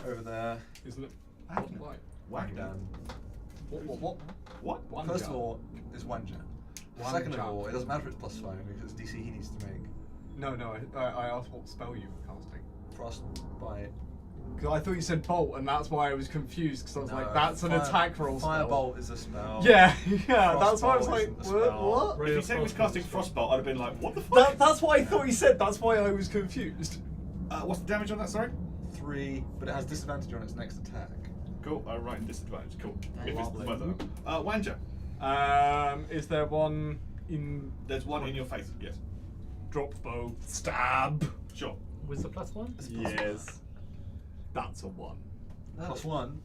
S2: over there.
S6: Isn't it?
S1: Wagner.
S6: What?
S1: Wagner.
S6: What?
S1: What?
S6: One
S2: First
S6: gun.
S2: of all, is Wanja.
S6: One
S2: Second of
S6: gun.
S2: all, it doesn't matter if it's +5 because it's DC he needs to make.
S6: No, I asked what spell you were casting.
S2: Frostbite
S3: Because I thought you said bolt, and that's why I was confused. Because I was
S2: No,
S3: like, that's an attack roll spell.
S2: Firebolt is a spell.
S3: Yeah, yeah. That's why I was
S2: Frostbolt
S3: like,
S2: isn't a
S3: what?
S2: spell.
S3: What?
S1: If he said he was casting Frostbolt, I'd have been like, what the fuck?
S3: That's what I thought he said. That's why I was confused.
S1: What's the damage on that, sorry?
S2: 3, but it has disadvantage on its next attack.
S1: Cool, I write in disadvantage. Cool.
S5: Nice.
S1: If it's the
S3: Lovely.
S1: weather. Wanja,
S3: Is there one in
S1: there's one in your face, yes.
S3: drop bow stab?
S1: Sure.
S4: Was the +1?
S3: Yes. That's a 1.
S2: Plus 1.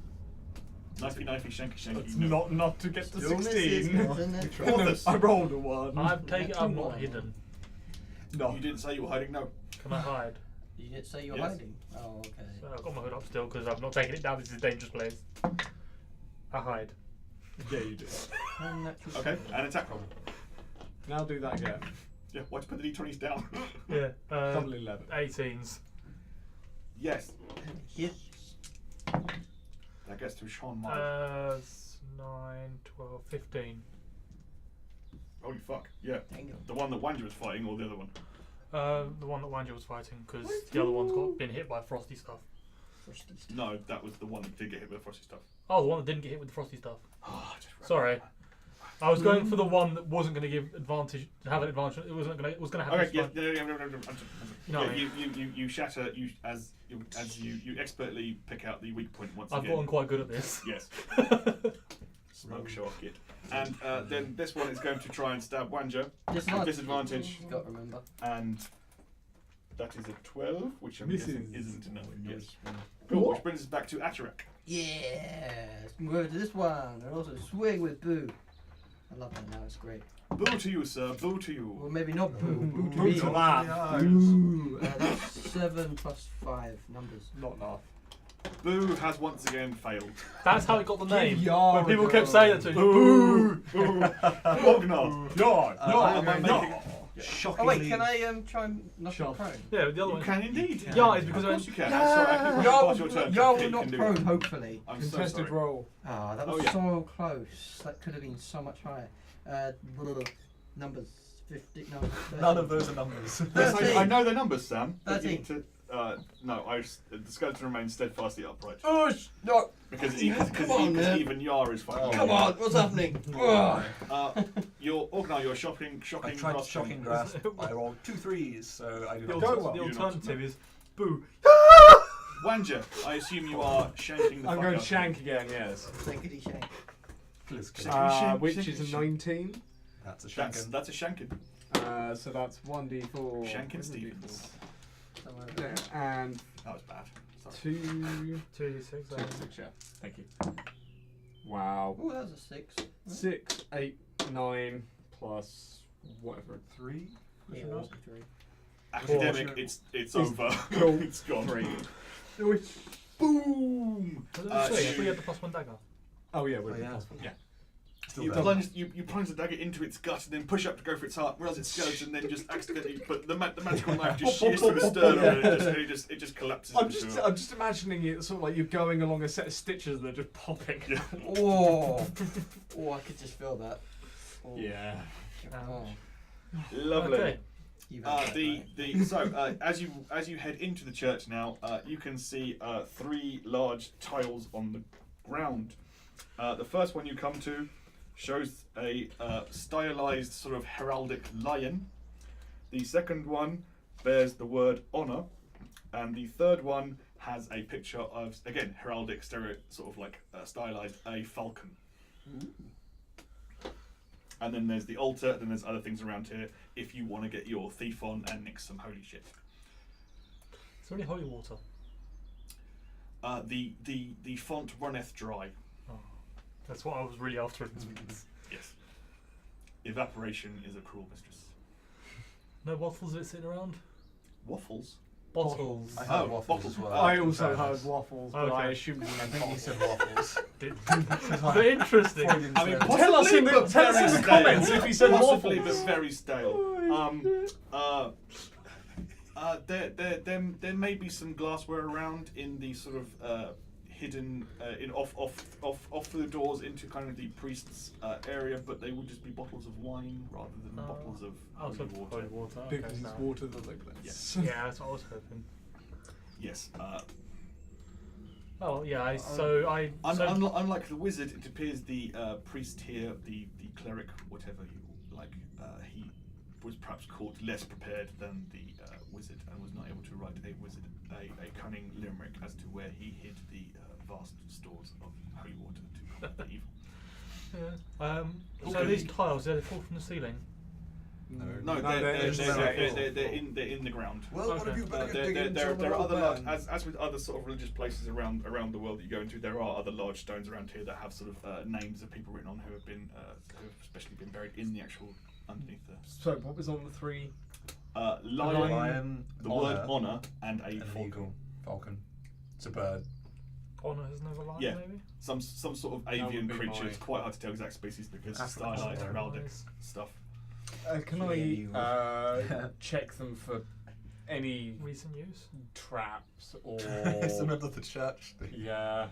S1: Knifey, shanky.
S3: That's
S1: no.
S3: not to get to
S5: Still misses,
S3: 16.
S5: isn't it?
S3: No,
S1: Porthos.
S3: I rolled a 1.
S4: I've taken. I'm
S5: Natural
S4: not
S5: one.
S4: hidden.
S3: No.
S1: You didn't say you were hiding, no.
S4: Can I hide?
S5: You didn't say you're
S1: Yes.
S5: hiding. Oh, okay.
S4: So I've got my hood up still because I've not taken it down. This is a dangerous place. I hide.
S3: Yeah, you do.
S5: Unnatural.
S1: Okay, and attack roll.
S3: Now do that again.
S1: Yeah, why'd you put the d20s down?
S4: Yeah.
S3: Double 11.
S4: 18s.
S1: Yes,
S5: Hit.
S1: that gets to Sean Miles.
S4: 9, 12, 15.
S1: Holy fuck, yeah.
S5: Hang on.
S1: The one that Wanja was fighting, or the other one?
S4: The one that Wanja was fighting because the other one's been hit by frosty stuff.
S5: Frosty stuff.
S1: No, that was the one that did get hit with the frosty stuff.
S4: Oh, the one that didn't get hit with the frosty stuff.
S1: Oh, I just read
S4: Sorry.
S1: that.
S4: I was going for the one that wasn't going to give advantage. Have an advantage. It wasn't going to. It was going to have.
S1: Okay, yeah,
S4: disadvantage.
S1: no.
S4: No.
S1: You shatter as you expertly pick out the weak point once
S4: I've
S1: again.
S4: gotten quite good at this.
S1: Yes. Smoke show off, kid. And then this one is going to try and stab Wanja. Disadvantage.
S5: You got to remember.
S1: And that is a 12, which I'm guessing
S3: Misses.
S1: isn't enough.
S5: Nice
S1: Yes.
S5: one.
S1: Cool, which brings us back to Atarak.
S5: Yeah. Let's move over to this one. And also swing with Boo. I love that now. It's great.
S1: Boo to you, sir. Boo to you.
S5: Well, maybe not Boo. Boo to
S3: Boo
S5: me.
S3: to that.
S5: That's 7 plus 5 numbers.
S3: Not enough.
S1: Boo has once again failed.
S4: That's how it got the name.
S3: Yar
S4: When people
S3: a
S4: kept
S3: go.
S4: saying it to him.
S1: Boo! Boo! Ognar.
S3: Yard.
S1: Am I
S3: Yard.
S1: making?
S5: Oh
S2: Shockingly.
S5: wait, can I try and knock him
S3: Shove.
S5: prone?
S4: Yeah, the other
S1: You
S4: one.
S1: can indeed.
S4: Yeah, it's because
S1: Of
S4: I
S1: course
S4: went.
S1: you can. I'm sorry, I keep
S5: Y'all
S1: past your turn.
S5: will
S1: Kate
S5: not
S1: can do
S5: prone,
S1: it.
S5: hopefully.
S1: I'm so
S3: Contested
S1: sorry.
S3: roll.
S5: Ah, that
S1: Oh,
S5: was
S1: yeah.
S5: so close. That could have been so much higher. Numbers 50. No, 13.
S2: None of those are numbers.
S1: Yes,
S5: 13.
S1: I know the numbers, Sam. but you
S5: 13.
S1: need to- no, the skeleton remains steadfastly upright.
S5: Oh, no.
S1: Because
S5: Come on, man.
S1: even Yar is fucking.
S2: Oh.
S5: Come on, what's happening? Ugh.
S1: Your shocking
S2: I tried
S1: grasp.
S2: shocking grasp. I rolled 2 3s, so I do
S4: The,
S2: not.
S3: Go
S4: alter-
S3: well.
S4: the
S1: You do not.
S4: alternative is boo.
S1: Wanja, I assume you are shanking the
S3: I'm
S1: fuck
S3: going
S1: out.
S3: shank again, yes.
S5: Shankety shank.
S1: Shank,
S3: Which
S1: shank,
S3: is a
S1: shank.
S3: 19.
S2: That's a
S1: That's
S2: shanking.
S1: that's a shanking.
S3: So that's 1d4.
S1: Shankin' Stevens.
S5: Somewhere
S3: Yeah, and
S1: That was bad. Sorry.
S3: 2.
S4: 2d6.
S3: 6, yeah. Thank you. Wow.
S5: Oh, that was a 6.
S3: 6, 8, 9, plus whatever.
S2: 3?
S5: Yeah,
S3: Question mark?
S5: 3.
S1: Academic, it's over.
S3: Cool.
S1: It's gone.
S3: 3.
S1: Boom!
S4: Was it a 3? I thought you had the +1 dagger.
S3: Oh, yeah, we're
S2: Oh, yeah.
S3: yeah.
S2: Still
S1: You
S2: there.
S1: plunge the dagger into its gut and then push up to go for its heart, realize it's skeleton, then just accidentally put the magical knife just shears through the sternum and it just collapses
S3: I'm
S1: into
S3: just,
S1: a-
S3: I'm just imagining it sort of like you're going along a set of stitches that are just popping.
S1: Yeah.
S5: Oh. Oh, I could just feel that. Oh.
S3: Yeah.
S5: Oh.
S1: Lovely.
S4: Okay.
S5: You've had that,
S1: So as you head into the church now, you can see 3 large tiles on the ground. The first one you come to shows a stylized sort of heraldic lion. The second one bears the word honor, and the third one has a picture of, again, heraldic stereo, sort of like stylized, a falcon. And then there's the altar, and then there's other things around here if you want to get your thief on and mix some holy shit.
S4: Is there any holy water?
S1: The font runneth dry.
S4: That's what I was really after in this week's.
S1: Yes. Evaporation is a cruel mistress.
S4: No waffles that sitting around?
S1: Waffles?
S4: Bottles.
S2: I heard
S1: Oh,
S2: waffles
S1: bottles.
S2: as well.
S3: I also
S2: Fairness.
S3: heard waffles, but I
S4: Okay.
S3: assumed you
S2: I
S3: meant
S2: think he
S3: bottles.
S2: said waffles.
S4: But interesting.
S1: I mean,
S3: Tell us in the,
S1: but
S3: tell us
S1: very
S3: in the
S1: stale.
S3: comments if he said
S1: Possibly,
S3: waffles.
S1: but very stale. There may be some glassware around in the sort of hidden off the doors into kind of the priest's area, but they would just be bottles of wine rather than bottles of
S4: Also
S1: holy water.
S4: holy water.
S3: Because
S4: Okay,
S3: it's
S4: no.
S3: water that they bless.
S1: Yes.
S4: Yeah, that's what I was hoping.
S1: Yes.
S4: Oh yeah,
S1: Unlike the wizard, it appears the priest here, the cleric, whatever you like, he was perhaps caught less prepared than the wizard and was not able to write a cunning limerick as to where he hid the vast stores of holy water to combat the evil.
S4: Yeah. So
S1: Okay.
S4: these tiles, they fall from the ceiling.
S1: No,
S3: they're
S1: they're in the ground.
S7: Well, one
S4: Okay.
S7: of you better get digging
S1: There
S7: some
S1: are
S7: old
S1: other
S7: man.
S1: as with other sort of religious places around the world that you go into. There are other large stones around here that have sort of names of people written on who have been who have especially been buried in the actual underneath the
S3: So what was on the 3?
S1: lion, the word honor, and a
S2: An
S1: falcon.
S2: eagle. Falcon. It's a bird.
S4: Honor has never lied,
S1: Yeah.
S4: maybe.
S1: Some sort of
S3: That
S1: avian
S3: would be
S1: creature.
S3: my-
S1: It's quite hard to tell exact species because it's
S2: African
S1: stylized
S2: stone.
S1: heraldic stuff.
S3: Can
S5: Yeah, you
S3: I check them for any
S4: Recent use.
S3: traps or?
S2: It's the middle of the church.
S3: Yeah.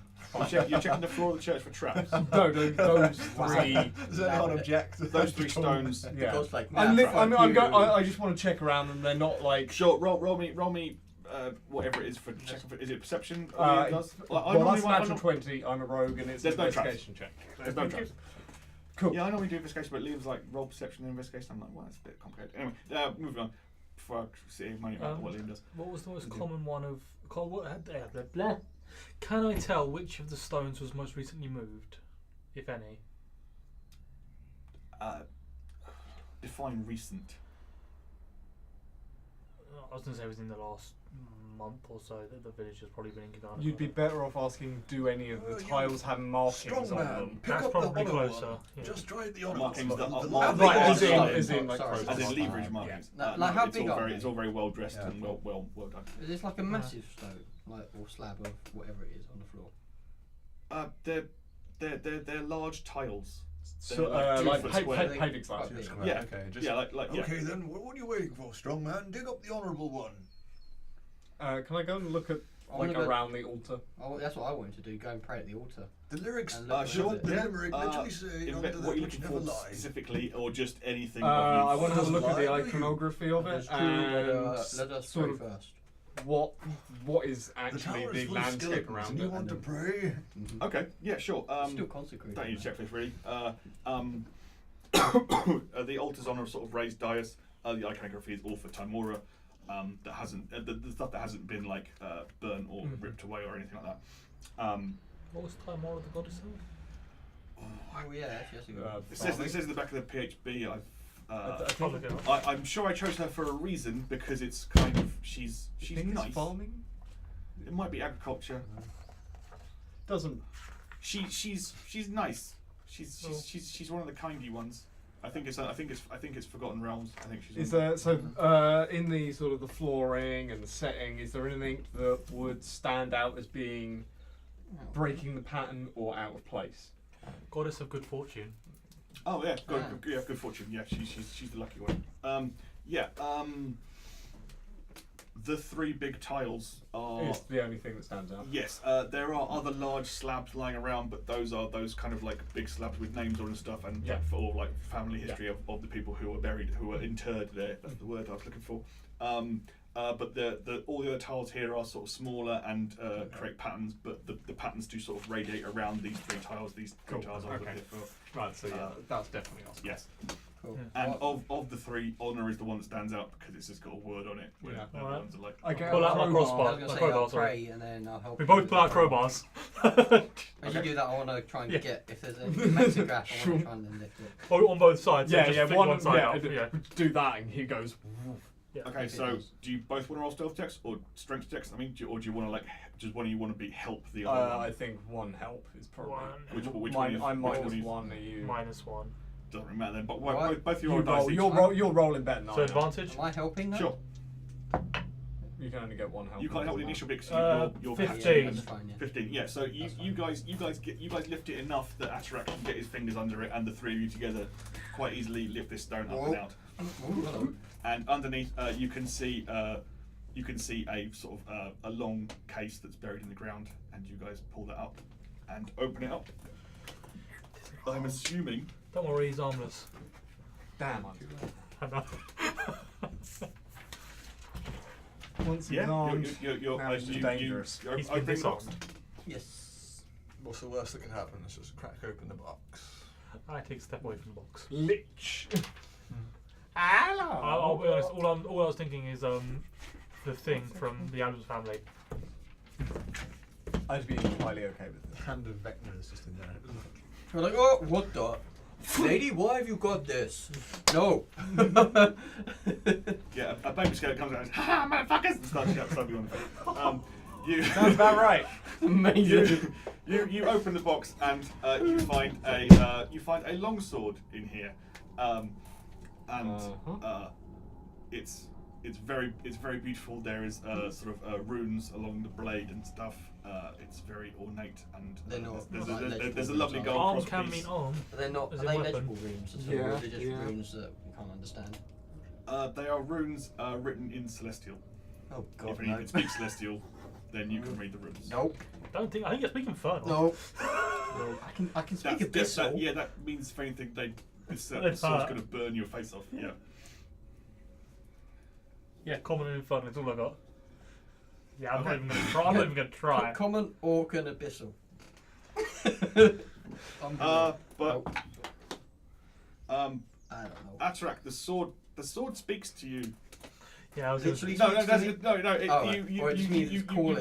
S1: You're checking the floor of the church for traps.
S3: No, those 3.
S2: Does anyone object?
S1: Those 3 stones.
S3: Yeah.
S5: Because like
S3: I'm
S5: now,
S3: I just want to check around and they're not like.
S1: Sure, roll me. Whatever it is for checking for, is it perception?
S3: Well,
S1: Does?
S3: that's natural 20. I'm a rogue and it's
S1: There's
S3: an
S1: no traps.
S3: investigation check.
S1: There's no traps.
S3: Cool.
S1: Yeah, I know we do investigation, but Liam's like roll perception and investigation. I'm like, well, that's a bit complicated. Anyway, moving on. Before I see money about what Liam does.
S4: What was the most
S1: Okay.
S4: common one of? Blah. Can I tell which of the stones was most recently moved, if any?
S1: Define recent.
S4: I was going to say within the last month or so that the village has probably been in Ghana.
S3: You'd be better off asking, do any of the
S7: Oh, you
S3: tiles have markings
S7: Strong
S3: on
S7: man,
S3: them?
S7: pick
S4: That's
S7: up
S4: probably
S7: the honor
S4: closer,
S7: one.
S4: yeah.
S7: Just try the honor
S1: Markings
S7: one.
S1: that are-
S7: lab
S3: Right,
S7: one.
S3: as in,
S5: Sorry,
S3: as in like
S5: sorry.
S1: As in
S3: prototype.
S1: leverage markings.
S5: Like
S1: No,
S5: how
S1: it's
S5: big
S1: all
S5: are
S1: very,
S5: they?
S1: it's all very well dressed
S2: Yeah.
S1: and well done.
S5: Is this like a massive stone, like or slab of whatever it is on the floor?
S1: They're large tiles.
S3: So,
S1: They're like 2 foot square.
S3: paving size.
S5: Yeah.
S2: Square,
S1: Yeah.
S2: Okay. Just
S1: Yeah, like yeah.
S7: Okay then, what are you waiting for, strong man? Dig up the honourable one.
S3: Can I go and look at
S5: I wanna
S3: like
S5: go-
S3: around the altar?
S5: Oh, that's what I wanted to do. Go and pray at the altar.
S7: The lyrics.
S5: And look
S1: Sure.
S5: at
S7: The
S1: Yeah.
S7: limerick literally say,
S1: What
S7: under
S1: are
S7: that
S1: you
S7: which
S1: looking
S7: never
S1: for
S7: lies.
S1: specifically, or just anything?
S3: I want to
S7: Doesn't
S3: look at the
S7: lie, do you?
S3: iconography of it
S5: That's true,
S3: and
S5: let us
S3: sort
S5: pray
S3: of
S5: first.
S3: what is
S7: The
S3: actually
S7: tower
S3: the
S7: is full of
S3: landscape
S7: skeletons,
S3: around
S7: and you
S3: it.
S7: want to pray?
S1: Okay, yeah, sure.
S5: Still consecrated.
S1: Don't need to check for this really. The altar's on a sort of raised dais. The iconography is all for Timora. That hasn't the stuff that hasn't been like burnt or ripped away or anything like that.
S4: What was Timora the goddess of?
S5: Oh yeah, actually, that's a good one.
S1: It says in the back of the PHB.
S4: I'll look it up.
S1: I'm sure I chose her for a reason because it's kind of she's
S3: Think it's
S1: nice.
S3: farming?
S1: It might be agriculture.
S3: Doesn't.
S1: She's nice. She's one of the kindly ones. I think it's Forgotten Realms. I think she's.
S3: Is
S1: one.
S3: there in the sort of the flooring and the setting? Is there anything that would stand out as being breaking the pattern or out of place?
S4: Goddess of good fortune.
S1: Oh yeah,
S5: Ah.
S1: good fortune. Yeah, she's the lucky one. The 3 big tiles are.
S3: Is the only thing that stands out.
S1: Yes, there are other large slabs lying around, but those are those kind of like big slabs with names on and stuff, and
S3: Yeah.
S1: for like family history of the people who were buried, who were interred there. That's the word I was looking for. But the all the other tiles here are sort of smaller and create patterns, but the patterns do sort of radiate around these 3 tiles. These 3
S3: Cool,
S1: tiles are
S3: okay.
S1: here for.
S3: Right. So yeah, that's definitely awesome.
S1: Yes,
S5: Cool.
S1: and
S5: What-
S1: of the 3, honor is the one that stands out because it's just got a word on it. Where
S3: Yeah.
S1: the other
S4: Alright.
S1: ones are like.
S3: Okay.
S4: Pull out my
S5: I
S4: crossbar.
S5: was
S4: My
S5: going to say
S4: crowbar,
S5: I'll
S4: sorry.
S5: pray and then I'll help.
S4: We
S5: you
S4: both
S5: with
S4: pull out
S5: the
S4: crowbars.
S5: As you do that, I want to try and
S4: Yeah.
S5: get if there's any makes a graph. I want to try and then lift it.
S4: Oh, on both sides. so
S3: Yeah,
S4: just
S3: yeah.
S4: flick
S3: One
S4: side
S3: yeah,
S4: out. Yeah.
S3: do that, and he goes.
S4: Yeah.
S1: Okay,
S5: Okay,
S1: so
S5: nice.
S1: do you both want to roll stealth checks or strength checks? I mean, or do you want to like, just one of you want to help the other
S3: I
S1: one?
S3: think one help is probably.
S4: One.
S1: Which one
S3: Mine,
S1: is-
S3: I'm
S1: which
S3: minus
S1: one is-
S3: 1. Are you?
S4: -1.
S1: Doesn't really matter then. But
S5: What?
S1: both you
S3: You
S1: roll dice
S3: roll.
S1: each.
S3: You're rolling better than
S4: So
S3: I am.
S4: advantage.
S5: Am I helping though?
S1: Sure.
S3: You can only get one help.
S1: You can't help the initial bit
S4: Uh,
S1: because you're
S4: 15.
S5: Yeah, that's fine, yeah.
S1: 15. Yeah. So you
S5: That's fine.
S1: you guys lift it enough that Atarak can get his fingers under it, and the 3 of you together quite easily lift this stone up and
S7: Whoa.
S1: out.
S5: Oh, hello.
S1: And underneath, you can see a sort of a long case that's buried in the ground, and you guys pull that up and open it up. I'm assuming.
S4: Don't worry, he's armless.
S3: Damn.
S4: I know.
S3: Once
S1: Yeah.
S3: he's armed,
S1: You're
S3: now he's just dangerous.
S1: you're
S4: He's been
S1: opening the box.
S4: disarmed.
S5: Yes.
S2: What's the worst that could happen? Let's just crack open the box.
S4: I take a step away from the box.
S6: Lich.
S4: I'll be honest. All I was thinking is the thing from the Adams family.
S6: I'd be entirely okay with this.
S2: Hand of Vecna is just in there.
S5: We're like, oh, what the? Lady, why have you got this? No.
S1: Yeah, a baby skeleton comes out and goes, ha motherfuckers! And starts shouting something on the face. You
S6: Sounds about right.
S5: Amazing.
S1: you open the box and you find a longsword in here, it's very beautiful. There is sort of runes along the blade and stuff. It's very ornate and
S5: They're not
S1: there's
S5: legible
S1: a lovely
S5: runes,
S1: gold
S4: Arm
S1: cross
S4: can
S1: piece.
S4: mean arm.
S5: They're not.
S4: As
S5: Are
S4: in
S5: they
S4: weapon.
S5: legible runes at all?
S6: Yeah,
S5: Or are they just
S6: yeah.
S5: runes that we can't understand?
S1: They are runes written in Celestial.
S5: Oh God,
S1: If you
S5: no.
S1: can speak Celestial, then you can read the runes.
S5: Nope.
S4: I think you're speaking Infernal.
S5: No. I can speak abyssal.
S1: Yeah, that means if anything, this
S4: They'd
S1: sword's
S4: hurt.
S1: going to burn your face off. Yeah.
S4: Yeah, common and Infernal. That's all I got. Yeah, I'm
S1: Okay.
S4: not even gonna try. I'm not even gonna try.
S5: Common, orc, and abyssal.
S1: But
S5: I don't know.
S1: Atrak, the sword speaks to you.
S4: Yeah, I was gonna.
S5: Literally
S1: No,
S5: speaks
S1: that's
S5: to me?
S1: no.
S5: Oh, or it just means it's calling.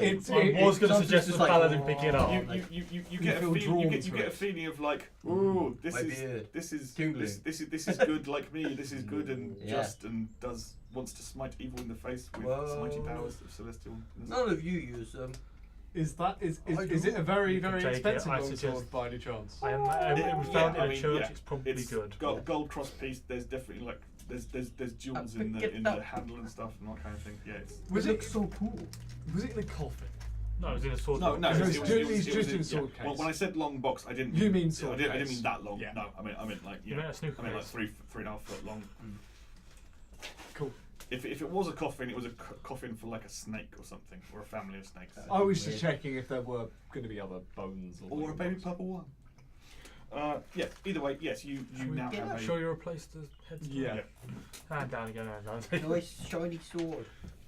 S4: I was going to suggest the
S5: just like,
S4: Paladin pick it up.
S1: You get a
S6: feel
S1: feeling.
S6: drawn
S1: You
S6: to
S1: get a
S6: it.
S1: feeling of like, ooh,
S5: My beard.
S1: this is
S5: Tingling.
S1: this is good like me. This is good and
S5: Yeah.
S1: just and wants to smite evil in the face with
S5: Whoa.
S1: mighty powers of celestial.
S5: None of you use them.
S6: Is
S2: I
S6: it
S2: do.
S6: a very
S4: You can
S6: very
S4: take it,
S6: expensive
S4: I
S6: longsword
S4: suggest.
S6: by any chance?
S4: I was found in a church. It's probably good.
S1: Gold cross piece. There's definitely like there's jewels in
S5: pick
S1: the
S5: it up.
S1: handle and stuff and that kind of thing. Yeah. It's,
S6: Was
S5: It
S6: it
S5: looks so cool.
S6: Was it in a coffin?
S4: No, it was in a sword.
S1: no,
S4: box.
S1: no.
S6: No,
S1: It
S6: it's
S1: was,
S6: ju-
S1: it was,
S6: it's
S1: it
S6: just
S1: was,
S6: in
S1: yeah.
S6: sword
S1: Well,
S6: case.
S1: when I said long box, I didn't.
S6: You mean sword
S1: I didn't
S6: case.
S1: mean that long.
S6: Yeah.
S1: No, I meant like
S4: You meant a snooker
S1: I mean like
S4: case.
S1: 3.5 foot long.
S6: Cool.
S1: If it was a coffin, it was a coffin for like a snake or something, or a family of snakes.
S6: I was just
S5: Weird.
S6: checking if there were going to be other bones or
S1: Or a baby purple one. Yeah. Either way, yes. You
S4: Should we
S1: now have
S4: show
S1: a.
S4: you a place to head to?
S6: Yeah.
S4: Hand down again, hand down.
S5: Nice shiny sword.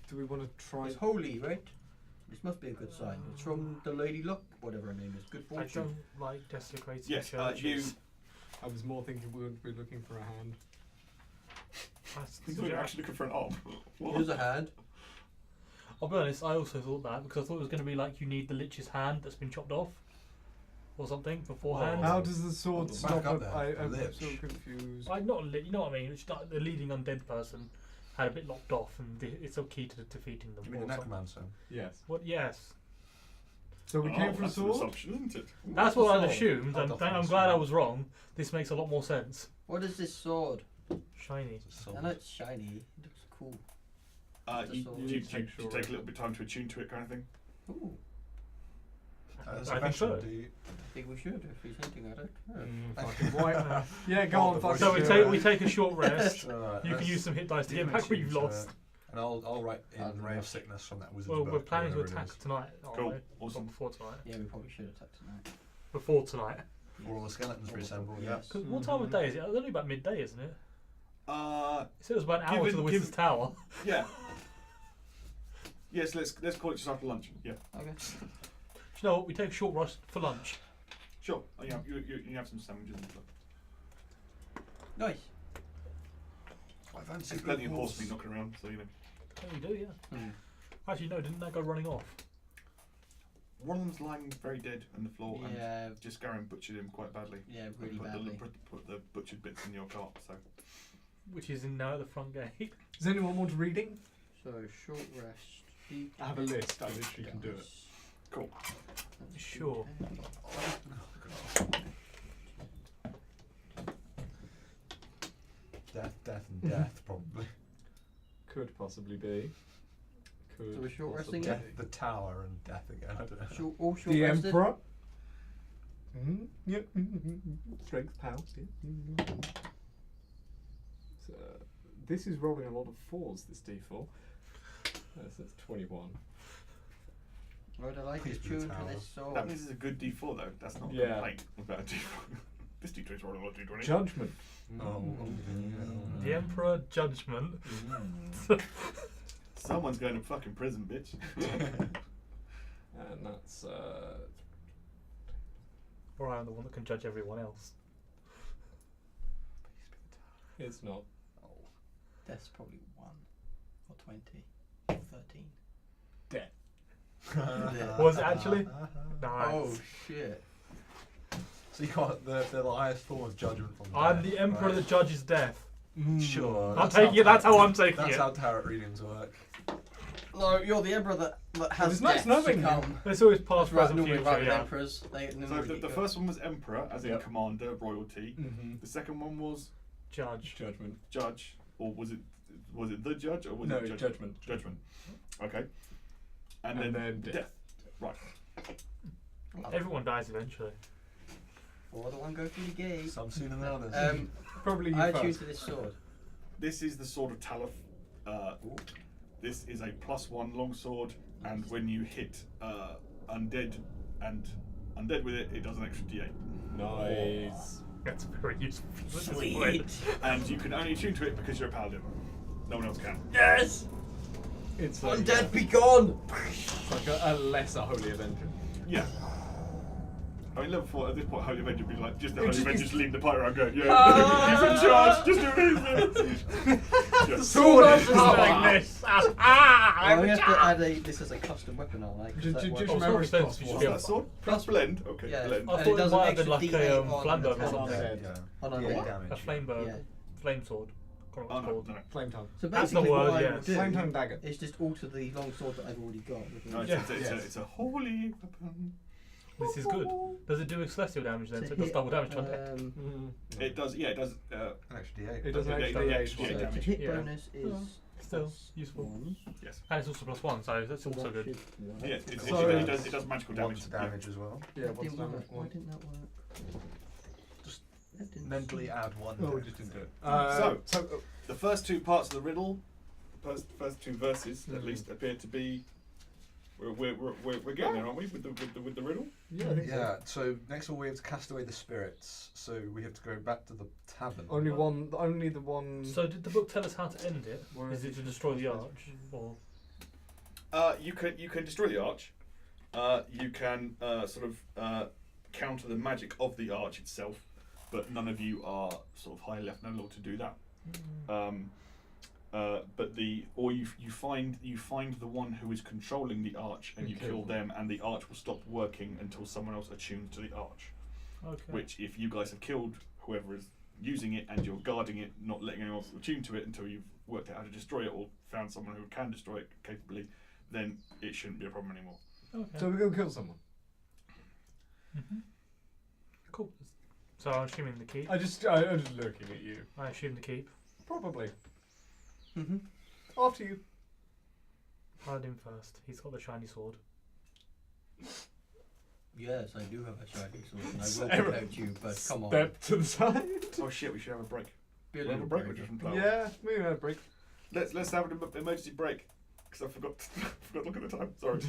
S6: Do we want to try?
S5: It's holy, right? This must be a good sign. It's from the Lady Luck, whatever her name is. Good
S4: I
S5: fortune.
S4: don't like desecrating
S1: Yes. You.
S4: churches.
S6: I was more thinking we would be looking for a hand.
S1: You're actually looking for an arm.
S5: Here's a hand.
S4: I'll be honest, I also thought that because I thought it was going to be like you need the lich's hand that's been chopped off or something beforehand.
S6: How does the sword
S2: Back
S6: stop?
S2: up there,
S6: I'm
S2: lich.
S6: so confused.
S4: I'm not, you know what I mean? It's not, the leading undead person had a bit locked off, and it's a key to defeating them.
S2: You mean
S4: or
S2: a
S4: something.
S2: necromancer?
S6: Yes.
S4: What? Yes,
S6: So we came for a
S1: that's an
S6: sword.
S1: assumption, isn't it?
S4: that's what I'd
S5: sword?
S4: assumed,
S2: I'll
S4: and
S2: definitely
S4: I'm glad I
S2: assume.
S4: was wrong. This makes a lot more sense.
S5: What is this sword?
S4: Shiny.
S2: It's a sword.
S5: I know it's shiny. It looks cool.
S1: You,
S5: sword.
S1: you, you,
S6: Take
S1: you
S6: sure.
S1: take a little bit of time to attune to it, kind of thing.
S5: Ooh.
S2: That's
S4: I
S2: a
S4: think so.
S2: question. Do you,
S5: I think we should if he's hinting at it.
S6: Fucking white. Yeah, go on. fuck
S4: So
S6: it.
S4: we take a short rest.
S2: Alright,
S4: You can
S2: let's
S4: use some hit dice to
S2: give
S4: get
S2: an
S4: back what
S2: attune
S4: you've
S2: to
S4: lost.
S2: it. And I'll write
S5: I'll
S2: in
S5: do
S2: ray of
S5: that.
S2: sickness from that wizard's
S4: Well,
S2: book.
S4: we're planning to
S2: whatever it
S4: attack
S2: is.
S4: tonight. aren't
S1: Cool.
S4: we?
S1: Awesome.
S4: Before tonight.
S5: Yeah, we probably should attack tonight.
S4: Before tonight.
S2: For all the skeletons reassembled. Yeah.
S5: Yes.
S4: Because what time of day is it? It's only about midday, isn't it?
S1: Uh,
S4: It said it was about an hour to the Wizard's Tower.
S1: yeah. Yes, let's call it just after lunch. Yeah,
S5: Okay.
S4: Do you know what? We take a short rest for lunch.
S1: sure. Oh, yeah, you have some sandwiches and stuff.
S5: Nice.
S2: I fancy
S1: There's plenty of horse meat knocking around, so you know.
S4: Oh, we do, yeah.
S5: Hmm.
S4: Actually, no, didn't that go running off?
S1: One of them's lying very dead on the floor,
S5: Yeah.
S1: and just Garen butchered him quite badly.
S5: Yeah, really
S1: put
S5: badly.
S1: put the butchered bits in your cart. So
S4: Which is in now at the front gate.
S6: Does anyone want reading?
S5: So short rest. Deep
S6: I have a list. I literally can do it.
S5: dice.
S1: cool.
S5: That's
S4: Sure.
S5: good.
S2: Death, and death, probably.
S6: Could possibly be. Could.
S5: So we're short
S6: possibly
S5: resting
S2: Death, the tower, and death again. I don't know.
S5: Short, all short
S6: The
S5: rested.
S6: Emperor. Yep. Strength, power. Yeah. So, this is rolling a lot of fours. This D4. That's 21.
S5: What I like is
S2: Please be the
S5: tuned to
S2: tower.
S5: this sword.
S1: That means it's a good D4 though. That's not a
S6: Yeah.
S1: complaint about a D4. This D20 is rolling a lot of D20.
S6: Judgment.
S2: Oh,
S4: The Emperor Judgment.
S1: Someone's going to fucking prison, bitch.
S6: And that's
S4: Or I'm the one that can judge everyone else.
S6: It's not.
S5: Death's probably 1 or 20 or 13.
S6: Death.
S4: Was it actually? Nice.
S5: Oh shit.
S2: So you got the highest form of judgment from
S4: I'm
S2: death,
S4: the emperor
S2: right?
S4: that judges death.
S2: Sure.
S4: I'm taking it. That's how I'm taking
S2: That's
S4: it.
S2: how tarot readings work.
S5: No, you're the emperor that has
S6: It's nice
S5: death
S6: knowing
S5: to come.
S4: It's always past,
S5: That's right,
S4: present,
S5: normally
S4: future.
S5: right with
S4: Yeah.
S5: emperors. They
S1: So
S5: normally
S1: the
S5: go-
S1: first one was emperor, as in
S6: Yep.
S1: commander, royalty.
S6: Mm-hmm.
S1: The second one was
S4: Judge.
S6: Judgment.
S1: judge, or was it the judge, or was
S6: No,
S1: it
S6: judgment.
S1: Judgment. Okay. And,
S6: And
S1: then
S6: then death.
S1: death. Right.
S4: Everyone dies eventually.
S5: Or the one go through the gate.
S2: Some sooner than others.
S6: Probably you
S5: I
S6: first.
S5: choose to this sword.
S1: This is the sword of Talith. This is a +1 longsword, and when you hit undead with it, it does an extra d8.
S6: Nice.
S4: That's very useful. at this
S5: Sweet.
S4: point.
S1: And you can only attune to it because you're a paladin. No one else can.
S5: Yes!
S6: It's like,
S5: Undead, be gone!
S6: it's like a lesser holy avenger.
S1: Yeah. I mean, level 4 at this point, Holy Avenger would be like, just the Holy
S6: Just-
S1: Avenger just leading the party around going, yeah,
S6: Ah!
S1: he's in charge, just do it. Yeah.
S6: Sword
S4: Who
S6: of
S4: else is
S6: power.
S4: doing this?
S5: Oh, we have to add this as a custom weapon, aren't I? 'Cause
S6: Just-
S5: that
S6: just
S5: one-
S4: Oh,
S6: remember
S4: self-defense,
S6: it's
S4: you
S6: plus
S4: should be
S1: What's that sword? Plus blend? Okay,
S5: Yeah.
S1: blend.
S4: I
S5: And
S4: thought
S5: it does
S4: it
S5: an
S4: might have been
S5: extra
S4: like
S5: D8
S4: a
S5: on
S4: flambow
S5: the
S4: or something.
S6: Undead.
S2: Yeah.
S5: On a
S2: Yeah,
S5: what?
S2: damage.
S4: A flame bow.
S5: Yeah.
S4: Flame sword. Can't remember
S1: Oh,
S4: what
S1: no,
S4: it's called.
S1: no.
S6: Flame tongue.
S5: So
S4: That's the
S5: basically
S4: word,
S5: what I
S4: yes.
S5: will do
S6: Flame tongue dagger.
S5: is just alter the long sword that I've already got. with
S1: No,
S5: me.
S1: it's a holy weapon.
S4: This is good. Does it do celestial damage then?
S5: To
S4: So it does
S5: hit,
S4: double damage, doesn't it?
S6: Mm.
S1: It does, yeah, it does.
S2: Actually, D8.
S6: It does an
S1: Yeah,
S6: extra
S1: yeah,
S6: D8.
S1: yeah,
S5: So the
S1: damage.
S5: hit
S4: Yeah.
S5: bonus is
S4: Still
S5: plus
S4: useful.
S5: 1.
S1: Yes.
S4: And it's also +1, so that's also good.
S1: Yeah,
S6: So-
S1: it does magical damage.
S2: Lots of damage as well.
S6: Yeah,
S5: That
S6: what's
S5: didn't
S6: damage?
S5: work. Why didn't that work?
S2: Just
S5: That didn't
S2: mentally
S5: seem-
S2: add one.
S6: Oh, we
S2: death.
S6: just didn't do it.
S1: So, the first two parts of the riddle, first two verses at least, appear to be. We're getting there, aren't we? With the riddle.
S6: Yeah, I think
S2: Yeah, so next of all we have to cast away the spirits. So we have to go back to the tavern.
S6: so. Only the one.
S4: So did the book tell us how to end it?
S6: Where
S4: Is
S6: is
S4: it
S6: it?
S4: to destroy the arch? Or
S1: You can destroy the arch. You can counter the magic of the arch itself, but none of you are sort of high left no law to do that. But you find the one who is controlling the arch and you
S6: Okay.
S1: kill them, and the arch will stop working until someone else attunes to the arch.
S4: okay.
S1: Which, if you guys have killed whoever is using it and you're guarding it, not letting anyone else attune to it until you've worked out how to destroy it or found someone who can destroy it capably, then it shouldn't be a problem anymore.
S4: Okay.
S6: So we go kill someone.
S4: Cool. So I'm assuming the keep.
S6: I'm just looking at you.
S4: I assume the keep.
S6: Probably.
S5: Mhm.
S6: After you.
S4: Paladin first. He's got the shiny sword.
S5: Yes, I do have a shiny sword, and I will
S6: Sarah,
S5: protect you, but come on.
S6: Step to the side.
S1: Oh shit, we should have a break.
S5: Be a
S1: We'll have a
S5: little
S1: break or
S5: break.
S1: just play on?
S6: Yeah, maybe a break.
S1: Let's have an emergency break because I forgot to look at the time. Sorry.